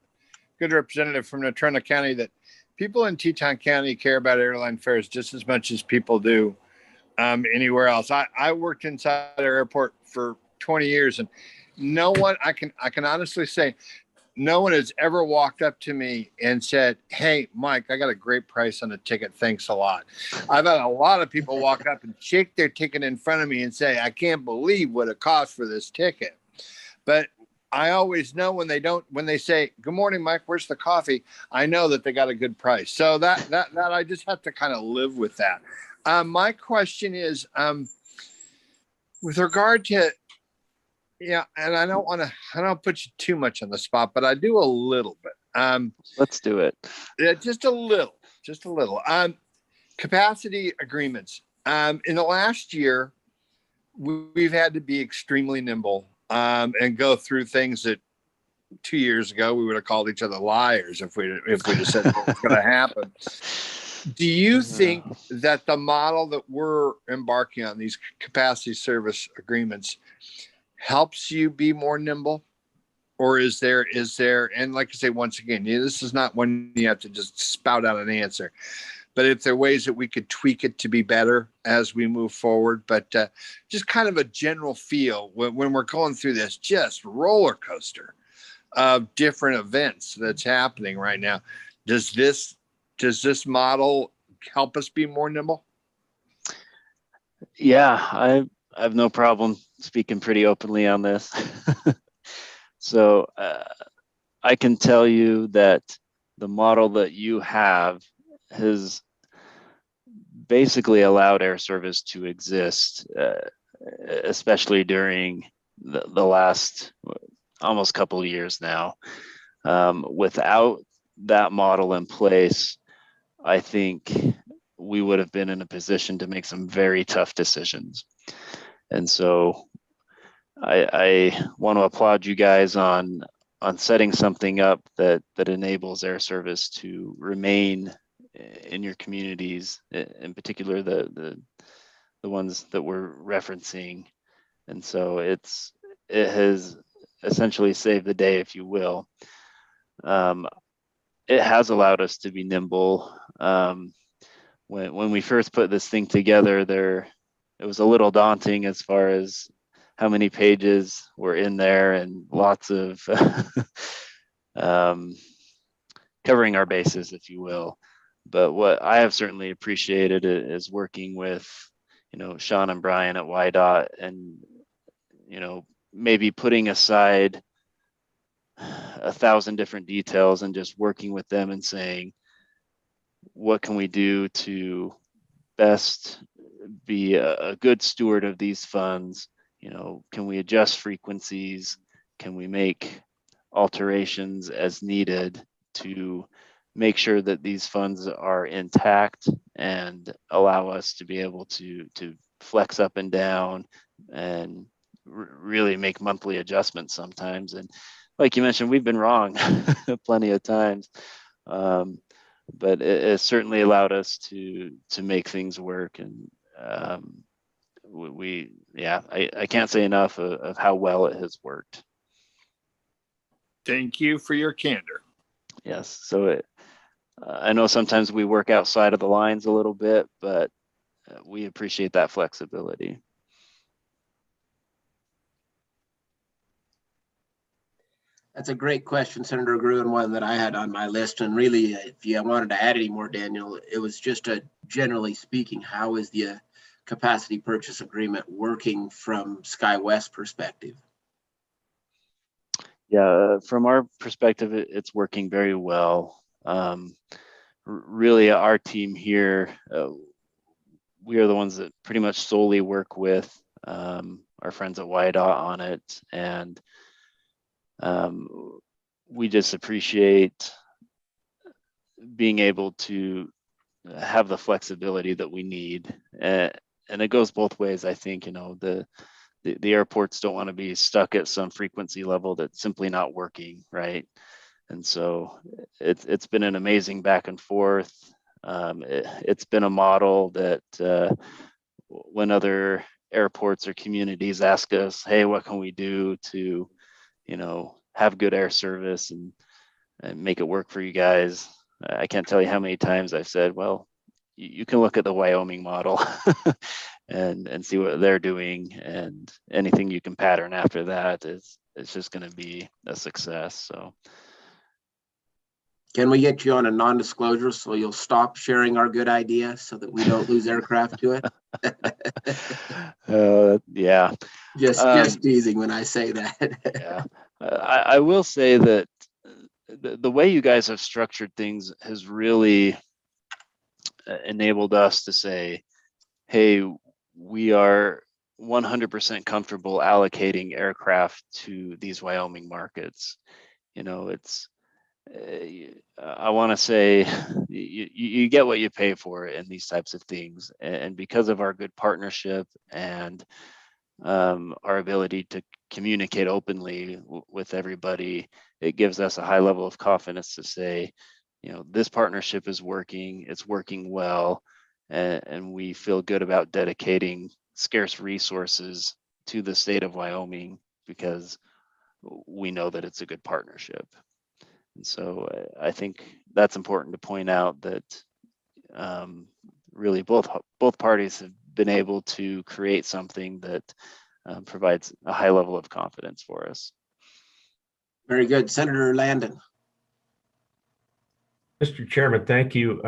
good representative from Natrona County that people in Teton County care about airline fares just as much as people do anywhere else. I worked inside our airport for 20 years, and no one, I can honestly say, no one has ever walked up to me and said, "Hey, Mike, I got a great price on a ticket. Thanks a lot." I've had a lot of people walk up and shake their ticket in front of me and say, "I can't believe what it costs for this ticket." But I always know when they say, "Good morning, Mike, where's the coffee?" I know that they got a good price. So that I just have to kind of live with that. My question is, with regard to, yeah, and I don't put you too much on the spot, but I do a little bit. Let's do it. Yeah, just a little. Capacity agreements. In the last year, we've had to be extremely nimble and go through things that 2 years ago we would have called each other liars if we just said what was going to happen. Do you think that the model that we're embarking on, these capacity service agreements, helps you be more nimble? Or is there, and like I say, once again, this is not one you have to just spout out an answer, but if there are ways that we could tweak it to be better as we move forward, but just kind of a general feel when we're going through this just roller coaster of different events that's happening right now. Does this model help us be more nimble? Yeah, I have no problem speaking pretty openly on this. So I can tell you that the model that you have has basically allowed air service to exist, especially during the last almost couple of years now. Without that model in place, I think we would have been in a position to make some very tough decisions. And so I want to applaud you guys on setting something up that enables air service to remain in your communities, in particular the ones that we're referencing. And so it has essentially saved the day, if you will. It has allowed us to be nimble. When we first put this thing together, it was a little daunting as far as how many pages were in there and lots of covering our bases, if you will. But what I have certainly appreciated is working with, Sean and Brian at YDOT, and, maybe putting aside 1,000 different details and just working with them and saying, what can we do to best be a good steward of these funds? Can we adjust frequencies? Can we make alterations as needed to make sure that these funds are intact and allow us to be able to flex up and down and really make monthly adjustments sometimes. And like you mentioned, we've been wrong plenty of times, but it certainly allowed us to make things work. And I can't say enough of how well it has worked. Thank you for your candor. Yes. So I know sometimes we work outside of the lines a little bit, but we appreciate that flexibility. That's a great question, Senator Grew, and one that I had on my list. And really, if you wanted to add any more, Daniel, it was just generally speaking, how is the capacity purchase agreement working from Skywest perspective? Yeah, from our perspective, it's working very well. Really, our team here, we are the ones that pretty much solely work with our friends at YDOT on it. And we just appreciate being able to have the flexibility that we need. And it goes both ways. I think, the airports don't want to be stuck at some frequency level that's simply not working, right? And so it's been an amazing back and forth. It's been a model that when other airports or communities ask us, hey, what can we do to, have good air service and make it work for you guys? I can't tell you how many times I've said, well, you can look at the Wyoming model and see what they're doing, and anything you can pattern after that it's just going to be a success. So can we get you on a non-disclosure so you'll stop sharing our good idea so that we don't lose aircraft to it? Yeah. Just teasing when I say that. Yeah. I will say that the way you guys have structured things has really enabled us to say, hey, we are 100% comfortable allocating aircraft to these Wyoming markets. It's I want to say you get what you pay for in these types of things. And because of our good partnership and our ability to communicate openly with everybody, it gives us a high level of confidence to say, this partnership is working, it's working well, and we feel good about dedicating scarce resources to the state of Wyoming because we know that it's a good partnership. And so I think that's important to point out that really both parties have been able to create something that provides a high level of confidence for us. Very good. Senator Landon. Mr. Chairman, thank you.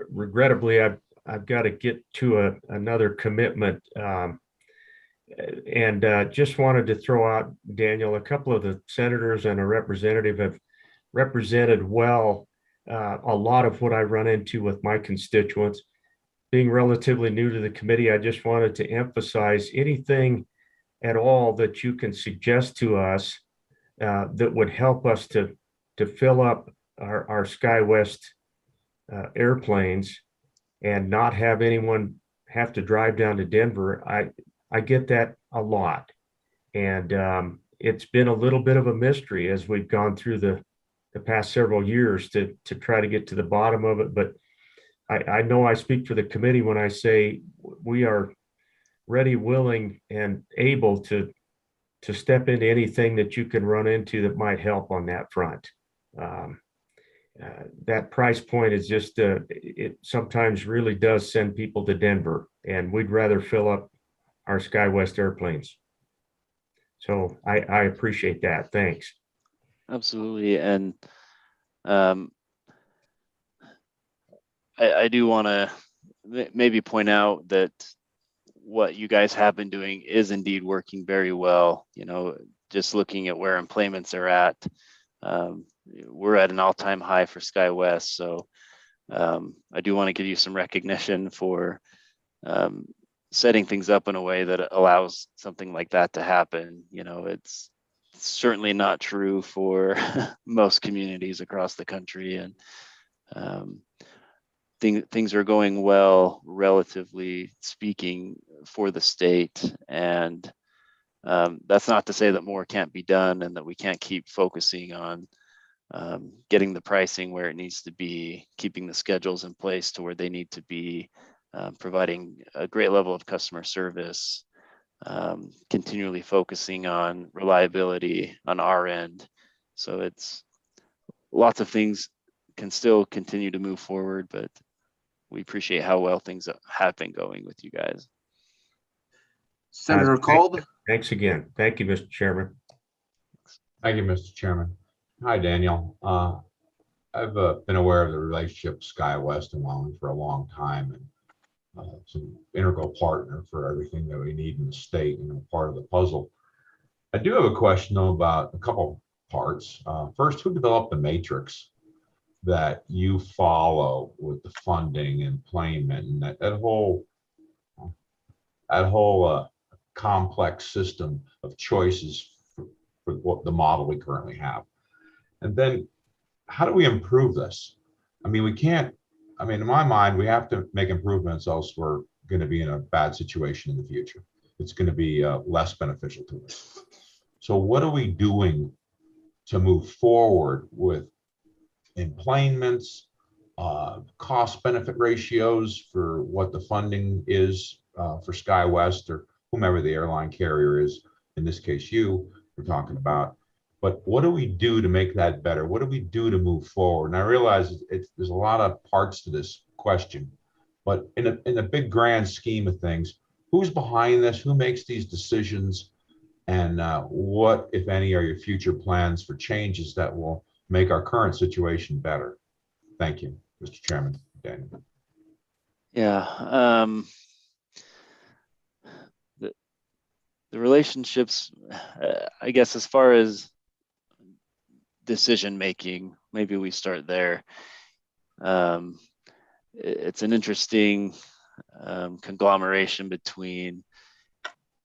Regrettably, I've got to get to another commitment. And just wanted to throw out, Daniel, a couple of the senators and a representative have represented well a lot of what I run into with my constituents. Being relatively new to the committee, I just wanted to emphasize anything at all that you can suggest to us that would help us to fill up our Skywest airplanes and not have anyone have to drive down to Denver. I get that a lot. And it's been a little bit of a mystery as we've gone through the past several years to try to get to the bottom of it. But I know I speak for the committee when I say we are ready, willing, and able to step into anything that you can run into that might help on that front. That price point is just, it sometimes really does send people to Denver, and we'd rather fill up our Skywest airplanes. So I appreciate that. Thanks. Absolutely. And I do want to maybe point out that what you guys have been doing is indeed working very well. Just looking at where employments are at, we're at an all-time high for Skywest. So I do want to give you some recognition for setting things up in a way that allows something like that to happen. It's certainly not true for most communities across the country. And Things are going well, relatively speaking, for the state. And that's not to say that more can't be done and that we can't keep focusing on getting the pricing where it needs to be, keeping the schedules in place to where they need to be, providing a great level of customer service, continually focusing on reliability on our end. So it's lots of things can still continue to move forward, but we appreciate how well things have been going with you guys. Senator Kolb. Thanks again. Thank you, Mr. Chairman. Thank you, Mr. Chairman. Hi, Daniel. I've been aware of the relationship Skywest and Wyoming for a long time, and it's an integral partner for everything that we need in the state and a part of the puzzle. I do have a question though about a couple parts. First, who developed the matrix that you follow with the funding and employment and that whole complex system of choices for what the model we currently have? And then how do we improve this? I mean, we can't, I mean, in my mind, we have to make improvements else we're going to be in a bad situation in the future. It's going to be less beneficial to us. So what are we doing to move forward with employments, cost benefit ratios for what the funding is for Skywest or whomever the airline carrier is, in this case, we're talking about. But what do we do to make that better? What do we do to move forward? And I realize there's a lot of parts to this question, but in a big grand scheme of things, who's behind this? Who makes these decisions? And what, if any, are your future plans for changes that will make our current situation better? Thank you, Mr. Chairman. Daniel. Yeah. The relationships, I guess, as far as decision making, maybe we start there. It's an interesting conglomeration between,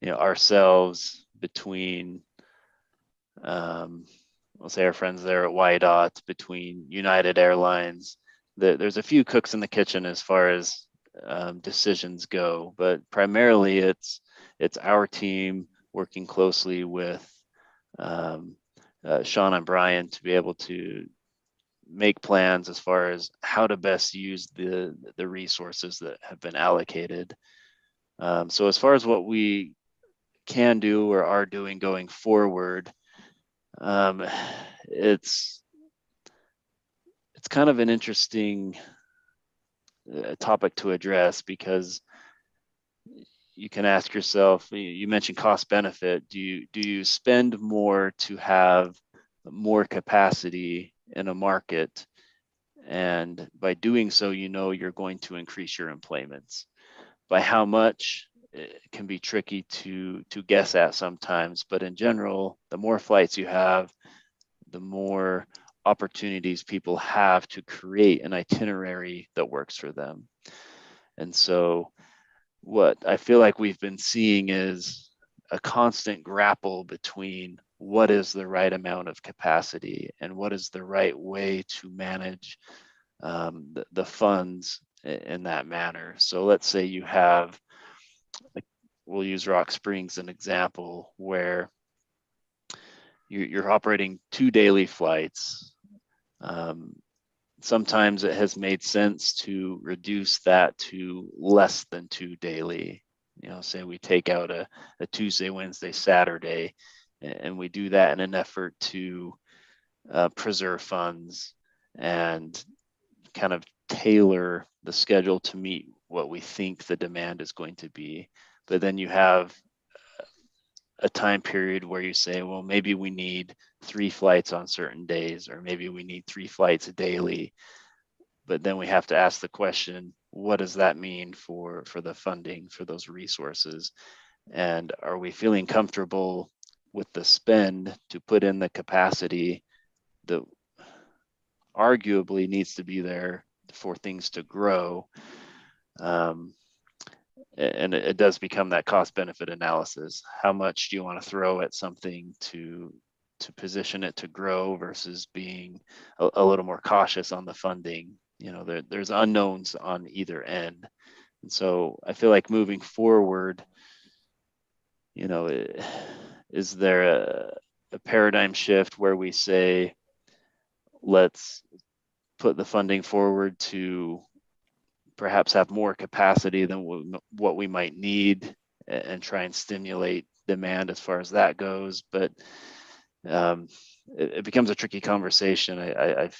ourselves, between we'll say our friends there at YDOT, between United Airlines. There's a few cooks in the kitchen as far as decisions go, but primarily it's our team working closely with Sean and Brian to be able to make plans as far as how to best use the resources that have been allocated. So as far as what we can do or are doing going forward, it's kind of an interesting topic to address, because you can ask yourself, you mentioned cost benefit. Do you spend more to have more capacity in a market? And by doing so, you're going to increase your employments. By how much, it can be tricky to guess at sometimes, but in general, the more flights you have, the more opportunities people have to create an itinerary that works for them. And so what I feel like we've been seeing is a constant grapple between what is the right amount of capacity and what is the right way to manage the funds in that manner. So let's say you have, we'll use Rock Springs as an example, where you're operating 2 daily flights. Sometimes it has made sense to reduce that to less than 2 daily. Say we take out a Tuesday, Wednesday, Saturday, and we do that in an effort to preserve funds and kind of tailor the schedule to meet what we think the demand is going to be. But then you have a time period where you say, well, maybe we need 3 flights on certain days, or maybe we need 3 flights daily. But then we have to ask the question, what does that mean for the funding for those resources? And are we feeling comfortable with the spend to put in the capacity that arguably needs to be there for things to grow? And it does become that cost benefit analysis. How much do you want to throw at something to position it to grow versus being a little more cautious on the funding? there's unknowns on either end. And so I feel like moving forward, is there a paradigm shift where we say, let's put the funding forward to perhaps have more capacity than what we might need and try and stimulate demand as far as that goes. But it becomes a tricky conversation, I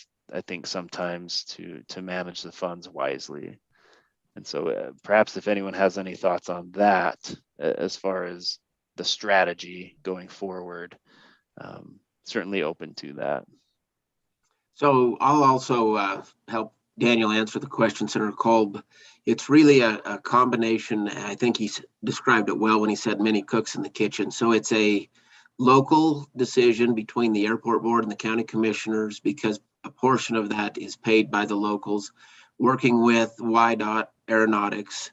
think, sometimes to manage the funds wisely. And so perhaps if anyone has any thoughts on that, as far as the strategy going forward, certainly open to that. So I'll also help Daniel answer the question, Senator Kolb. It's really a combination. I think he described it well when he said many cooks in the kitchen. So it's a local decision between the airport board and the county commissioners, because a portion of that is paid by the locals, working with YDOT Aeronautics,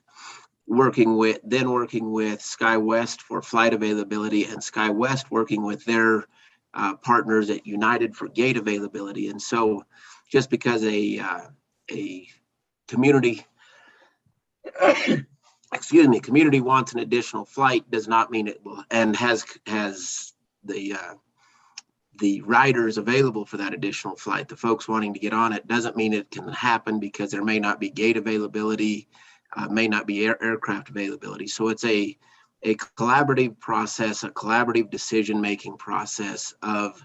working with Skywest for flight availability, and Skywest working with their partners at United for gate availability. And so just because a community community wants an additional flight does not mean it will, and has the riders available for that additional flight, the folks wanting to get on it, doesn't mean it can happen, because there may not be gate availability, may not be aircraft availability. So it's a collaborative process, a collaborative decision-making process of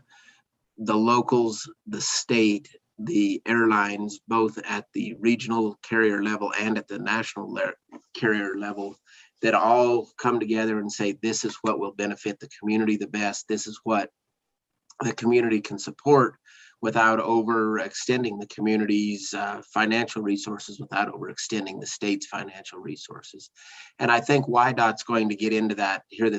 the locals, the state, the airlines, both at the regional carrier level and at the national carrier level, that all come together and say, this is what will benefit the community the best. This is what the community can support without overextending the community's financial resources, without overextending the state's financial resources. And I think YDOT's going to get into that here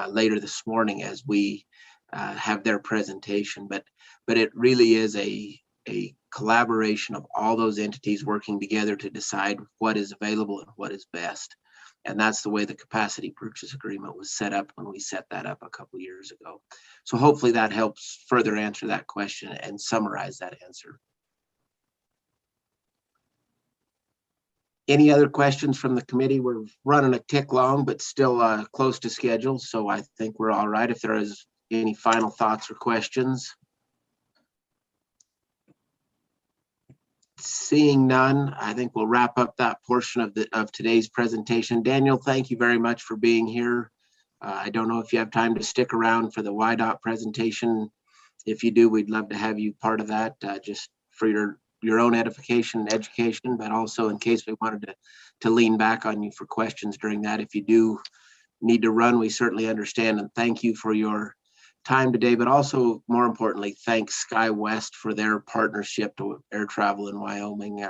later this morning as we have their presentation. But it really is a collaboration of all those entities working together to decide what is available and what is best. And that's the way the capacity purchase agreement was set up when we set that up a couple of years ago. So hopefully that helps further answer that question and summarize that answer. Any other questions from the committee? We're running a tick long, but still close to schedule. So I think we're all right. If there is any final thoughts or questions. Seeing none, I think we'll wrap up that portion of today's presentation. Daniel, thank you very much for being here. I don't know if you have time to stick around for the YDOT presentation. If you do, we'd love to have you part of that, just for your own edification and education, but also in case we wanted to lean back on you for questions during that. If you do need to run, we certainly understand, and thank you for your time today, but also more importantly, thanks Skywest for their partnership to air travel in Wyoming.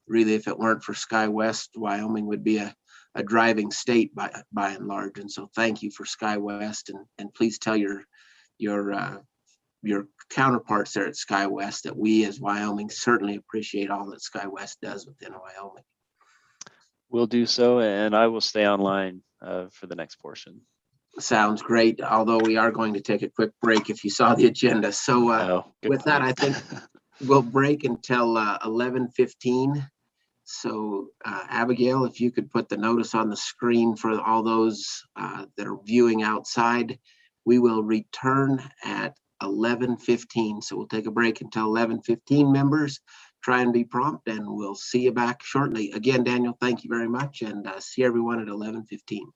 Really, if it weren't for Skywest, Wyoming would be a driving state by and large. And so thank you for Skywest, and please tell your counterparts there at Skywest that we as Wyoming certainly appreciate all that Skywest does within Wyoming. We'll do so, and I will stay online for the next portion. Sounds great, although we are going to take a quick break if you saw the agenda. So with that, I think we'll break until 11:15. So Abigail, if you could put the notice on the screen for all those that are viewing outside, we will return at 11:15. So we'll take a break until 11:15, members. Try and be prompt, and we'll see you back shortly. Again, Daniel, thank you very much, and see everyone at 11:15.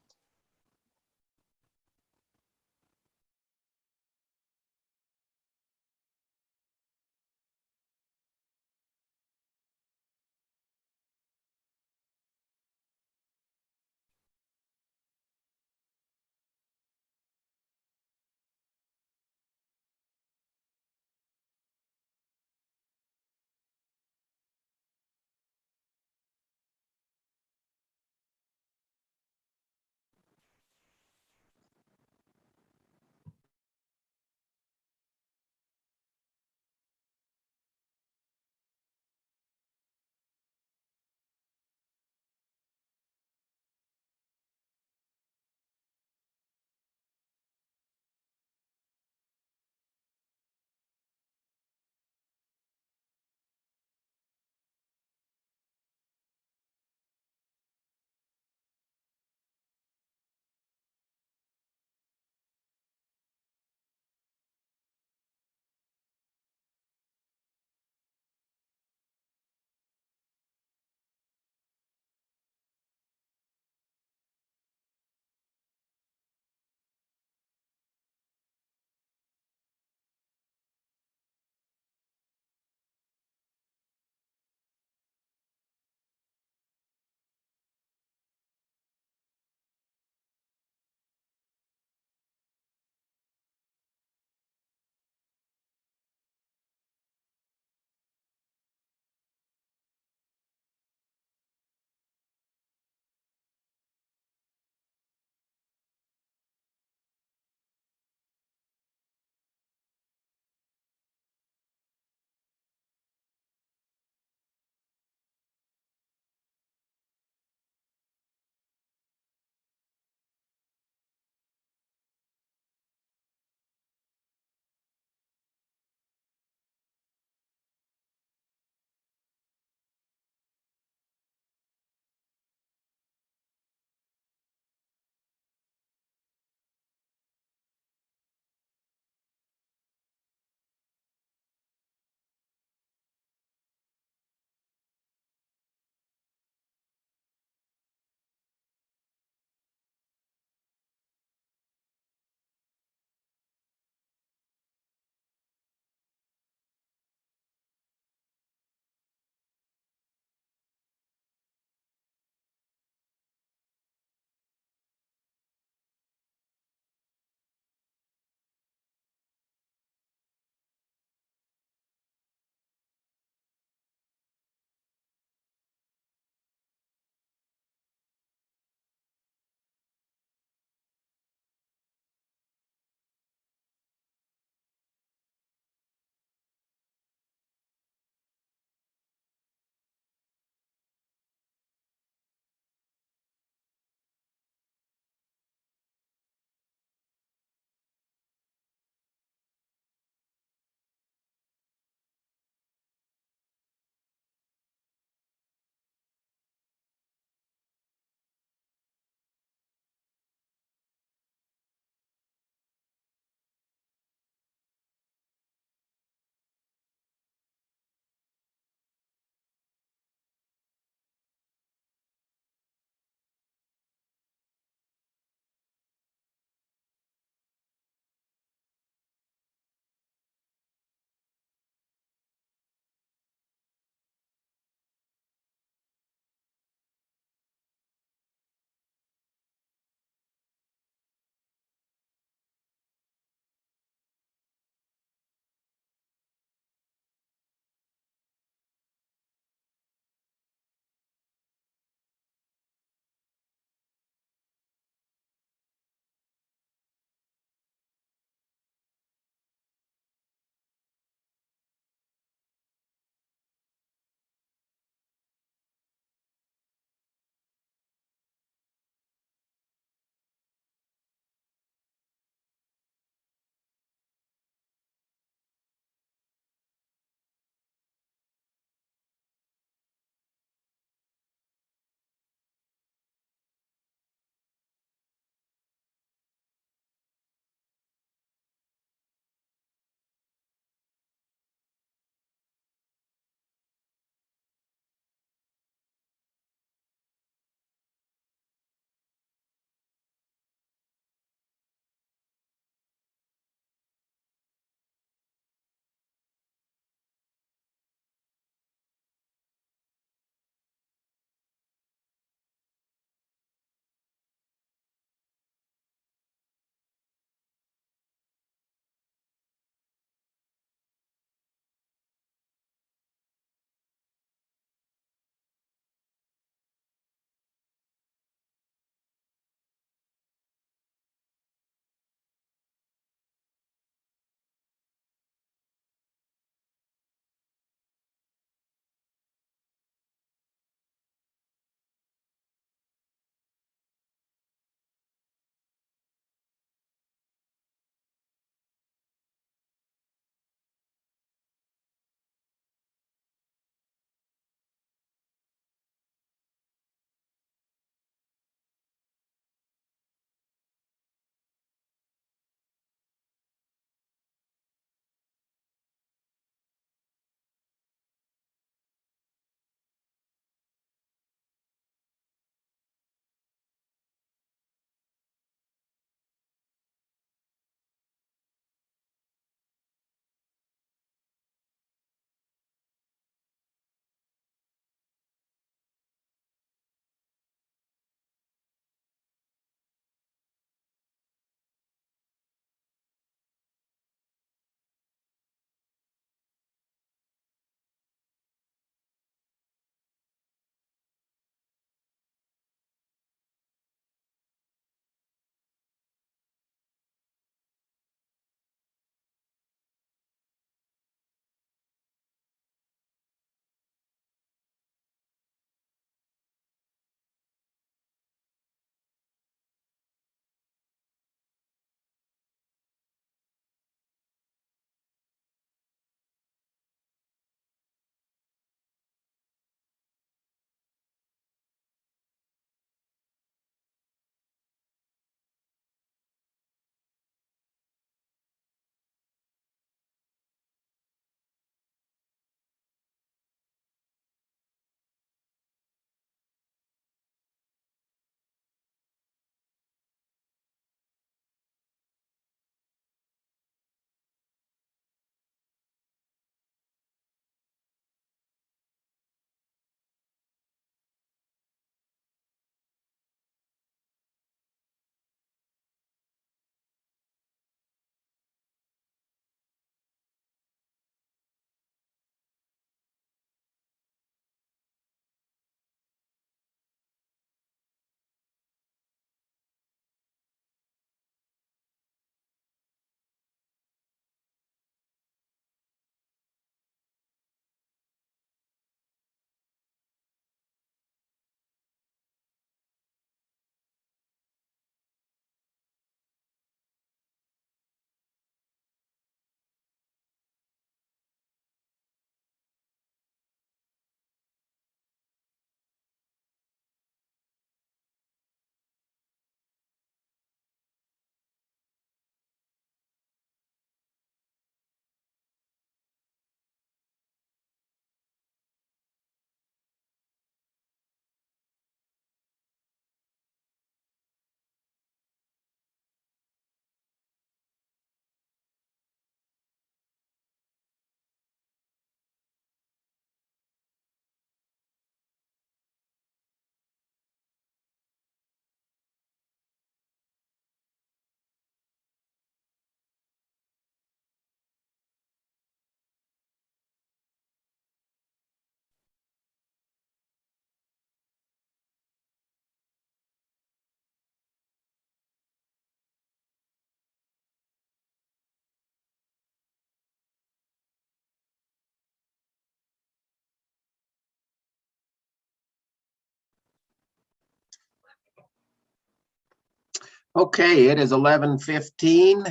Okay, it is 11:15.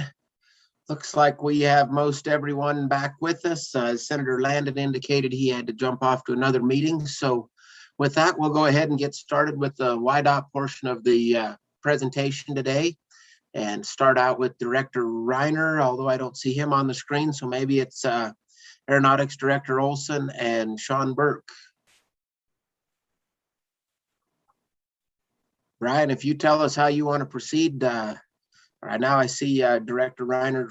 Looks like we have most everyone back with us. Senator Landon indicated he had to jump off to another meeting. So with that, we'll go ahead and get started with the YDOT portion of the presentation today and start out with Director Reiner, although I don't see him on the screen. So maybe it's Aeronautics Director Olson and Sean Burke. Brian, if you tell us how you want to proceed. Right now I see Director Reiner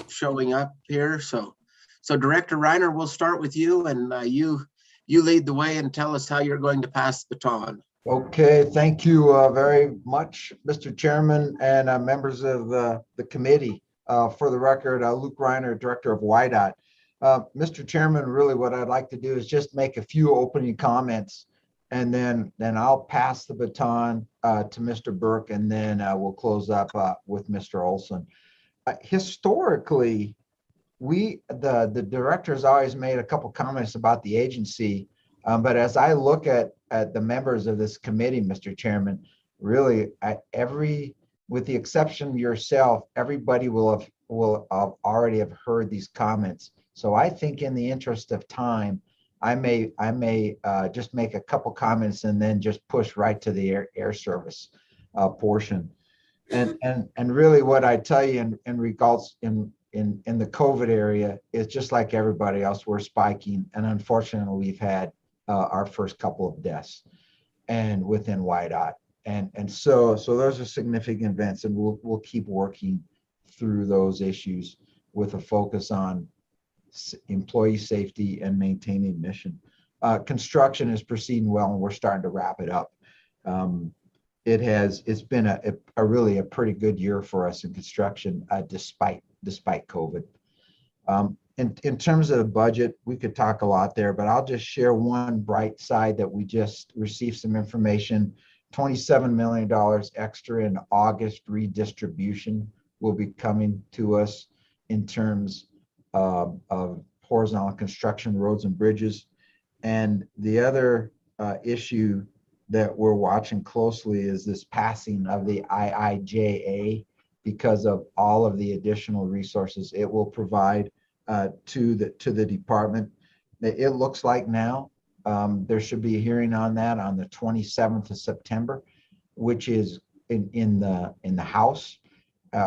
showing up here. So Director Reiner, we'll start with you, and you lead the way and tell us how you're going to pass the baton. Okay, thank you very much, Mr. Chairman and members of the committee. For the record, Luke Reiner, Director of YDOT. Mr. Chairman, really what I'd like to do is just make a few opening comments, and then I'll pass the baton to Mr. Burke, and then we'll close up with Mr. Olson. Historically, the directors always made a couple comments about the agency, but as I look at the members of this committee, Mr. Chairman, really with the exception of yourself, everybody will already have heard these comments. So I think in the interest of time, I may just make a couple comments and then just push right to the air service portion. And really what I tell you in regards in the COVID area is just like everybody else, we're spiking. And unfortunately, we've had our first couple of deaths and within YDOT. And so those are significant events, and we'll keep working through those issues with a focus on employee safety and maintaining mission. Construction is proceeding well, and we're starting to wrap it up. It's been a really pretty good year for us in construction, despite COVID. In terms of the budget, we could talk a lot there, but I'll just share one bright side that we just received some information. $27 million extra in August redistribution will be coming to us in terms of horizontal construction, roads and bridges. And the other issue that we're watching closely is this passing of the IIJA, because of all of the additional resources it will provide to the department. It looks like now there should be a hearing on that on the 27th of September, which is in the House,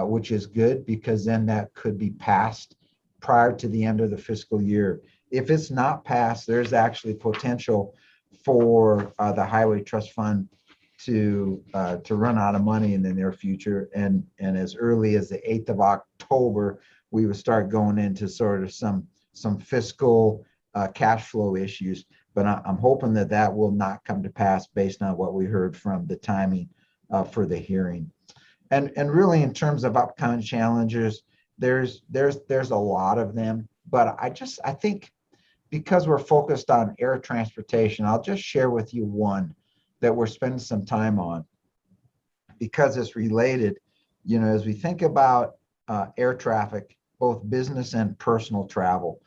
which is good, because then that could be passed prior to the end of the fiscal year. If it's not passed, there's actually potential for the Highway Trust Fund to run out of money in the near future, and as early as the 8th of October, we would start going into sort of some fiscal cash flow issues. But I'm hoping that will not come to pass based on what we heard from the timing for the hearing. And really, in terms of upcoming challenges, there's a lot of them, but I think because we're focused on air transportation, I'll just share with you one that we're spending some time on because it's related. You know, as we think about air traffic, both business and personal travel,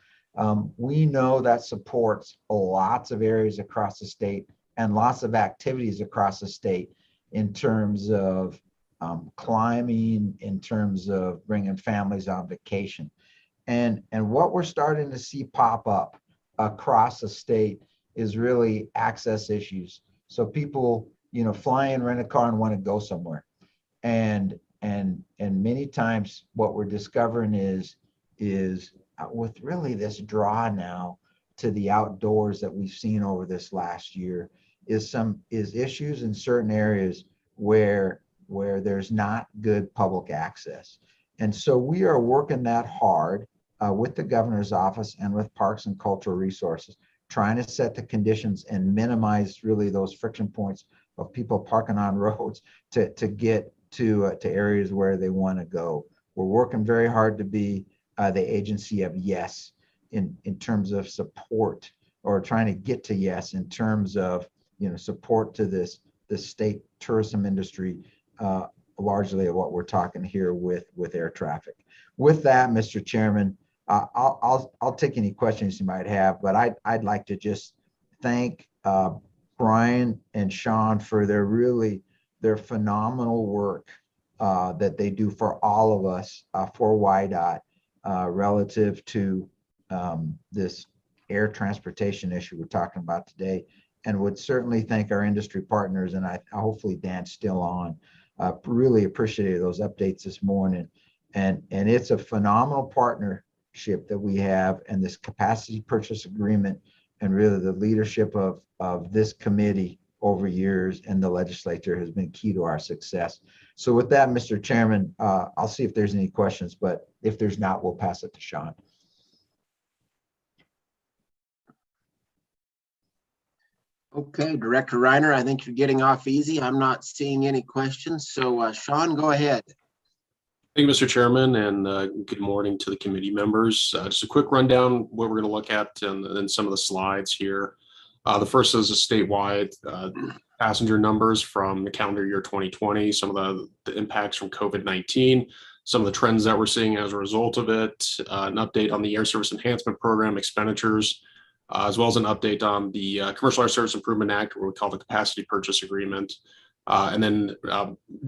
we know that supports lots of areas across the state and lots of activities across the state in terms of climbing, in terms of bringing families on vacation. And what we're starting to see pop up across the state is really access issues. So people, you know, fly in, rent a car and want to go somewhere. And many times what we're discovering is with really this draw now to the outdoors that we've seen over this last year is issues in certain areas where there's not good public access. And so we are working that hard with the governor's office and with Parks and Cultural Resources, trying to set the conditions and minimize really those friction points of people parking on roads to get to areas where they want to go. We're working very hard to be the agency of yes in terms of support, or trying to get to yes in terms of, you know, support to the state tourism industry, largely of what we're talking here with air traffic. With that, Mr. Chairman, I'll take any questions you might have, but I'd like to just thank Brian and Sean for their phenomenal work that they do for all of us for YDOT relative to this air transportation issue we're talking about today, and would certainly thank our industry partners. And I hopefully Dan's still on. Really appreciated those updates this morning, and it's a phenomenal partnership that we have, and this capacity purchase agreement, and really the leadership of this committee over years and the legislature has been key to our success. So with that, Mr. Chairman, I'll see if there's any questions, but if there's not, we'll pass it to Sean. Okay, Director Reiner, I think you're getting off easy. I'm not seeing any questions. So Sean, go ahead. Thank you, Mr. Chairman, and good morning to the committee members. Just a quick rundown what we're going to look at and then some of the slides here. The first is a statewide passenger numbers from the calendar year 2020, some of the impacts from COVID-19, some of the trends that we're seeing as a result of it, an update on the Air Service Enhancement Program expenditures, as well as an update on the Commercial Air Service Improvement Act, what we call the Capacity Purchase Agreement. And then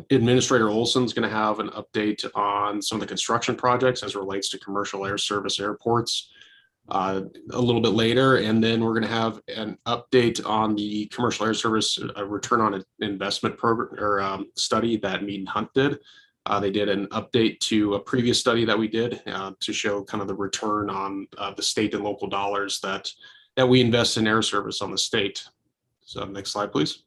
Administrator Olson's going to have an update on some of the construction projects as it relates to commercial air service airports a little bit later. And then we're going to have an update on the commercial air service return on investment program or study that Mead and Hunt did. They did an update to a previous study that we did to show kind of the return on the state and local dollars that we invest in air service on the state. So next slide, please.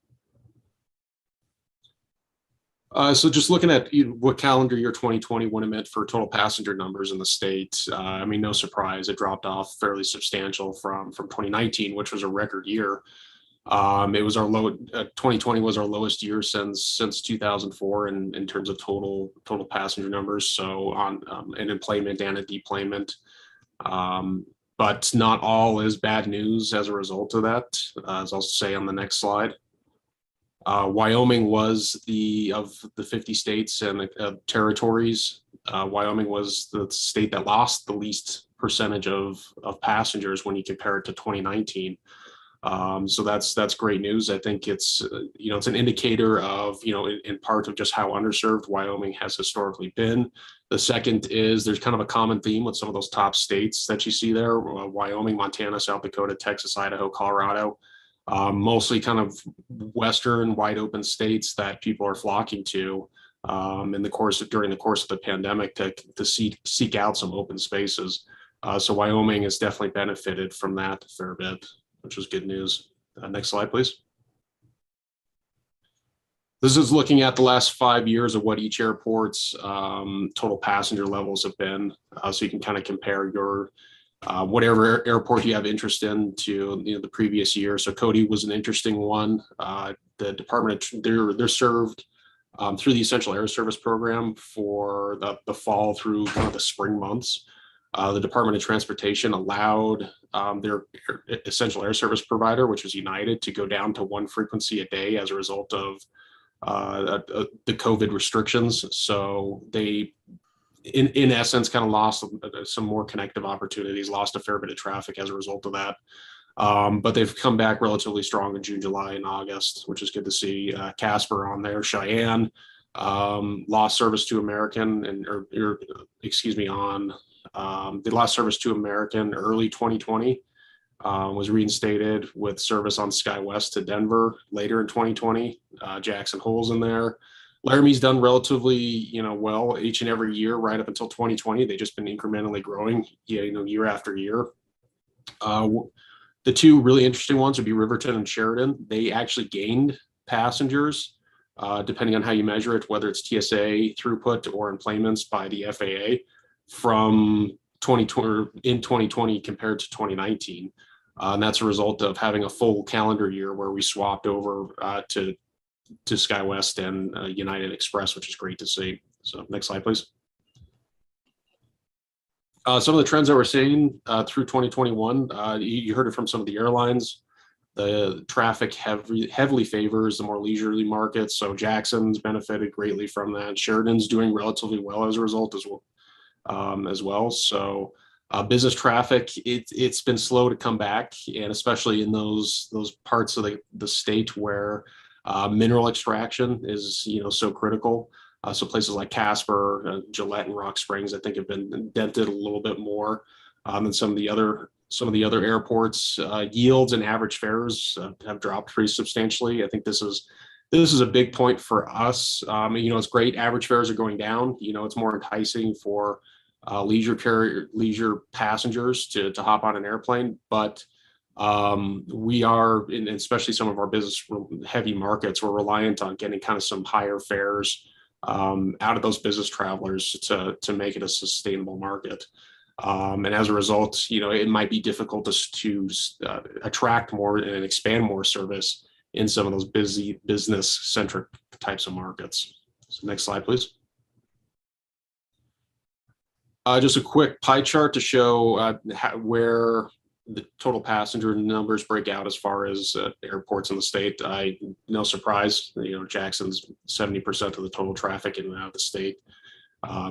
So just looking at what calendar year 2020 would have meant for total passenger numbers in the state, I mean, no surprise, it dropped off fairly substantial from 2019, which was a record year. It was our 2020 was our lowest year since 2004 in terms of total passenger numbers. So on an employment and a deployment, but not all is bad news as a result of that, as I'll say on the next slide. Wyoming was of the 50 states and territories, Wyoming was the state that lost the least percentage of passengers when you compare it to 2019. So that's great news. I think it's it's an indicator of in part of just how underserved Wyoming has historically been. The second is there's kind of a common theme with some of those top states that you see there: Wyoming, Montana, South Dakota, Texas, Idaho, Colorado. Mostly kind of Western wide open states that people are flocking to during the course of the pandemic to seek out some open spaces. So Wyoming has definitely benefited from that a fair bit, which is good news. Next slide, please. This is looking at the last 5 years of what each airport's total passenger levels have been. So you can kind of compare your whatever airport you have interest in to the previous year. So Cody was an interesting one. The department, they're served through the Essential Air Service Program for the fall through kind of the spring months. The Department of Transportation allowed their Essential Air Service provider, which was United, to go down to one frequency a day as a result of the COVID restrictions. So they in essence, kind of lost some more connective opportunities, lost a fair bit of traffic as a result of that. But they've come back relatively strong in June, July, and August, which is good to see. Casper on there, Cheyenne, lost service to American, they lost service to American early 2020, was reinstated with service on Skywest to Denver later in 2020. Jackson Hole's in there. Laramie's done relatively, well each and every year right up until 2020. They've just been incrementally growing, year after year. The two really interesting ones would be Riverton and Sheridan. They actually gained passengers, depending on how you measure it, whether it's TSA throughput or enplanements by the FAA from 2020 compared to 2019. And that's a result of having a full calendar year where we swapped over to Skywest and United Express, which is great to see. So next slide, please. Some of the trends that we're seeing through 2021, you heard it from some of the airlines. The traffic heavily favors the more leisurely markets. So Jackson's benefited greatly from that. Sheridan's doing relatively well as a result as well. So business traffic, it's been slow to come back, and especially in those parts of the state where mineral extraction is so critical. So places like Casper, Gillette, and Rock Springs, I think, have been dented a little bit more than some of the other airports. Yields and average fares have dropped pretty substantially. I think this is a big point for us. It's great. Average fares are going down. It's more enticing for leisure passengers to hop on an airplane, but we are, and especially some of our business heavy markets, we're reliant on getting kind of some higher fares out of those business travelers to make it a sustainable market. And as a result, it might be difficult to attract more and expand more service in some of those busy business centric types of markets. So next slide, please. Just a quick pie chart to show where the total passenger numbers break out as far as airports in the state. No surprise, Jackson's 70% of the total traffic in and out of the state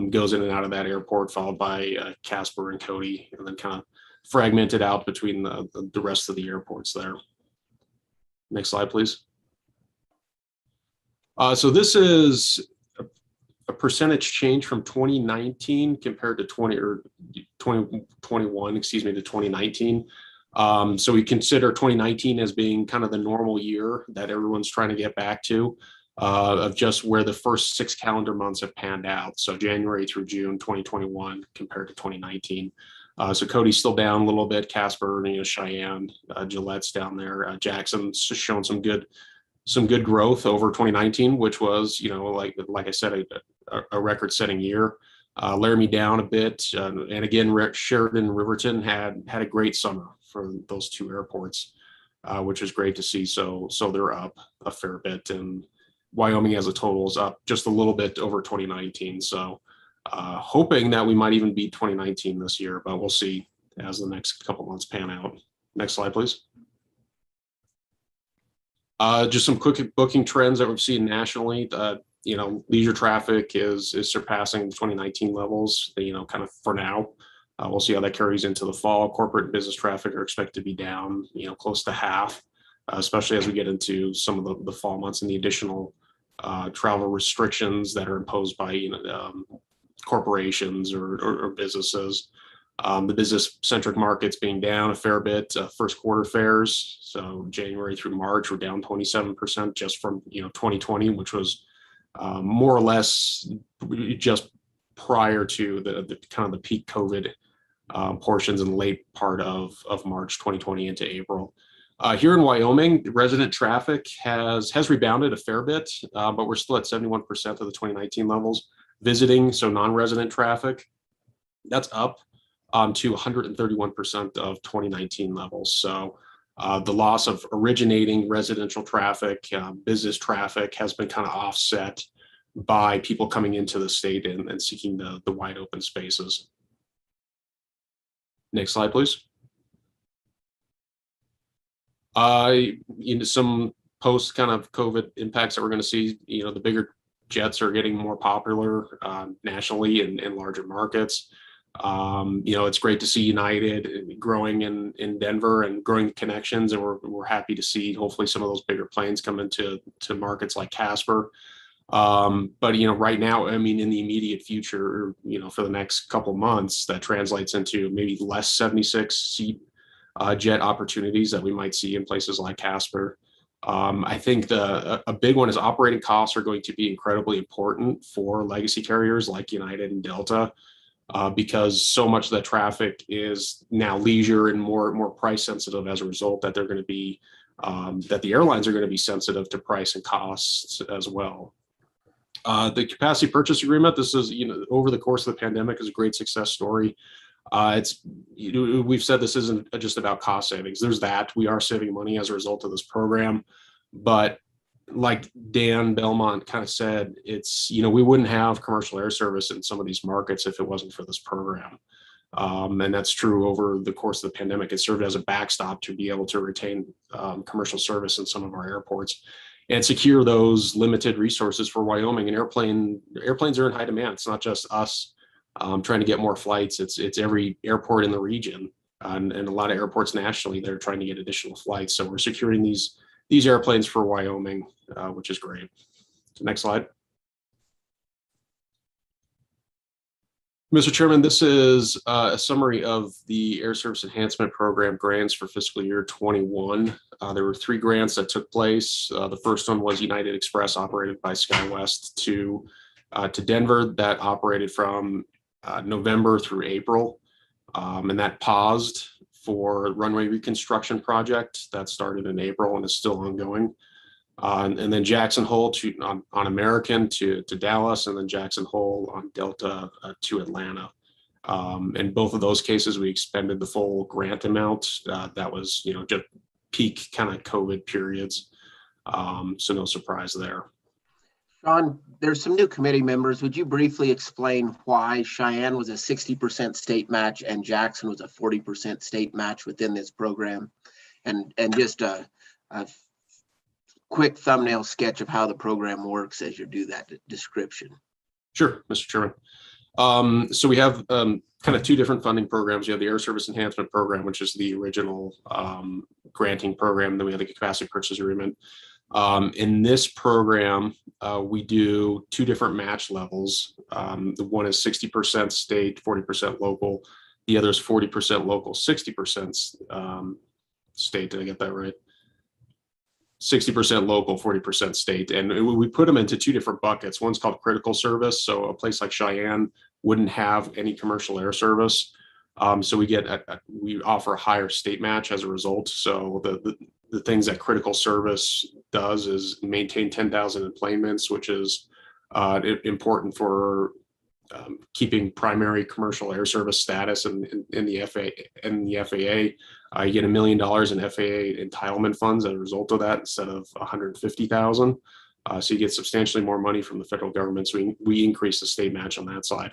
goes in and out of that airport, followed by Casper and Cody, and then kind of fragmented out between the rest of the airports there. Next slide, please. So this is a percentage change from 2019 compared to 2021, to 2019. So we consider 2019 as being kind of the normal year that everyone's trying to get back to, of just where the first 6 calendar months have panned out. So January through June 2021 compared to 2019. So Cody's still down a little bit. Casper, Cheyenne, Gillette's down there. Jackson's just showing some good growth over 2019, which was, like I said, a record-setting year. Laramie down a bit, and again, Sheridan and Riverton had a great summer for those 2 airports, which is great to see. So they're up a fair bit, and Wyoming as a total is up just a little bit over 2019. So hoping that we might even beat 2019 this year, but we'll see as the next couple months pan out. Next slide, please. Just some quick booking trends that we've seen nationally. Leisure traffic is surpassing 2019 levels, kind of for now. We'll see how that carries into the fall. Corporate and business traffic are expected to be down, close to half, especially as we get into some of the fall months and the additional travel restrictions that are imposed by corporations or businesses. The business-centric markets being down a fair bit. First quarter fares, so January through March, were down 27% just from 2020, which was more or less just prior to the kind of the peak COVID portions in the late part of March 2020 into April. Here in Wyoming, resident traffic has rebounded a fair bit, but we're still at 71% of the 2019 levels. Visiting, so non-resident traffic, that's up to 131% of 2019 levels. So the loss of originating residential traffic, business traffic has been kind of offset by people coming into the state and seeking the wide open spaces. Next slide, please. Into some post kind of COVID impacts that we're going to see. The bigger jets are getting more popular nationally in larger markets. It's great to see United growing in Denver and growing connections, and we're happy to see hopefully some of those bigger planes come into markets like Casper. But right now, in the immediate future, for the next couple months, that translates into maybe less 76 seat jet opportunities that we might see in places like Casper. I think a big one is operating costs are going to be incredibly important for legacy carriers like United and Delta, because so much of the traffic is now leisure and more price sensitive as a result, that they're going to be that the airlines are going to be sensitive to price and costs as well. The capacity purchase agreement, this is, over the course of the pandemic, is a great success story. We've said this isn't just about cost savings. There's that. We are saving money as a result of this program. But like Dan Belmont kind of said, it's, we wouldn't have commercial air service in some of these markets if it wasn't for this program. And that's true over the course of the pandemic. It served as a backstop to be able to retain commercial service in some of our airports and secure those limited resources for Wyoming. And airplanes are in high demand. It's not just us trying to get more flights. It's every airport in the region and a lot of airports nationally that are trying to get additional flights. So we're securing these airplanes for Wyoming, which is great. So next slide. Mr. Chairman, this is a summary of the Air Service Enhancement Program grants for fiscal year 21. There were 3 grants that took place. The first one was United Express, operated by Skywest to Denver, that operated from November through April, and that paused for runway reconstruction project that started in April and is still ongoing. And then Jackson Hole on American to Dallas, and then Jackson Hole on Delta to Atlanta. In both of those cases, we expended the full grant amount. That was, just peak kind of COVID periods. So no surprise there. Sean, there's some new committee members. Would you briefly explain why Cheyenne was a 60% state match and Jackson was a 40% state match within this program? And just a quick thumbnail sketch of how the program works as you do that description. Sure, Mr. Chairman. So we have kind of 2 different funding programs. You have the Air Service Enhancement Program, which is the original granting program. Then we have the Capacity Purchase Agreement. In this program, we do 2 different match levels. The one is 60% state, 40% local. The other is 40% local, 60% state. Did I get that right? 60% local, 40% state. And we put them into 2 different buckets. One's called critical service. So a place like Cheyenne wouldn't have any commercial air service. So we offer a higher state match as a result. So the things that critical service does is maintain 10,000 enplanements, which is important for keeping primary commercial air service status in the FAA. You get $1 million in FAA entitlement funds as a result of that instead of $150,000. So you get substantially more money from the federal government. So we increase the state match on that side.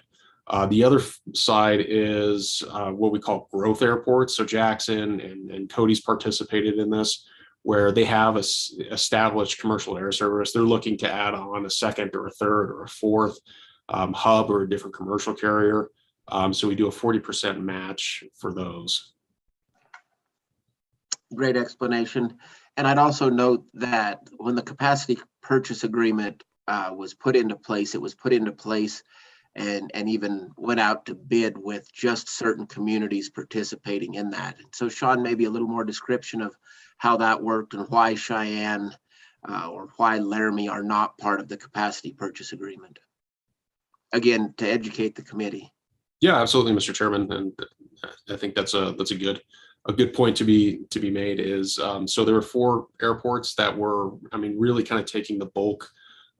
The other side is what we call growth airports. So Jackson and Cody's participated in this, where they have established commercial air service. They're looking to add on a second or a third or a fourth hub or a different commercial carrier. So we do a 40% match for those. Great explanation. And I'd also note that when the capacity purchase agreement was put into place, it was put into place and even went out to bid with just certain communities participating in that. So Sean, maybe a little more description of how that worked and why Cheyenne or why Laramie are not part of the capacity purchase agreement. Again, to educate the committee. Yeah, absolutely, Mr. Chairman. And I think that's a good point to be made is, so there were 4 airports that were, really kind of taking the bulk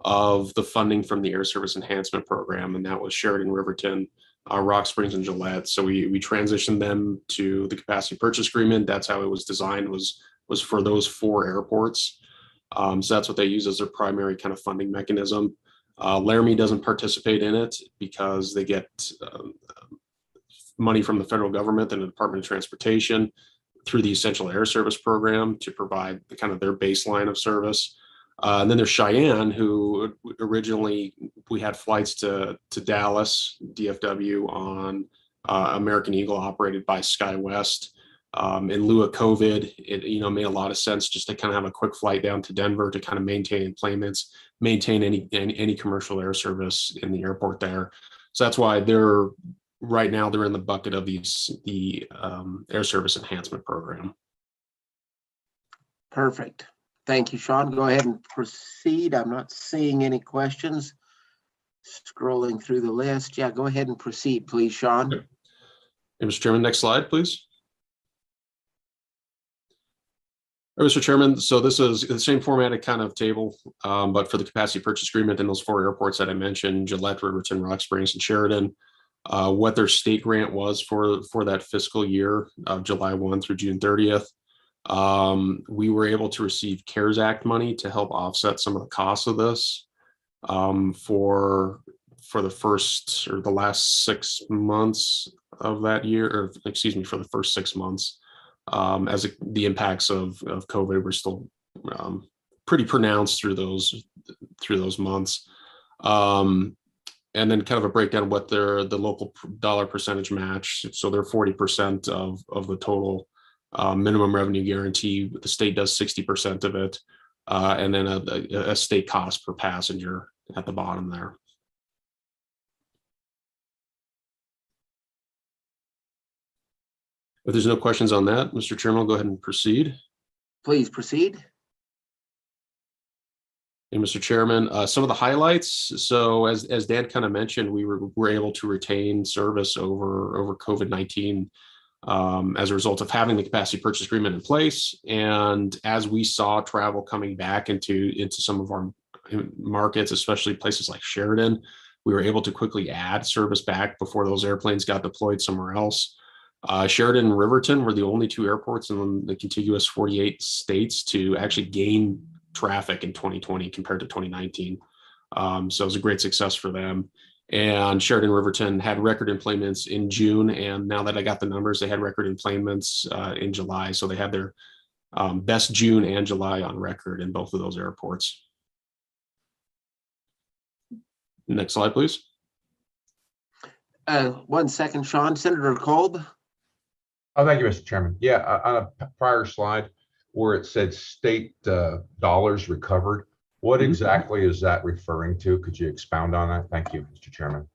of the funding from the Air Service Enhancement Program, and that was Sheridan, Riverton, Rock Springs, and Gillette. So we transitioned them to the capacity purchase agreement. That's how it was designed, was for those 4 airports. So that's what they use as their primary kind of funding mechanism. Laramie doesn't participate in it because they get money from the federal government and the Department of Transportation through the Essential Air Service Program to provide the kind of their baseline of service. And then there's Cheyenne, who originally we had flights to Dallas, DFW on American Eagle operated by Skywest. In lieu of COVID, it made a lot of sense just to kind of have a quick flight down to Denver to kind of maintain enplanements, maintain any commercial air service in the airport there. So that's why right now they're in the bucket of the Air Service Enhancement Program. Perfect. Thank you, Sean. Go ahead and proceed. I'm not seeing any questions. Scrolling through the list. Yeah, go ahead and proceed, please, Sean. Hey, Mr. Chairman, next slide, please. Mr. Chairman, so this is the same formatted kind of table, but for the capacity purchase agreement in those 4 airports that I mentioned, Gillette, Riverton, Rock Springs, and Sheridan, what their state grant was for that fiscal year of July 1 through June 30th. We were able to receive CARES Act money to help offset some of the costs of this for the first or the last 6 months of that year, or excuse me, for the first 6 months, as the impacts of COVID were still pretty pronounced through those months. And then kind of a breakdown of what the local dollar percentage match. So they're 40% of the total minimum revenue guarantee. The state does 60% of it, and then a state cost per passenger at the bottom there. If there's no questions on that, Mr. Chairman, I'll go ahead and proceed. Please proceed. And Mr. Chairman, some of the highlights. So as Dan kind of mentioned, we were able to retain service over COVID-19 as a result of having the capacity purchase agreement in place. And as we saw travel coming back into some of our markets, especially places like Sheridan, we were able to quickly add service back before those airplanes got deployed somewhere else. Sheridan and Riverton were the only two airports in the contiguous 48 states to actually gain traffic in 2020 compared to 2019. So it was a great success for them. And Sheridan Riverton had record enplanements in June. And now that I got the numbers, they had record enplanements in July. So they had their best June and July on record in both of those airports. Next slide, please. 1 second, Sean. Senator Kolb. Oh, thank you, Mr. Chairman. Yeah, on a prior slide where it said state dollars recovered, what exactly is that referring to? Could you expound on that? Thank you, Mr. Chairman.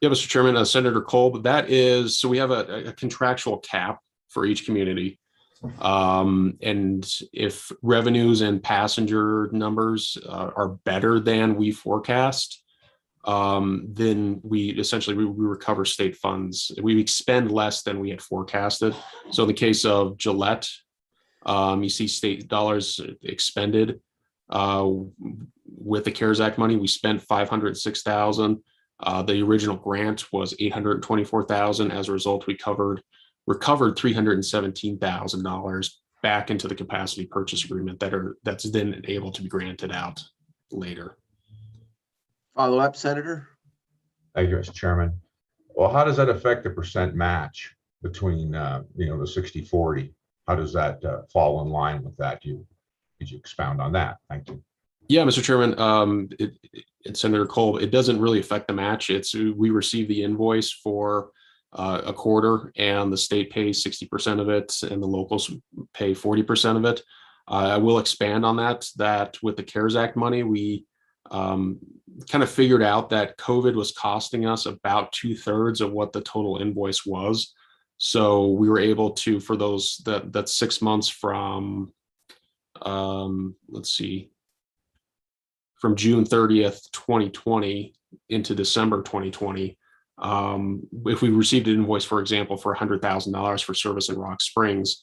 Yeah, Mr. Chairman, Senator Kolb, that is, so we have a contractual cap for each community. And if revenues and passenger numbers are better than we forecast, then we essentially recover state funds. We expend less than we had forecasted. So in the case of Gillette, you see state dollars expended with the CARES Act money. We spent $506,000. The original grant was $824,000. As a result, we recovered $317,000 back into the capacity purchase agreement that's then able to be granted out later. Follow up, Senator. Thank you, Mr. Chairman. Well, how does that affect the percent match between the 60-40? How does that fall in line with that? Could you expound on that? Thank you. Yeah, Mr. Chairman, Senator Kolb, it doesn't really affect the match. We receive the invoice for a quarter, and the state pays 60% of it, and the locals pay 40% of it. I will expand on that with the CARES Act money, we kind of figured out that COVID was costing us about 2/3 of what the total invoice was. So we were able to, for that 6 months from, from June 30th, 2020 into December 2020, if we received an invoice, for example, for $100,000 for service in Rock Springs,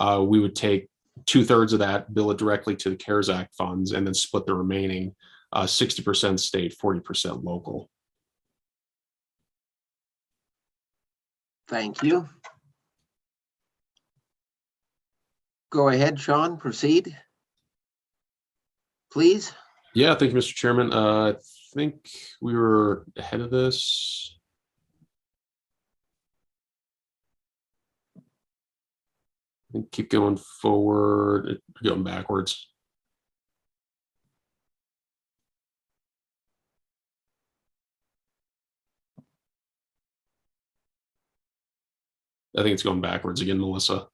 we would take 2/3 of that, bill it directly to the CARES Act funds, and then split the remaining 60% state, 40% local. Thank you. Go ahead, Sean, proceed. Please. Yeah, thank you, Mr. Chairman. I think we were ahead of this. Keep going forward, going backwards. I think it's going backwards again, Melissa.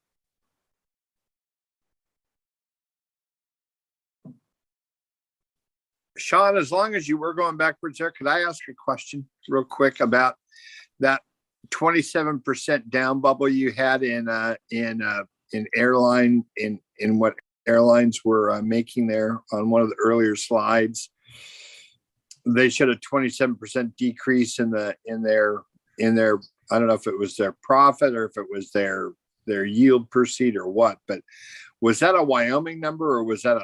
Sean, as long as you were going backwards there, could I ask a question real quick about that 27% down bubble you had in airline, in what airlines were making there on one of the earlier slides? They showed a 27% decrease in their I don't know if it was their profit or if it was their yield per seat or what, but was that a Wyoming number or was that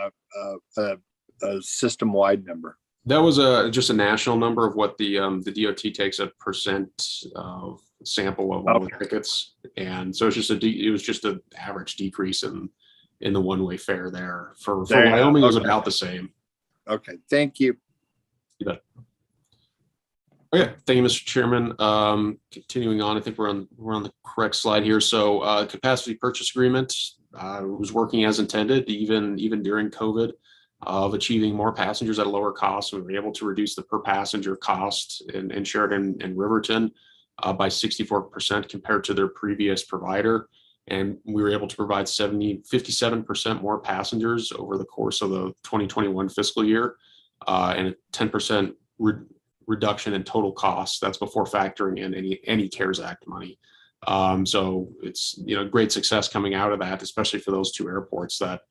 a system-wide number? That was just a national number of what the DOT takes a percent of sample of all the tickets, and so it was just an average decrease in the one-way fare there. For Wyoming, it was about the same. Okay, thank you. You bet. Okay, thank you, Mr. Chairman. Continuing on, I think we're on the correct slide here. So capacity purchase agreement was working as intended, even during COVID, of achieving more passengers at a lower cost. We were able to reduce the per passenger cost in Sheridan and Riverton by 64% compared to their previous provider. And we were able to provide 57% more passengers over the course of the 2021 fiscal year, and a 10% reduction in total costs. That's before factoring in any CARES Act money. So it's, great success coming out of that, especially for those two airports, that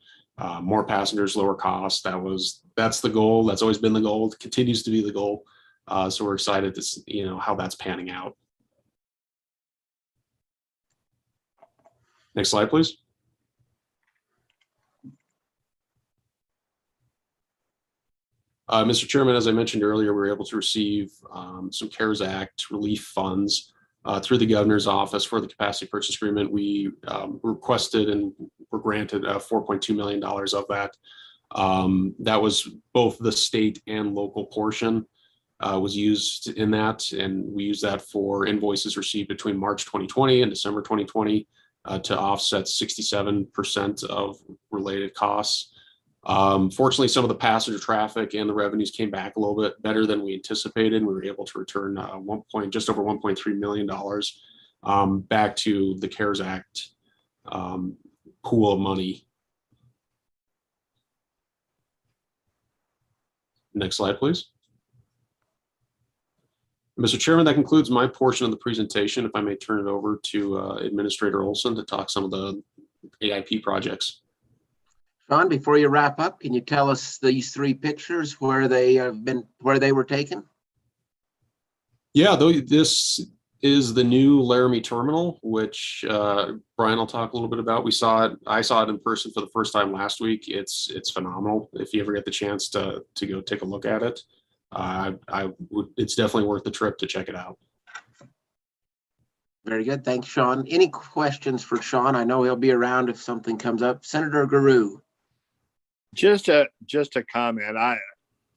more passengers, lower costs. That's the goal. That's always been the goal. It continues to be the goal. So we're excited to see, how that's panning out. Next slide, please. Mr. Chairman, as I mentioned earlier, we were able to receive some CARES Act relief funds through the governor's office for the capacity purchase agreement. We requested and were granted $4.2 million of that. That was both the state and local portion was used in that, and we used that for invoices received between March 2020 and December 2020 to offset 67% of related costs. Fortunately, some of the passenger traffic and the revenues came back a little bit better than we anticipated. We were able to return just over $1.3 million back to the CARES Act pool of money. Next slide, please. Mr. Chairman, that concludes my portion of the presentation. If I may turn it over to Administrator Olson to talk some of the AIP projects. Sean, before you wrap up, can you tell us these three pictures, where they were taken? Yeah, this is the new Laramie terminal, which Brian will talk a little bit about. I saw it in person for the first time last week. It's phenomenal. If you ever get the chance to go take a look at it, it's definitely worth the trip to check it out. Very good. Thanks, Sean. Any questions for Sean? I know he'll be around if something comes up. Senator Guru. Just a comment.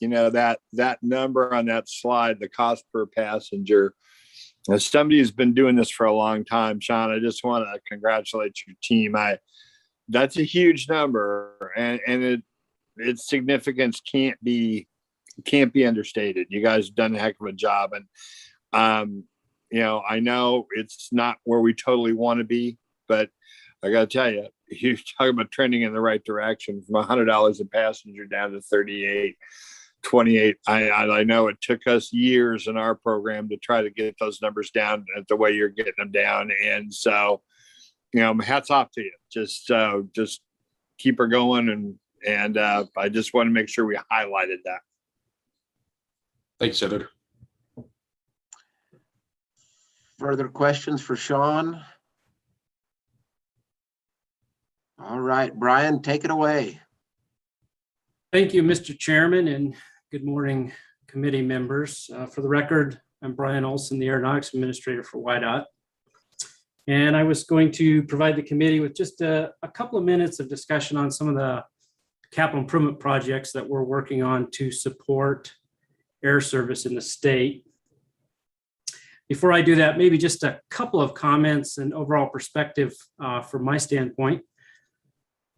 That number on that slide, the cost per passenger, as somebody who's been doing this for a long time, Sean, I just want to congratulate your team. That's a huge number, and its significance can't be understated. You guys have done a heck of a job, and I know it's not where we totally want to be, but I got to tell you, you're talking about trending in the right direction from $100 a passenger down to 38, 28. I know it took us years in our program to try to get those numbers down at the way you're getting them down. And so, hats off to you. Just keep her going. And I just want to make sure we highlighted that. Thanks, Senator. Further questions for Sean? All right, Brian, take it away. Thank you, Mr. Chairman, and good morning, committee members. For the record, I'm Brian Olson, the Aeronautics Administrator for WYDOT. And I was going to provide the committee with just a couple of minutes of discussion on some of the capital improvement projects that we're working on to support air service in the state. Before I do that, maybe just a couple of comments and overall perspective from my standpoint.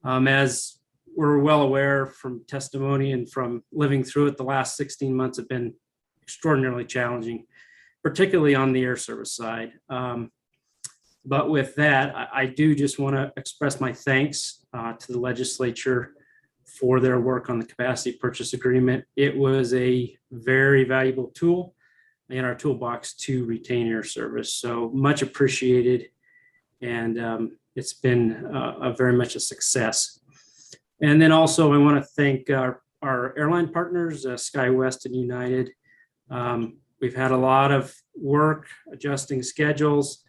As we're well aware from testimony and from living through it, the last 16 months have been extraordinarily challenging, particularly on the air service side. But with that, I do just want to express my thanks to the legislature for their work on the capacity purchase agreement. It was a very valuable tool in our toolbox to retain air service. So much appreciated. And it's been very much a success. And then also I want to thank our airline partners, Skywest and United. We've had a lot of work adjusting schedules,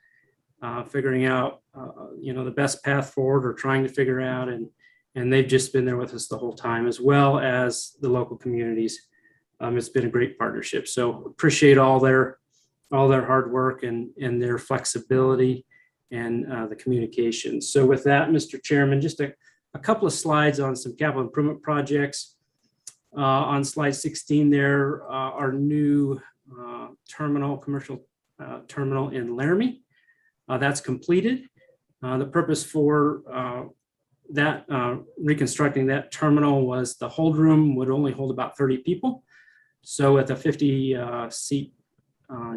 figuring out the best path forward, or trying to figure out, and they've just been there with us the whole time, as well as the local communities. It's been a great partnership. So appreciate all their hard work and their flexibility and the communication. So with that, Mr. Chairman, just a couple of slides on some capital improvement projects. On slide 16 there, our new commercial terminal in Laramie. That's completed. The purpose for that reconstructing that terminal was the hold room would only hold about 30 people. So with a 50 seat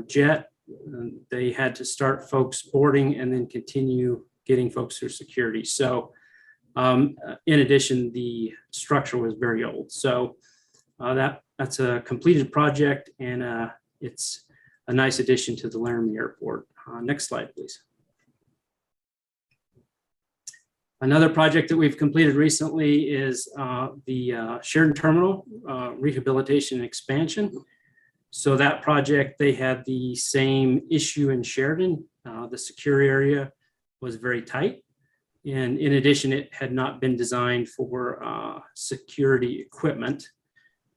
jet, they had to start folks boarding and then continue getting folks through security. So in addition, the structure was very old. So that's a completed project and it's a nice addition to the Laramie Airport. Next slide, please. Another project that we've completed recently is the Sheridan Terminal rehabilitation and expansion. So that project, they had the same issue in Sheridan. The secure area was very tight. And in addition, it had not been designed for security equipment.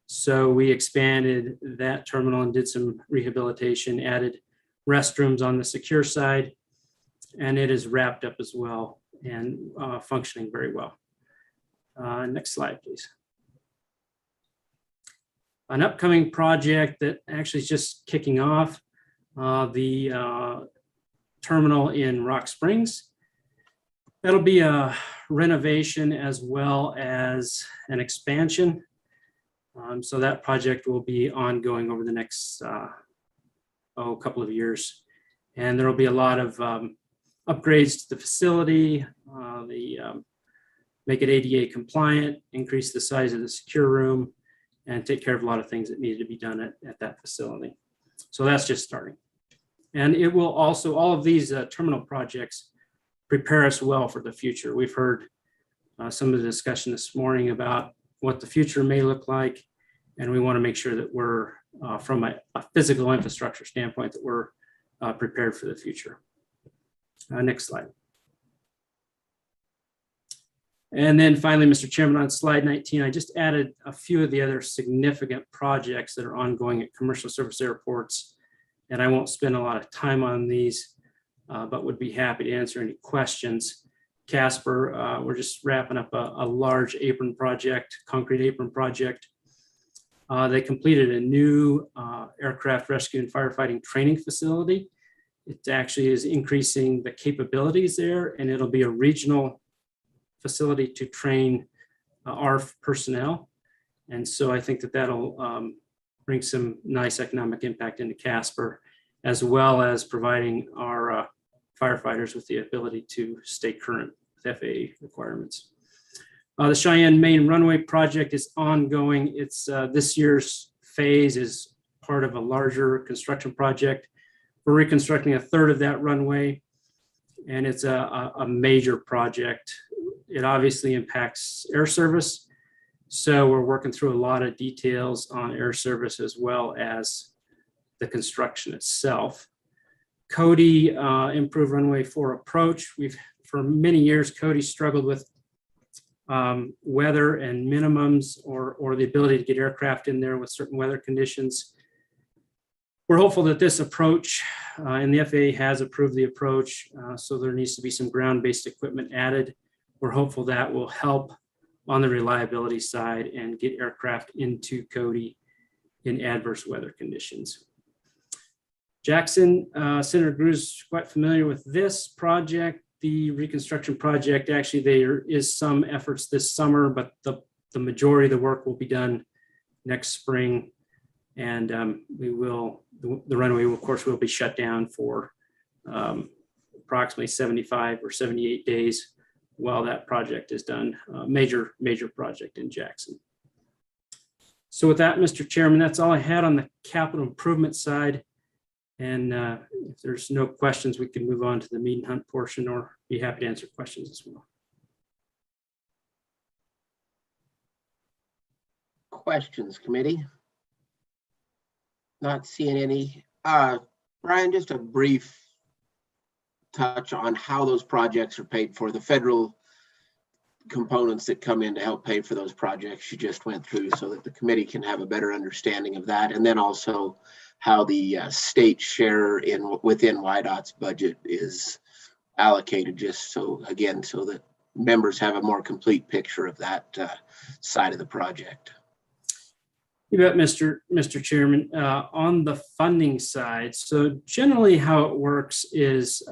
So we expanded that terminal and did some rehabilitation, added restrooms on the secure side, and it is wrapped up as well and functioning very well. Next slide, please. An upcoming project that actually is just kicking off, the terminal in Rock Springs. That'll be a renovation as well as an expansion. So that project will be ongoing over the next couple of years. And there will be a lot of upgrades to the facility, make it ADA compliant, increase the size of the secure room, and take care of a lot of things that needed to be done at that facility. So that's just starting. And it will also, all of these terminal projects prepare us well for the future. We've heard some of the discussion this morning about what the future may look like. And we want to make sure that we're, from a physical infrastructure standpoint, that we're prepared for the future. Next slide. And then finally, Mr. Chairman, on slide 19, I just added a few of the other significant projects that are ongoing at commercial service airports. And I won't spend a lot of time on these, but would be happy to answer any questions. Casper, we're just wrapping up a large apron project, concrete apron project. They completed a new aircraft rescue and firefighting training facility. It actually is increasing the capabilities there, and it'll be a regional facility to train our personnel. And so I think that that'll bring some nice economic impact into Casper, as well as providing our firefighters with the ability to stay current with FAA requirements. The Cheyenne Main Runway project is ongoing. It's this year's phase is part of a larger construction project. We're reconstructing a third of that runway, and it's a major project. It obviously impacts air service. So we're working through a lot of details on air service as well as the construction itself. Cody, improved runway 4 approach. For many years, Cody struggled with weather and minimums or the ability to get aircraft in there with certain weather conditions. We're hopeful that this approach, and the FAA has approved the approach, so there needs to be some ground-based equipment added. We're hopeful that will help on the reliability side and get aircraft into Cody in adverse weather conditions. Jackson, Senator Grew's quite familiar with this project. The reconstruction project, actually there is some efforts this summer, but the majority of the work will be done next spring. And the runway, of course, will be shut down for approximately 75 or 78 days while that project is done. Major project in Jackson. So with that, Mr. Chairman, that's all I had on the capital improvement side. And if there's no questions, we can move on to the meet and hunt portion, or be happy to answer questions as well. Questions, committee? Not seeing any. Brian, just a brief touch on how those projects are paid for, the federal components that come in to help pay for those projects you just went through, so that the committee can have a better understanding of that. And then also how the state share within WYDOT's budget is allocated, just so, again, so that members have a more complete picture of that side of the project. You bet, Mr. Chairman. On the funding side, so generally how it works is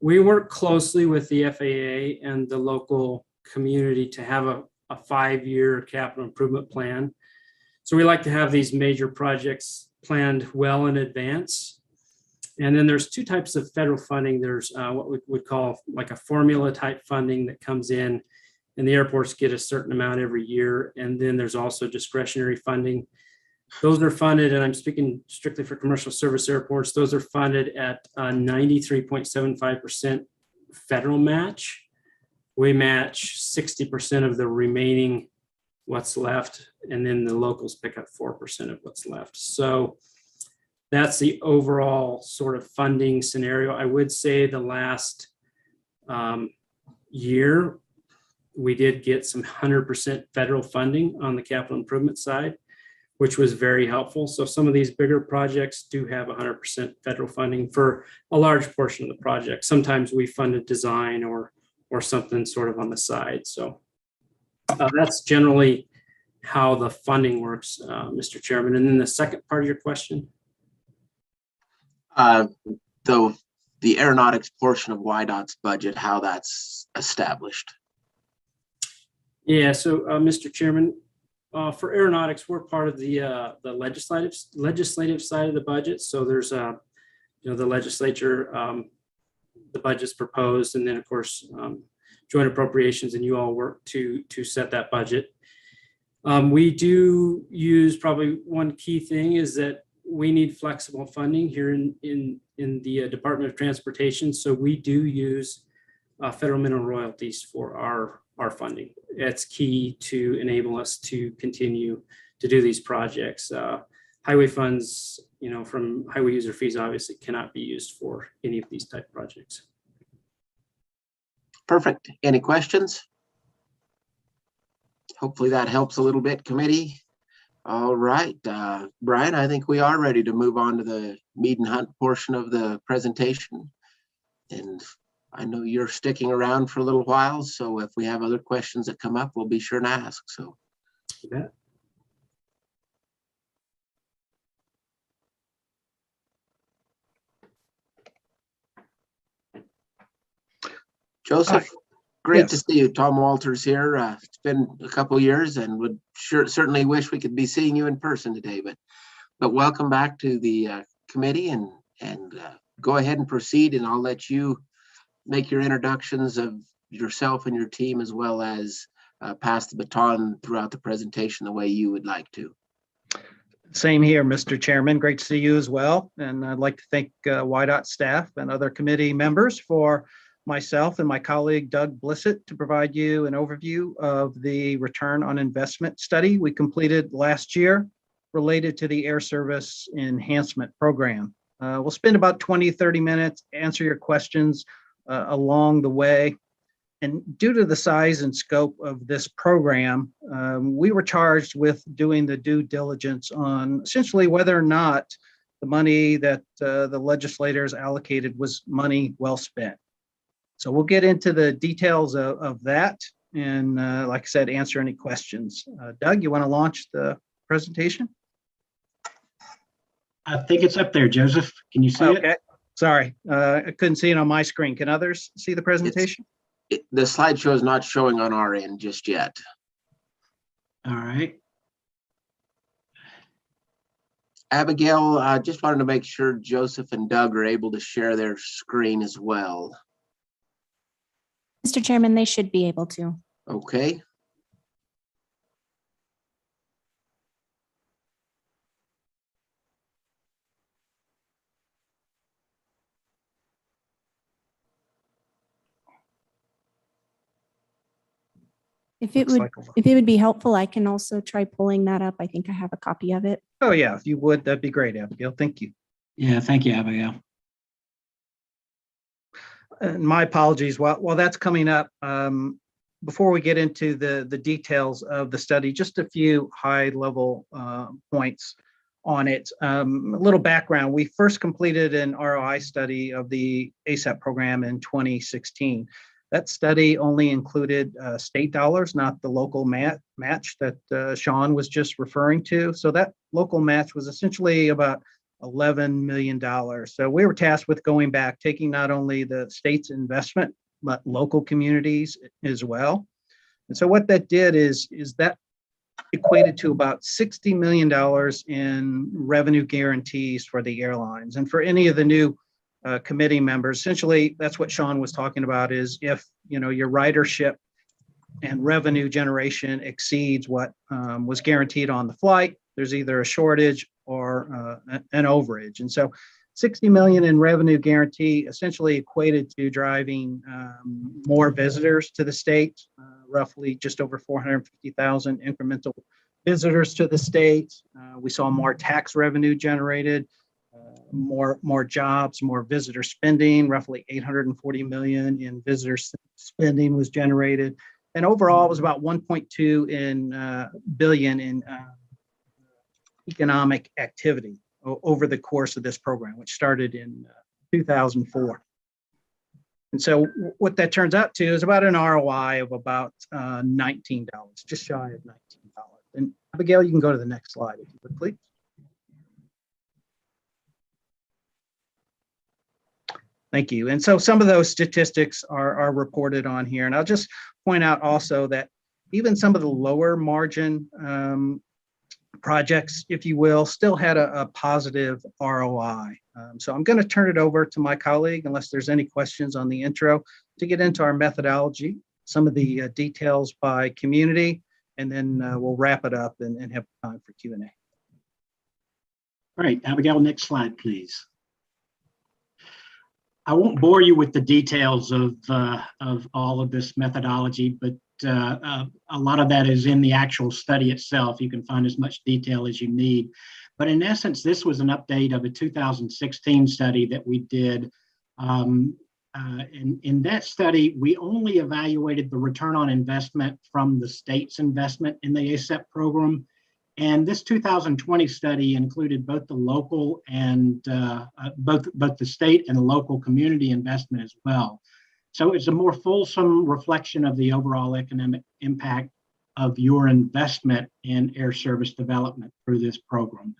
we work closely with the FAA and the local community to have a 5-year capital improvement plan. So we like to have these major projects planned well in advance. And then there's 2 types of federal funding. There's what we would call like a formula type funding that comes in, and the airports get a certain amount every year. And then there's also discretionary funding. Those are funded, and I'm speaking strictly for commercial service airports, those are funded at 93.75% federal match. We match 60% of the remaining what's left, and then the locals pick up 4% of what's left. So that's the overall sort of funding scenario. I would say the last year, we did get some 100% federal funding on the capital improvement side, which was very helpful. So some of these bigger projects do have 100% federal funding for a large portion of the project. Sometimes we funded design or something sort of on the side. So that's generally how the funding works, Mr. Chairman. And then the second part of your question? The aeronautics portion of YDOT's budget, how that's established. Yeah, so Mr. Chairman, for aeronautics, we're part of the legislative side of the budget. So there's the legislature, the budget's proposed, and then of course joint appropriations, and you all work to set that budget. We do use, probably one key thing is that we need flexible funding here in the Department of Transportation. So we do use federal mineral royalties for our funding. It's key to enable us to continue to do these projects. Highway funds, from highway user fees, obviously cannot be used for any of these type projects. Perfect. Any questions? Hopefully that helps a little bit, committee. All right, Brian, I think we are ready to move on to the meet and hunt portion of the presentation. And I know you're sticking around for a little while, so if we have other questions that come up, we'll be sure to ask. So. Yeah. Joseph, great to see you. Tom Walters here. It's been a couple years, and would certainly wish we could be seeing you in person today. But welcome back to the committee, and go ahead and proceed, and I'll let you make your introductions of yourself and your team, as well as pass the baton throughout the presentation the way you would like to. Same here, Mr. Chairman. Great to see you as well. And I'd like to thank YDOT staff and other committee members for myself and my colleague Doug Blissett to provide you an overview of the return on investment study we completed last year related to the Air Service Enhancement Program. We'll spend about 20-30 minutes, answer your questions along the way. And due to the size and scope of this program, we were charged with doing the due diligence on essentially whether or not the money that the legislators allocated was money well spent. So we'll get into the details of that, and like I said, answer any questions. Doug, you want to launch the presentation? I think it's up there, Joseph. Can you see it? Sorry, I couldn't see it on my screen. Can others see the presentation? The slideshow is not showing on our end just yet. All right. Abigail, I just wanted to make sure Joseph and Doug are able to share their screen as well. Mr. Chairman, they should be able to. Okay. If it would be helpful, I can also try pulling that up. I think I have a copy of it. Oh yeah, if you would, that'd be great, Abigail. Thank you. Yeah, thank you, Abigail. And my apologies. While that's coming up, before we get into the details of the study, just a few high-level points on it. A little background. We first completed an ROI study of the ASAP program in 2016. That study only included state dollars, not the local match that Sean was just referring to. So that local match was essentially about $11 million. So we were tasked with going back, taking not only the state's investment, but local communities as well. And so what that did is that equated to about $60 million in revenue guarantees for the airlines. And for any of the new committee members, essentially that's what Sean was talking about, is if your ridership and revenue generation exceeds what was guaranteed on the flight, there's either a shortage or an overage. And so 60 million in revenue guarantee essentially equated to driving more visitors to the state, roughly just over 450,000 incremental visitors to the state. We saw more tax revenue generated, more jobs, more visitor spending, roughly 840 million in visitor spending was generated. And overall, it was about 1.2 billion in economic activity over the course of this program, which started in 2004. And so what that turns out to is about an ROI of about $19, just shy of $19. And Abigail, you can go to the next slide if you would, please. Thank you. And so some of those statistics are reported on here. And I'll just point out also that even some of the lower margin projects, if you will, still had a positive ROI. So I'm going to turn it over to my colleague, unless there's any questions on the intro, to get into our methodology, some of the details by community, and then we'll wrap it up and have time for Q&A. Great. Abigail, next slide, please. I won't bore you with the details of all of this methodology, but a lot of that is in the actual study itself. You can find as much detail as you need. But in essence, this was an update of a 2016 study that we did. In that study, we only evaluated the return on investment from the state's investment in the ACEP program. And this 2020 study included both the local and both the state and the local community investment as well. So it's a more fulsome reflection of the overall economic impact of your investment in air service development through this program.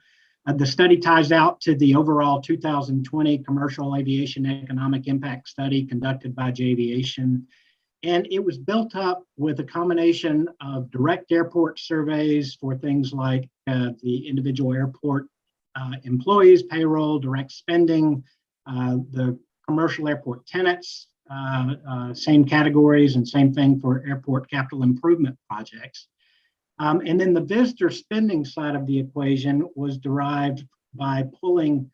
The study ties out to the overall 2020 Commercial Aviation Economic Impact Study conducted by Javiation. And it was built up with a combination of direct airport surveys for things like the individual airport employees, payroll, direct spending, the commercial airport tenants, same categories, and same thing for airport capital improvement projects. And then the visitor spending side of the equation was derived by pulling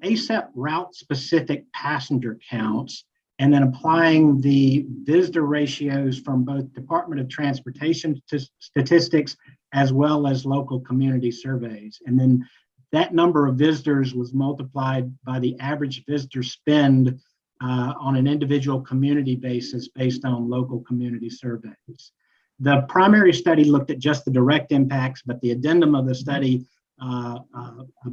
ACEP route-specific passenger counts and then applying the visitor ratios from both Department of Transportation statistics as well as local community surveys. And then that number of visitors was multiplied by the average visitor spend on an individual community basis based on local community surveys. The primary study looked at just the direct impacts, but the addendum of the study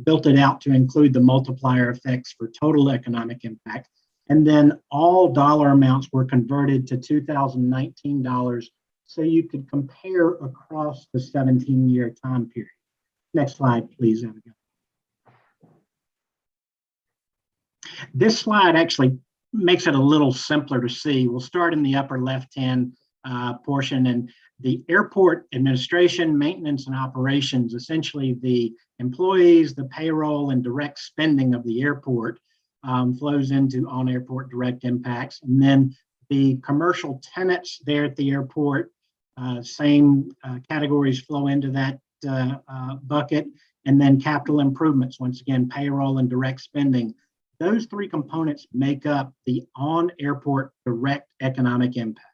built it out to include the multiplier effects for total economic impact. And then all dollar amounts were converted to 2019 dollars so you could compare across the 17-year time period. Next slide, please, Abigail. This slide actually makes it a little simpler to see. We'll start in the upper left-hand portion, and the airport administration, maintenance, and operations, essentially the employees, the payroll, and direct spending of the airport flows into on-airport direct impacts. And then the commercial tenants there at the airport, same categories flow into that bucket. And then capital improvements, once again, payroll and direct spending. Those three components make up the on-airport direct economic impact.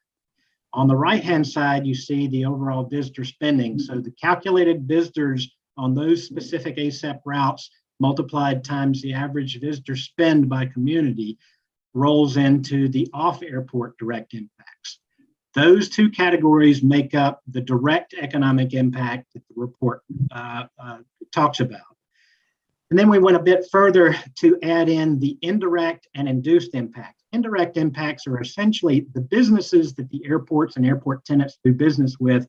On the right-hand side, you see the overall visitor spending. So the calculated visitors on those specific ACEP routes multiplied times the average visitor spend by community rolls into the off-airport direct impacts. Those two categories make up the direct economic impact that the report talks about. And then we went a bit further to add in the indirect and induced impact. Indirect impacts are essentially the businesses that the airports and airport tenants do business with.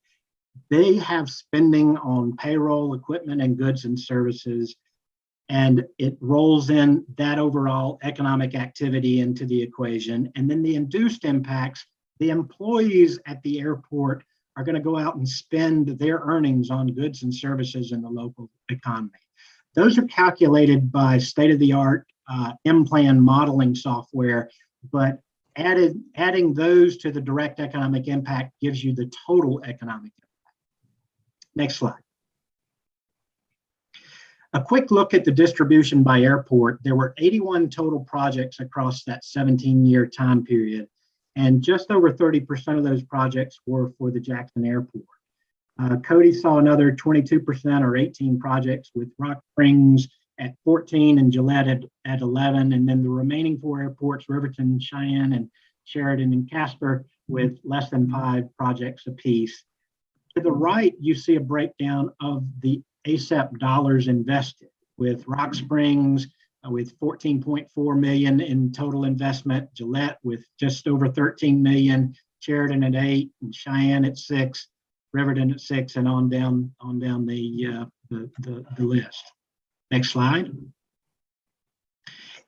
They have spending on payroll, equipment, and goods and services, and it rolls in that overall economic activity into the equation. And then the induced impacts, the employees at the airport are going to go out and spend their earnings on goods and services in the local economy. Those are calculated by state-of-the-art M-Plan modeling software, but adding those to the direct economic impact gives you the total economic impact. Next slide. A quick look at the distribution by airport. There were 81 total projects across that 17-year time period, and just over 30% of those projects were for the Jackson Airport. Cody saw another 22% or 18 projects, with Rock Springs at 14 and Gillette at 11, and then the remaining 4 airports, Riverton, Cheyenne, and Sheridan and Casper, with less than 5 projects apiece. To the right, you see a breakdown of the ACEP dollars invested, with Rock Springs with 14.4 million in total investment, Gillette with just over 13 million, Sheridan at 8, and Cheyenne at 6, Riverton at 6, and on down the list. Next slide.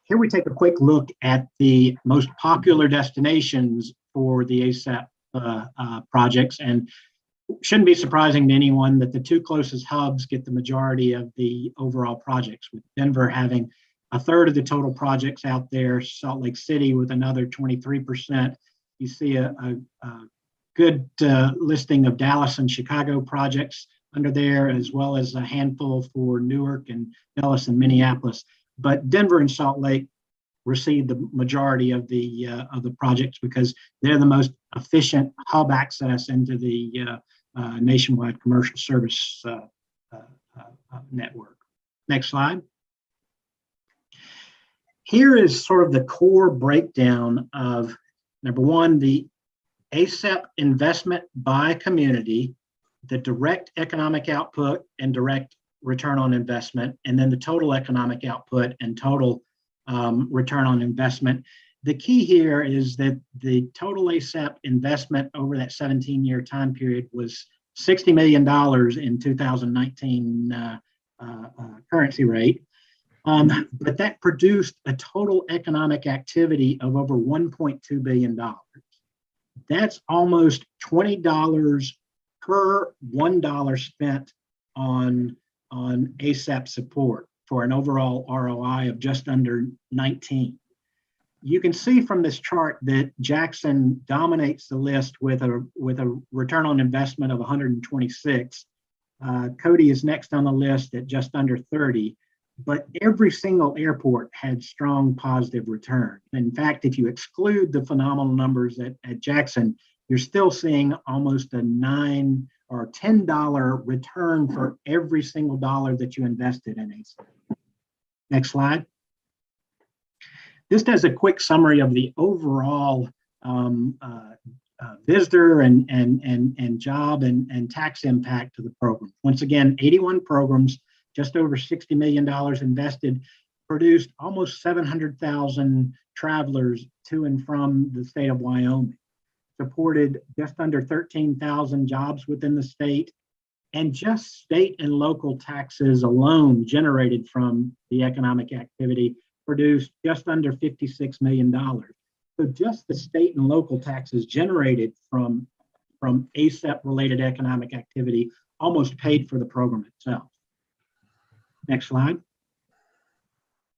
Here we take a quick look at the most popular destinations for the ACEP projects, and shouldn't be surprising to anyone that the 2 closest hubs get the majority of the overall projects, with Denver having a third of the total projects out there, Salt Lake City with another 23%. You see a good listing of Dallas and Chicago projects under there, as well as a handful for Newark and Dallas and Minneapolis. But Denver and Salt Lake receive the majority of the projects because they're the most efficient hub access into the nationwide commercial service network. Next slide. Here is sort of the core breakdown of, number one, the ACEP investment by community, the direct economic output and direct return on investment, and then the total economic output and total return on investment. The key here is that the total ACEP investment over that 17-year time period was $60 million in 2019 currency rate. But that produced a total economic activity of over $1.2 billion. That's almost $20 per $1 spent on ACEP support, for an overall ROI of just under 19. You can see from this chart that Jackson dominates the list with a return on investment of 126. Cody is next on the list at just under 30, but every single airport had strong positive return. In fact, if you exclude the phenomenal numbers at Jackson, you're still seeing almost a $9 or $10 return for every single dollar that you invested in ACEP. Next slide. This does a quick summary of the overall visitor and job and tax impact to the program. Once again, 81 programs, just over $60 million invested, produced almost 700,000 travelers to and from the state of Wyoming, supported just under 13,000 jobs within the state, and just state and local taxes alone generated from the economic activity produced just under $56 million. So just the state and local taxes generated from ACEP-related economic activity almost paid for the program itself. Next slide.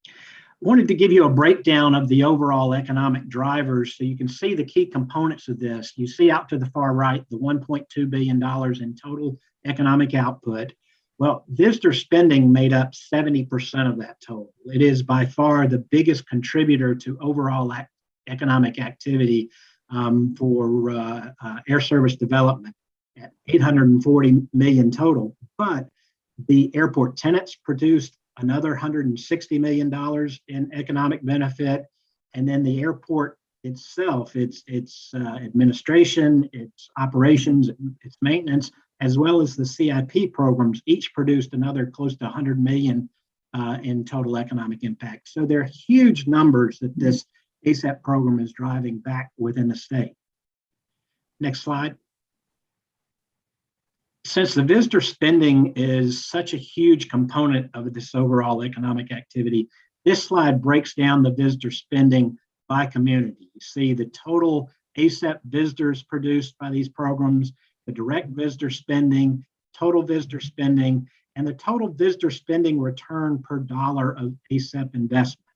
I wanted to give you a breakdown of the overall economic drivers so you can see the key components of this. You see out to the far right, the $1.2 billion in total economic output. Well, visitor spending made up 70% of that total. It is by far the biggest contributor to overall economic activity for air service development at $840 million total. But the airport tenants produced another $160 million in economic benefit. And then the airport itself, its administration, its operations, its maintenance, as well as the CIP programs, each produced another close to 100 million in total economic impact. So there are huge numbers that this ACEP program is driving back within the state. Next slide. Since the visitor spending is such a huge component of this overall economic activity, this slide breaks down the visitor spending by community. You see the total ACEP visitors produced by these programs, the direct visitor spending, total visitor spending, and the total visitor spending return per dollar of ACEP investment.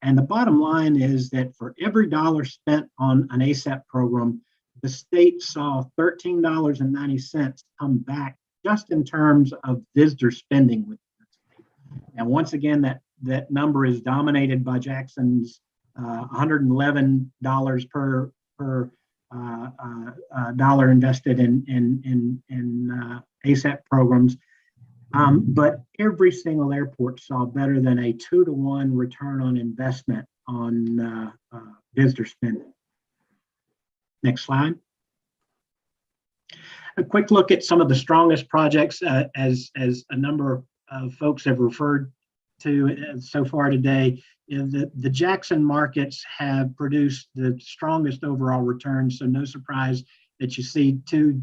And the bottom line is that for every dollar spent on an ACEP program, the state saw $13.90 come back just in terms of visitor spending with the state. And once again, that number is dominated by Jackson's $111 per dollar invested in ASAP programs. But every single airport saw better than a 2-to-1 return on investment on visitor spending. Next slide. A quick look at some of the strongest projects as a number of folks have referred to so far today. The Jackson markets have produced the strongest overall returns, so no surprise that you see 2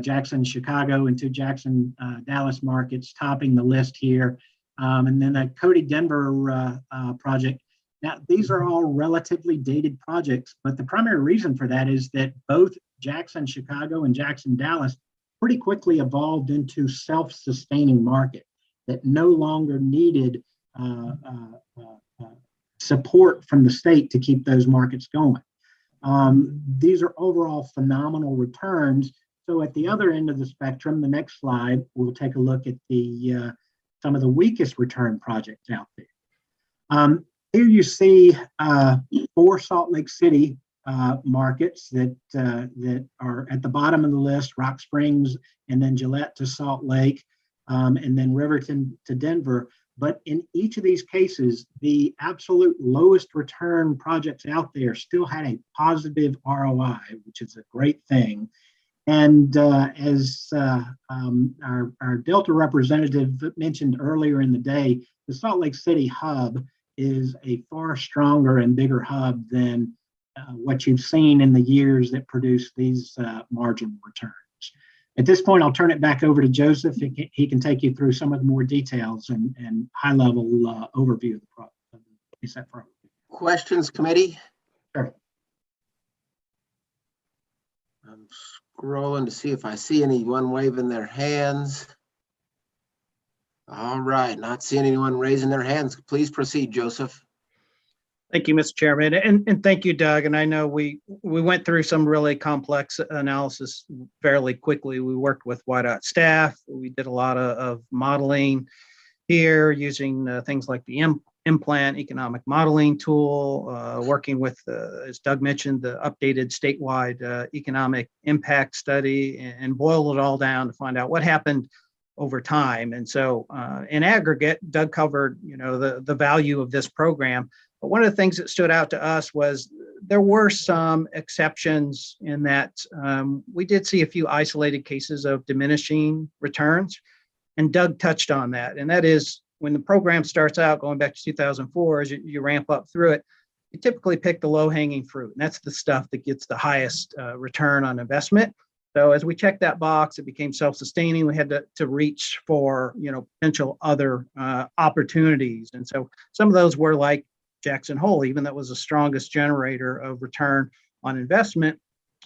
Jackson Chicago and 2 Jackson Dallas markets topping the list here. And then the Cody Denver project. Now, these are all relatively dated projects, but the primary reason for that is that both Jackson Chicago and Jackson Dallas pretty quickly evolved into self-sustaining market that no longer needed support from the state to keep those markets going. These are overall phenomenal returns. So at the other end of the spectrum, the next slide, we'll take a look at the some of the weakest return projects out there. Here you see 4 Salt Lake City markets that are at the bottom of the list: Rock Springs, and then Gillette to Salt Lake, and then Riverton to Denver. But in each of these cases, the absolute lowest return projects out there still had a positive ROI, which is a great thing. And as our Delta representative mentioned earlier in the day, the Salt Lake City hub is a far stronger and bigger hub than what you've seen in the years that produce these marginal returns. At this point, I'll turn it back over to Joseph. He can take you through some of the more details and high-level overview of the project. Questions, committee? Sure. I'm scrolling to see if I see anyone waving their hands. All right, not seeing anyone raising their hands. Please proceed, Joseph. Thank you, Mr. Chairman, and thank you, Doug. And I know we went through some really complex analysis fairly quickly. We worked with YDOT staff. We did a lot of modeling here using things like the implant economic modeling tool, working with, as Doug mentioned, the updated statewide economic impact study, and boiled it all down to find out what happened over time. And so in aggregate, Doug covered, the value of this program. But one of the things that stood out to us was there were some exceptions in that we did see a few isolated cases of diminishing returns. And Doug touched on that. And that is when the program starts out, going back to 2004, as you ramp up through it, you typically pick the low-hanging fruit. And that's the stuff that gets the highest return on investment. So as we checked that box, it became self-sustaining. We had to reach for, potential other opportunities. And so some of those were like Jackson Hole, even that was the strongest generator of return on investment.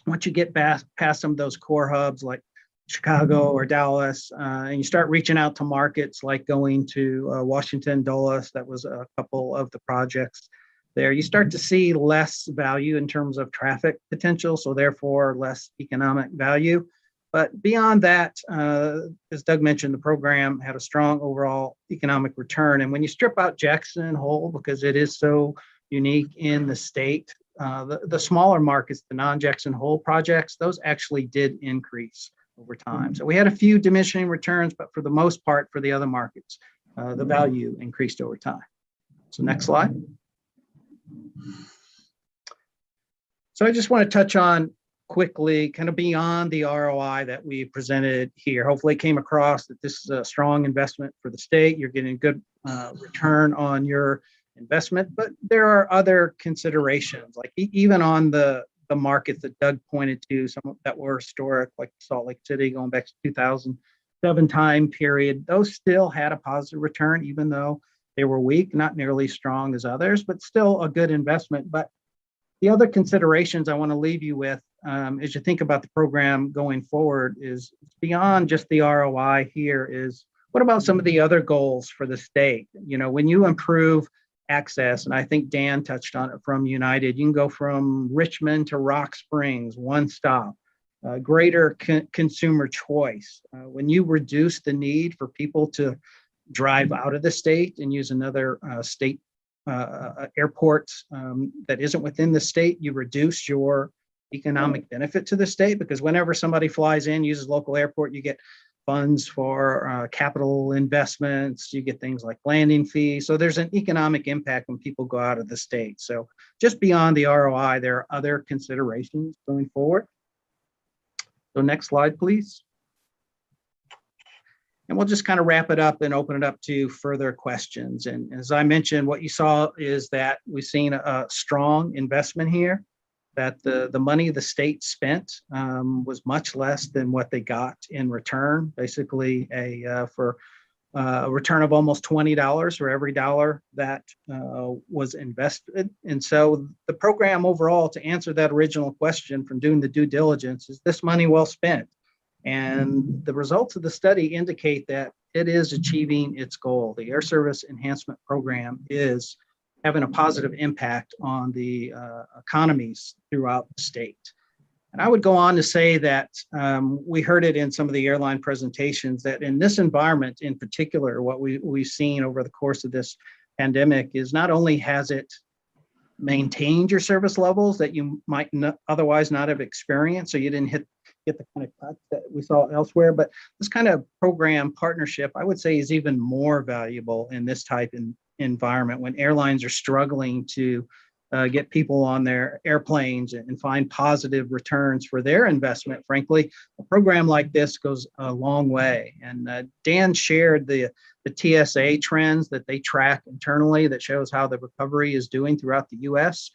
Once you get past some of those core hubs like Chicago or Dallas, and you start reaching out to markets like going to Washington, Dulles, that was a couple of the projects there, you start to see less value in terms of traffic potential, so therefore less economic value. But beyond that, as Doug mentioned, the program had a strong overall economic return. And when you strip out Jackson Hole, because it is so unique in the state, the smaller markets, the non-Jackson Hole projects, those actually did increase over time. So we had a few diminishing returns, but for the most part, for the other markets, the value increased over time. So next slide. So I just want to touch on quickly, kind of beyond the ROI that we presented here. Hopefully it came across that this is a strong investment for the state. You're getting a good return on your investment, but there are other considerations, like even on the markets that Doug pointed to, some that were historic, like Salt Lake City, going back to 2007 time period, those still had a positive return, even though they were weak, not nearly strong as others, but still a good investment. But the other considerations I want to leave you with as you think about the program going forward is beyond just the ROI here is, what about some of the other goals for the state? When you improve access, and I think Dan touched on it from United, you can go from Richmond to Rock Springs, one stop, greater consumer choice. When you reduce the need for people to drive out of the state and use another state airport that isn't within the state, you reduce your economic benefit to the state, because whenever somebody flies in, uses local airport, you get funds for capital investments, you get things like landing fees. So there's an economic impact when people go out of the state. So just beyond the ROI, there are other considerations going forward. So next slide, please. And we'll just kind of wrap it up and open it up to further questions. And as I mentioned, what you saw is that we've seen a strong investment here, that the money the state spent was much less than what they got in return. Basically, for a return of almost $20 for every dollar that was invested. And so the program overall, to answer that original question from doing the due diligence, is this money well spent? And the results of the study indicate that it is achieving its goal. The Air Service Enhancement Program is having a positive impact on the economies throughout the state. And I would go on to say that we heard it in some of the airline presentations, that in this environment in particular, what we've seen over the course of this pandemic is not only has it maintained your service levels that you might otherwise not have experienced, so you didn't get the kind of cuts that we saw elsewhere, but this kind of program partnership, I would say, is even more valuable in this type of environment when airlines are struggling to get people on their airplanes and find positive returns for their investment. Frankly, a program like this goes a long way. And Dan shared the TSA trends that they track internally that shows how the recovery is doing throughout the US.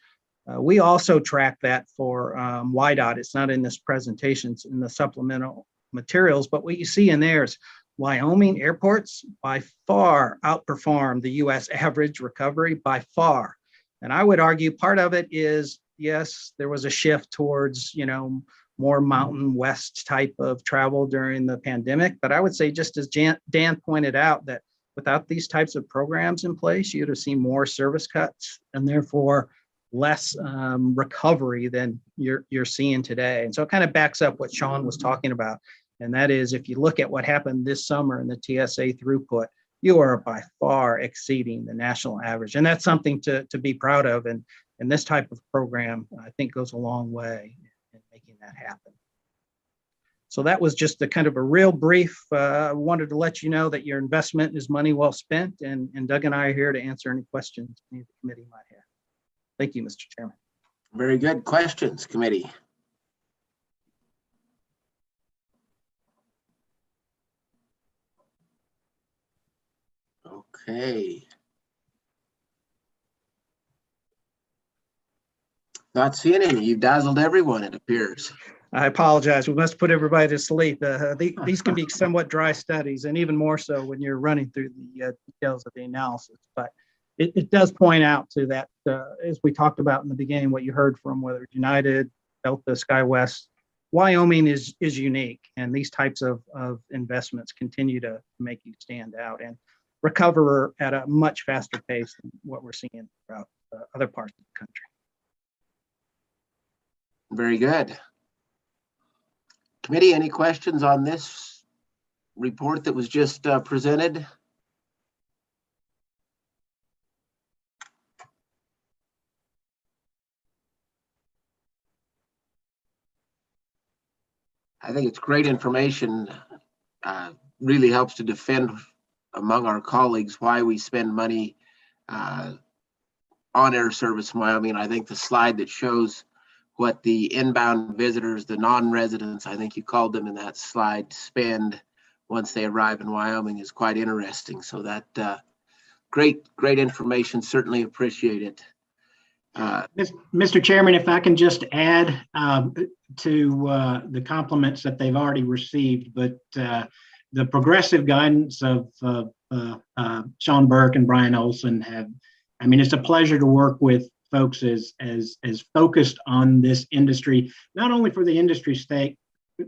We also track that for WYDOT. It's not in this presentation, it's in the supplemental materials, but what you see in there is Wyoming airports by far outperform the US average recovery by far. And I would argue part of it is, yes, there was a shift towards, more Mountain West type of travel during the pandemic. But I would say, just as Dan pointed out, that without these types of programs in place, you'd have seen more service cuts and therefore less recovery than you're seeing today. And so it kind of backs up what Sean was talking about. And that is, if you look at what happened this summer in the TSA throughput, you are by far exceeding the national average. And that's something to be proud of. And this type of program, I think, goes a long way in making that happen. So that was just a kind of a real brief. I wanted to let you know that your investment is money well spent. And Doug and I are here to answer any questions any of the committee might have. Thank you, Mr. Chairman. Very good. Questions, committee? Okay. Not seeing any. You've dazzled everyone, it appears. I apologize. We must put everybody to sleep. These can be somewhat dry studies, and even more so when you're running through the details of the analysis. But it does point out to that, as we talked about in the beginning, what you heard from whether it's United, Delta, Skywest, Wyoming is unique, and these types of investments continue to make you stand out and recover at a much faster pace than what we're seeing throughout other parts of the country. Very good. Committee, any questions on this report that was just presented? I think it's great information. Really helps to defend among our colleagues why we spend money on air service in Wyoming. I think the slide that shows what the inbound visitors, the non-residents, I think you called them in that slide, spend once they arrive in Wyoming is quite interesting. So that great information, certainly appreciate it. Mr. Chairman, if I can just add to the compliments that they've already received, but the progressive guidance of Sean Burke and Brian Olson it's a pleasure to work with folks as focused on this industry, not only for the industry stake, but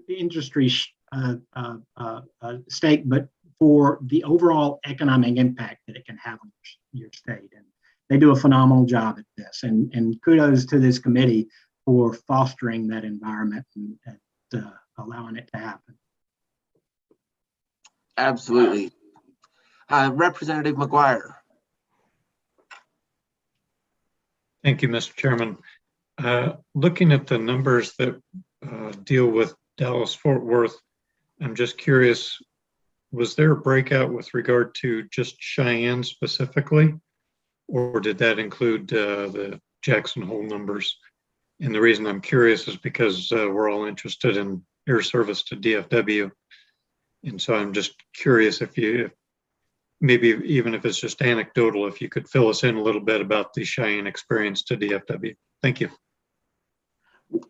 for the overall economic impact that it can have on your state. And they do a phenomenal job at this. And kudos to this committee for fostering that environment and allowing it to happen. Absolutely. Representative McGuire. Thank you, Mr. Chairman. Looking at the numbers that deal with Dallas-Fort Worth, I'm just curious, was there a breakout with regard to just Cheyenne specifically, or did that include the Jackson Hole numbers? And the reason I'm curious is because we're all interested in air service to DFW. And so I'm just curious if you, maybe even if it's just anecdotal, if you could fill us in a little bit about the Cheyenne experience to DFW. Thank you.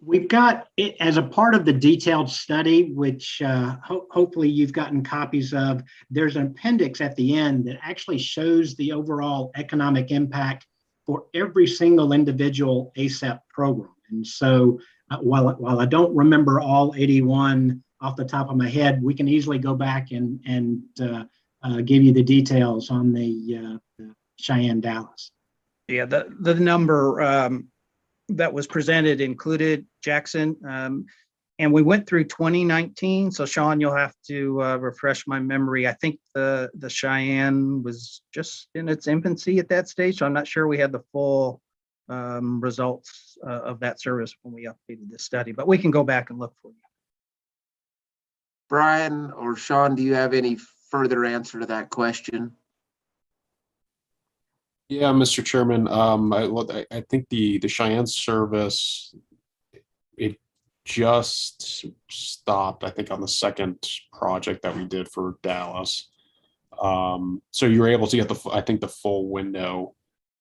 We've got it as a part of the detailed study, which hopefully you've gotten copies of. There's an appendix at the end that actually shows the overall economic impact for every single individual ACEP program. And so while I don't remember all 81 off the top of my head, we can easily go back and give you the details on the Cheyenne Dallas. Yeah, the number that was presented included Jackson. And we went through 2019. So Sean, you'll have to refresh my memory. I think the Cheyenne was just in its infancy at that stage. So I'm not sure we had the full results of that service when we updated the study, but we can go back and look for you. Brian or Sean, do you have any further answer to that question? Yeah, Mr. Chairman, I think the Cheyenne service, it just stopped, I think, on the second project that we did for Dallas. So you were able to get the full window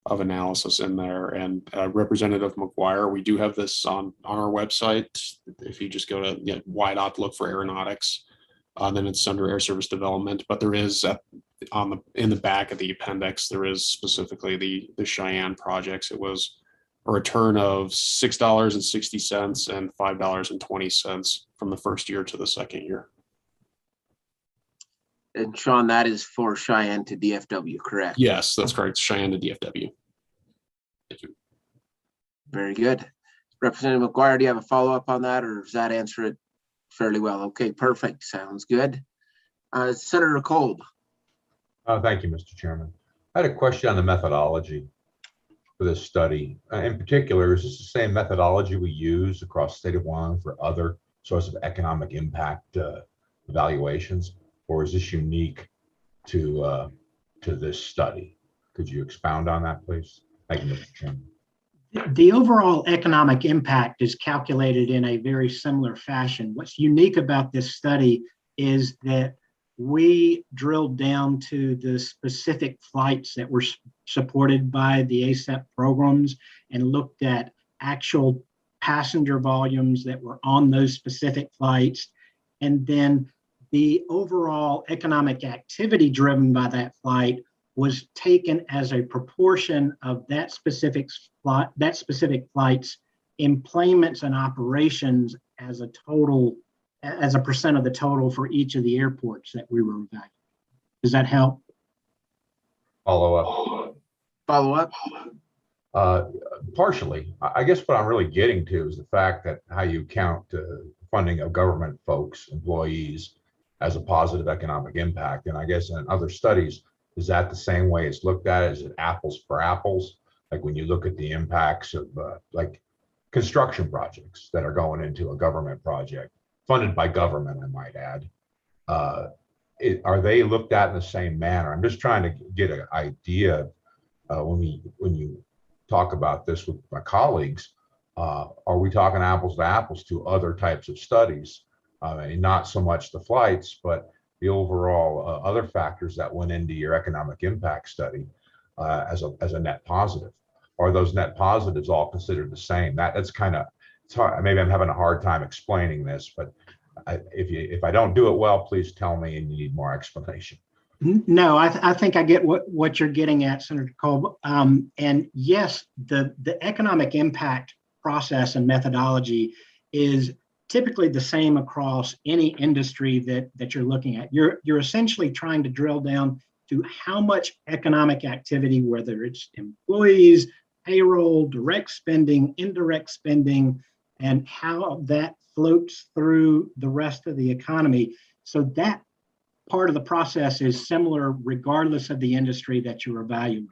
of analysis in there. And Representative McGuire, we do have this on our website. If you just go to YDOT, look for aeronautics, then it's under air service development. But there is in the back of the appendix, there is specifically the Cheyenne projects. It was a return of $6.60 and $5.20 from the first year to the second year. And Sean, that is for Cheyenne to DFW, correct? Yes, that's correct. Cheyenne to DFW. Thank you. Very good. Representative McGuire, do you have a follow-up on that, or does that answer it fairly well? Okay, perfect. Sounds good. Senator Kolb. Thank you, Mr. Chairman. I had a question on the methodology for this study. In particular, is this the same methodology we use across the state of Wyoming for other sorts of economic impact evaluations, or is this unique to this study? Could you expound on that, please? Thank you, Mr. Chairman. The overall economic impact is calculated in a very similar fashion. What's unique about this study is that we drilled down to the specific flights that were supported by the ACEP programs and looked at actual passenger volumes that were on those specific flights. And then the overall economic activity driven by that flight was taken as a proportion of that specific flight's employments and operations as a total, as a percent of the total for each of the airports that we were evaluating. Does that help? Follow up. Follow up? Partially. I guess what I'm really getting to is the fact that how you count funding of government folks, employees, as a positive economic impact. And I guess in other studies, is that the same way it's looked at? Is it apples for apples? Like when you look at the impacts of like construction projects that are going into a government project, funded by government, I might add. Are they looked at in the same manner? I'm just trying to get an idea when you talk about this with my colleagues, are we talking apples to apples to other types of studies? And not so much the flights, but the overall other factors that went into your economic impact study as a net positive. Are those net positives all considered the same? That's kind of, it's hard. Maybe I'm having a hard time explaining this, but if I don't do it well, please tell me and you need more explanation. No, I think I get what you're getting at, Senator Kolb. And yes, the economic impact process and methodology is typically the same across any industry that you're looking at. You're essentially trying to drill down to how much economic activity, whether it's employees, payroll, direct spending, indirect spending, and how that floats through the rest of the economy. So that part of the process is similar regardless of the industry that you're evaluating.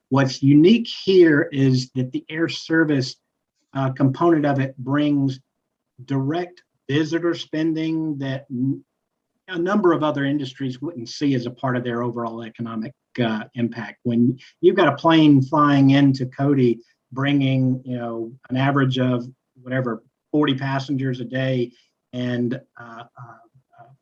What's unique here is that the air service component of it brings direct visitor spending that a number of other industries wouldn't see as a part of their overall economic impact. When you've got a plane flying into Cody bringing, an average of whatever, 40 passengers a day, and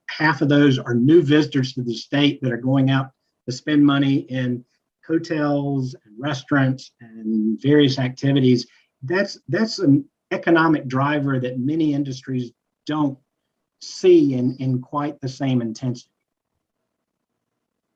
half of those are new visitors to the state that are going out to spend money in hotels and restaurants and various activities. That's an economic driver that many industries don't see in quite the same intensity.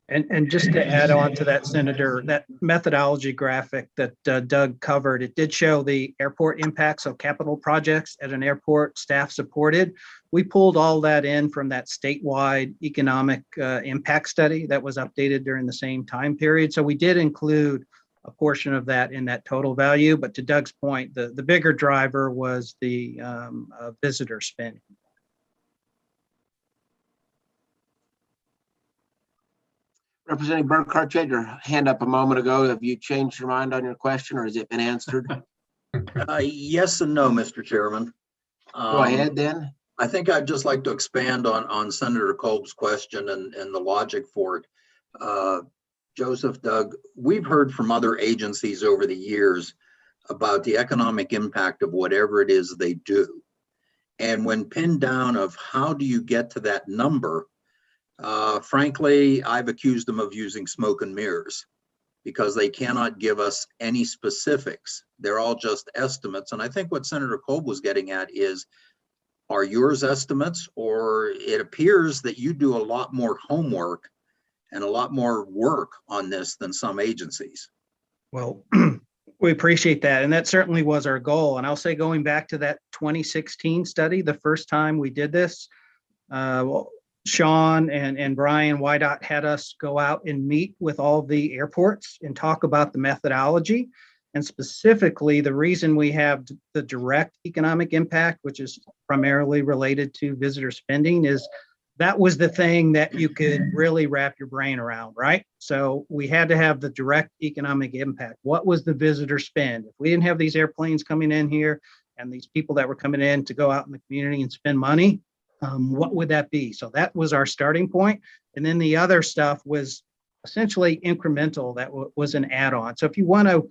And just to add on to that, Senator, that methodology graphic that Doug covered, it did show the airport impacts of capital projects at an airport, staff supported. We pulled all that in from that statewide economic impact study that was updated during the same time period. So we did include a portion of that in that total value. But to Doug's point, the bigger driver was the visitor spending. Representative Burkhart, you had your hand up a moment ago. Have you changed your mind on your question, or has it been answered? Yes and no, Mr. Chairman. Go ahead then. I think I'd just like to expand on Senator Kolb's question and the logic for it. Joseph, Doug, we've heard from other agencies over the years about the economic impact of whatever it is they do. And when pinned down of how do you get to that number, frankly, I've accused them of using smoke and mirrors because they cannot give us any specifics. They're all just estimates. And I think what Senator Kolb was getting at is, are yours estimates, or it appears that you do a lot more homework and a lot more work on this than some agencies? Well, we appreciate that. And that certainly was our goal. And I'll say, going back to that 2016 study, the first time we did this, Sean and Brian YDOT had us go out and meet with all the airports and talk about the methodology. And specifically, the reason we have the direct economic impact, which is primarily related to visitor spending, is that was the thing that you could really wrap your brain around, right? So we had to have the direct economic impact. What was the visitor spend? If we didn't have these airplanes coming in here and these people that were coming in to go out in the community and spend money, what would that be? So that was our starting point. And then the other stuff was essentially incremental. That was an add-on. So if you want to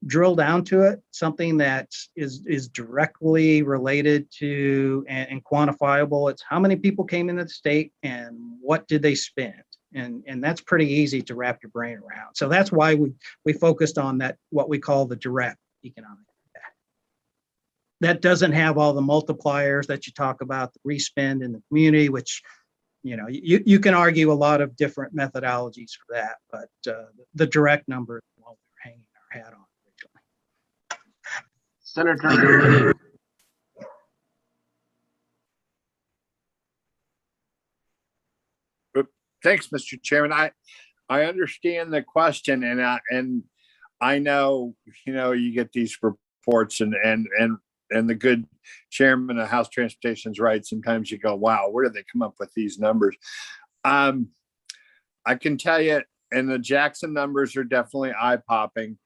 drill down to it, something that is directly related to and quantifiable, it's how many people came into the state and what did they spend? And that's pretty easy to wrap your brain around. So that's why we focused on that, what we call the direct economic impact. That doesn't have all the multipliers that you talk about, the respend in the community, which, you can argue a lot of different methodologies for that, but the direct number is what we're hanging our hat on. Senator. Thanks, Mr. Chairman. I understand the question, and I know you get these reports, and the good chairman of House Transportation is right. Sometimes you go, wow, where did they come up with these numbers? I can tell you, and the Jackson numbers are definitely eye-popping.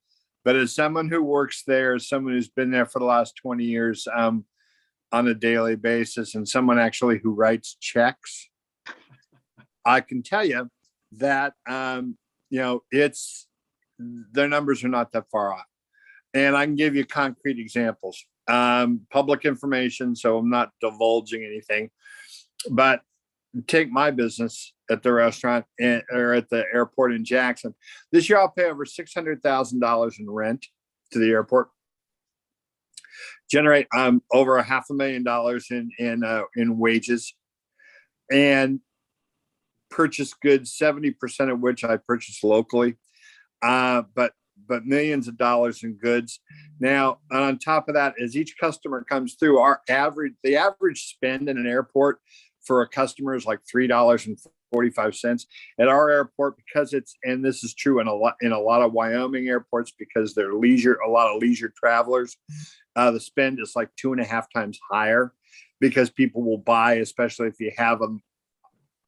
But as someone who works there, as someone who's been there for the last 20 years on a daily basis, and someone actually who writes checks, I can tell you that, it's, their numbers are not that far off. And I can give you concrete examples. Public information, so I'm not divulging anything. But take my business at the restaurant or at the airport in Jackson. This year I'll pay over $600,000 in rent to the airport. Generate over $500,000 in wages, and purchase goods, 70% of which I purchase locally, but millions of dollars in goods. Now, on top of that, as each customer comes through, the average spend in an airport for a customer is like $3.45 at our airport, because and this is true in a lot of Wyoming airports, because they're a lot of leisure travelers. The spend is like 2.5 times higher, because people will buy, especially if you have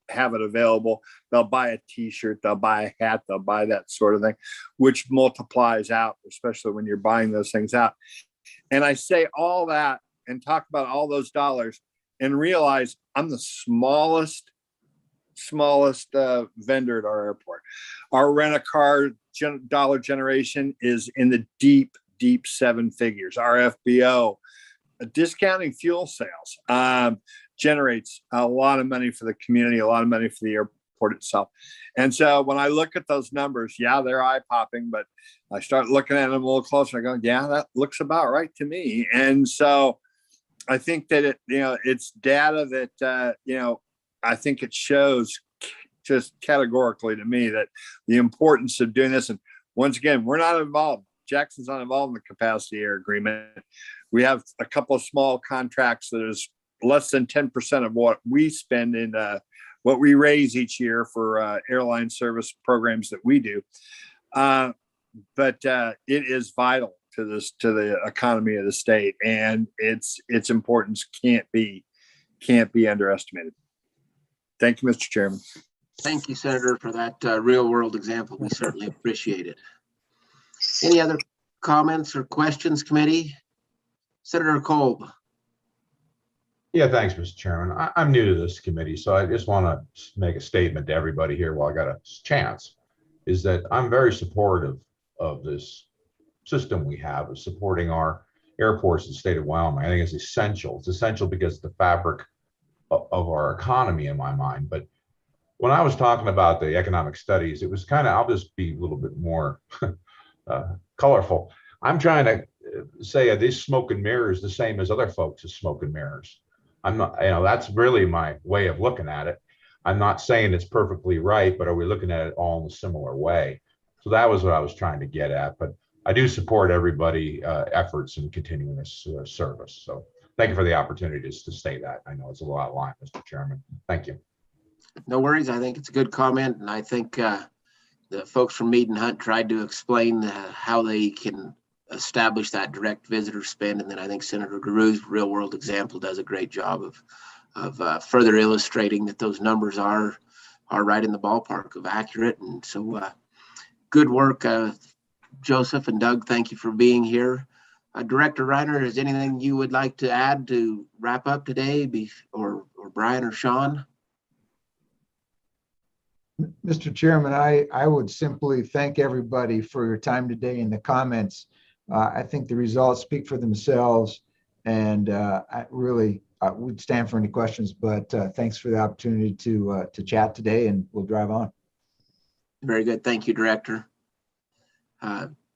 have it available. They'll buy a t-shirt, they'll buy a hat, they'll buy that sort of thing, which multiplies out, especially when you're buying those things out. And I say all that and talk about all those dollars and realize I'm the smallest vendor at our airport. Our rent-a-car dollar generation is in the deep seven figures. Our FBO, discounting fuel sales, generates a lot of money for the community, a lot of money for the airport itself. And so when I look at those numbers, yeah, they're eye-popping, but I start looking at them a little closer. I go, yeah, that looks about right to me. And so I think that it's data that I think it shows just categorically to me that the importance of doing this. And once again, we're not involved. Jackson's not involved in the capacity air agreement. We have a couple of small contracts that is less than 10% of what we spend in what we raise each year for airline service programs that we do. But it is vital to the economy of the state, and its importance can't be underestimated. Thank you, Mr. Chairman. Thank you, Senator, for that real world example. We certainly appreciate it. Any other comments or questions, committee? Senator Kolb. Yeah, thanks, Mr. Chairman. I'm new to this committee, so I just want to make a statement to everybody here while I got a chance, is that I'm very supportive of this system we have of supporting our airports in the state of Wyoming. I think it's essential. It's essential because it's the fabric of our economy in my mind. But when I was talking about the economic studies, it was kind of, I'll just be a little bit more colorful. I'm trying to say, are these smoke and mirrors the same as other folks' smoke and mirrors? I'm not, that's really my way of looking at it. I'm not saying it's perfectly right, but are we looking at it all in a similar way? So that was what I was trying to get at. But I do support everybody efforts in continuing this service. So thank you for the opportunity to say that. I know it's a lot of line, Mr. Chairman. Thank you. No worries. I think it's a good comment. And I think the folks from Mead and Hunt tried to explain how they can establish that direct visitor spend. And then I think Senator Garu's real world example does a great job of further illustrating that those numbers are right in the ballpark of accurate. And so good work, Joseph and Doug. Thank you for being here. Director Reiner, is anything you would like to add to wrap up today, or Brian or Sean? Mr. Chairman, I would simply thank everybody for your time today and the comments. I think the results speak for themselves, and I really would stand for any questions, but thanks for the opportunity to chat today, and we'll drive on. Very good. Thank you, Director.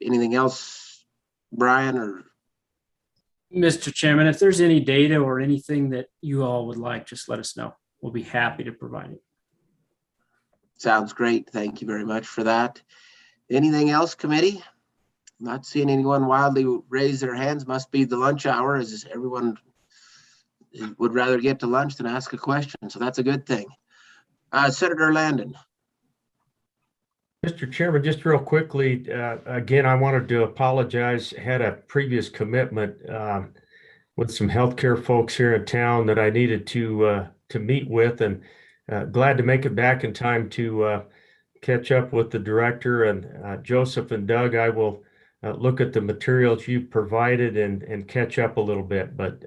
Anything else, Brian or? Mr. Chairman, if there's any data or anything that you all would like, just let us know. We'll be happy to provide it. Sounds great. Thank you very much for that. Anything else, committee? Not seeing anyone wildly raise their hands. Must be the lunch hour, as everyone would rather get to lunch than ask a question. So that's a good thing. Senator Landon. Mr. Chairman, just real quickly, again, I wanted to apologize. Had a previous commitment with some healthcare folks here in town that I needed to meet with, and glad to make it back in time to catch up with the director. And Joseph and Doug, I will look at the materials you provided and catch up a little bit. But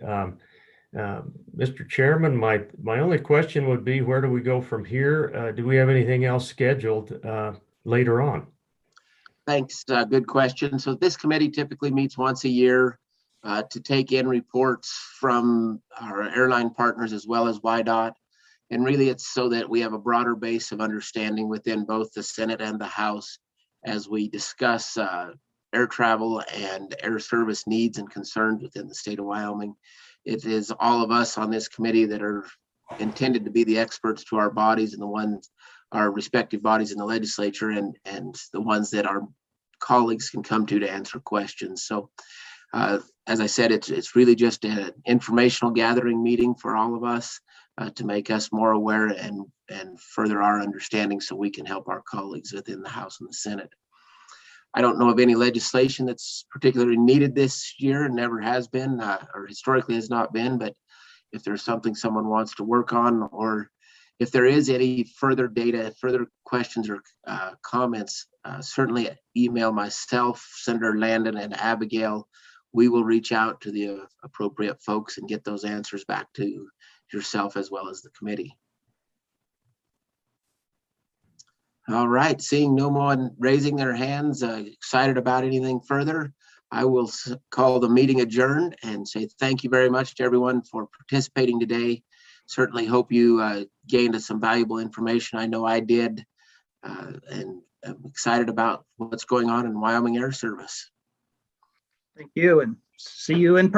Mr. Chairman, my only question would be, where do we go from here? Do we have anything else scheduled later on? Thanks. Good question. So this committee typically meets once a year to take in reports from our airline partners as well as YDOT. And really it's so that we have a broader base of understanding within both the Senate and the House as we discuss air travel and air service needs and concerns within the state of Wyoming. It is all of us on this committee that are intended to be the experts to our bodies and the ones, our respective bodies in the legislature, and the ones that our colleagues can come to answer questions. So as I said, it's really just an informational gathering meeting for all of us to make us more aware and further our understanding so we can help our colleagues within the House and the Senate. I don't know of any legislation that's particularly needed this year and never has been, or historically has not been, but if there's something someone wants to work on, or if there is any further data, further questions or comments, certainly email myself, Senator Landon, and Abigail. We will reach out to the appropriate folks and get those answers back to yourself as well as the committee. All right, seeing no one raising their hands, excited about anything further, I will call the meeting adjourned and say thank you very much to everyone for participating today. Certainly hope you gained some valuable information. I know I did, and I'm excited about what's going on in Wyoming Air Service. Thank you, and see you in person.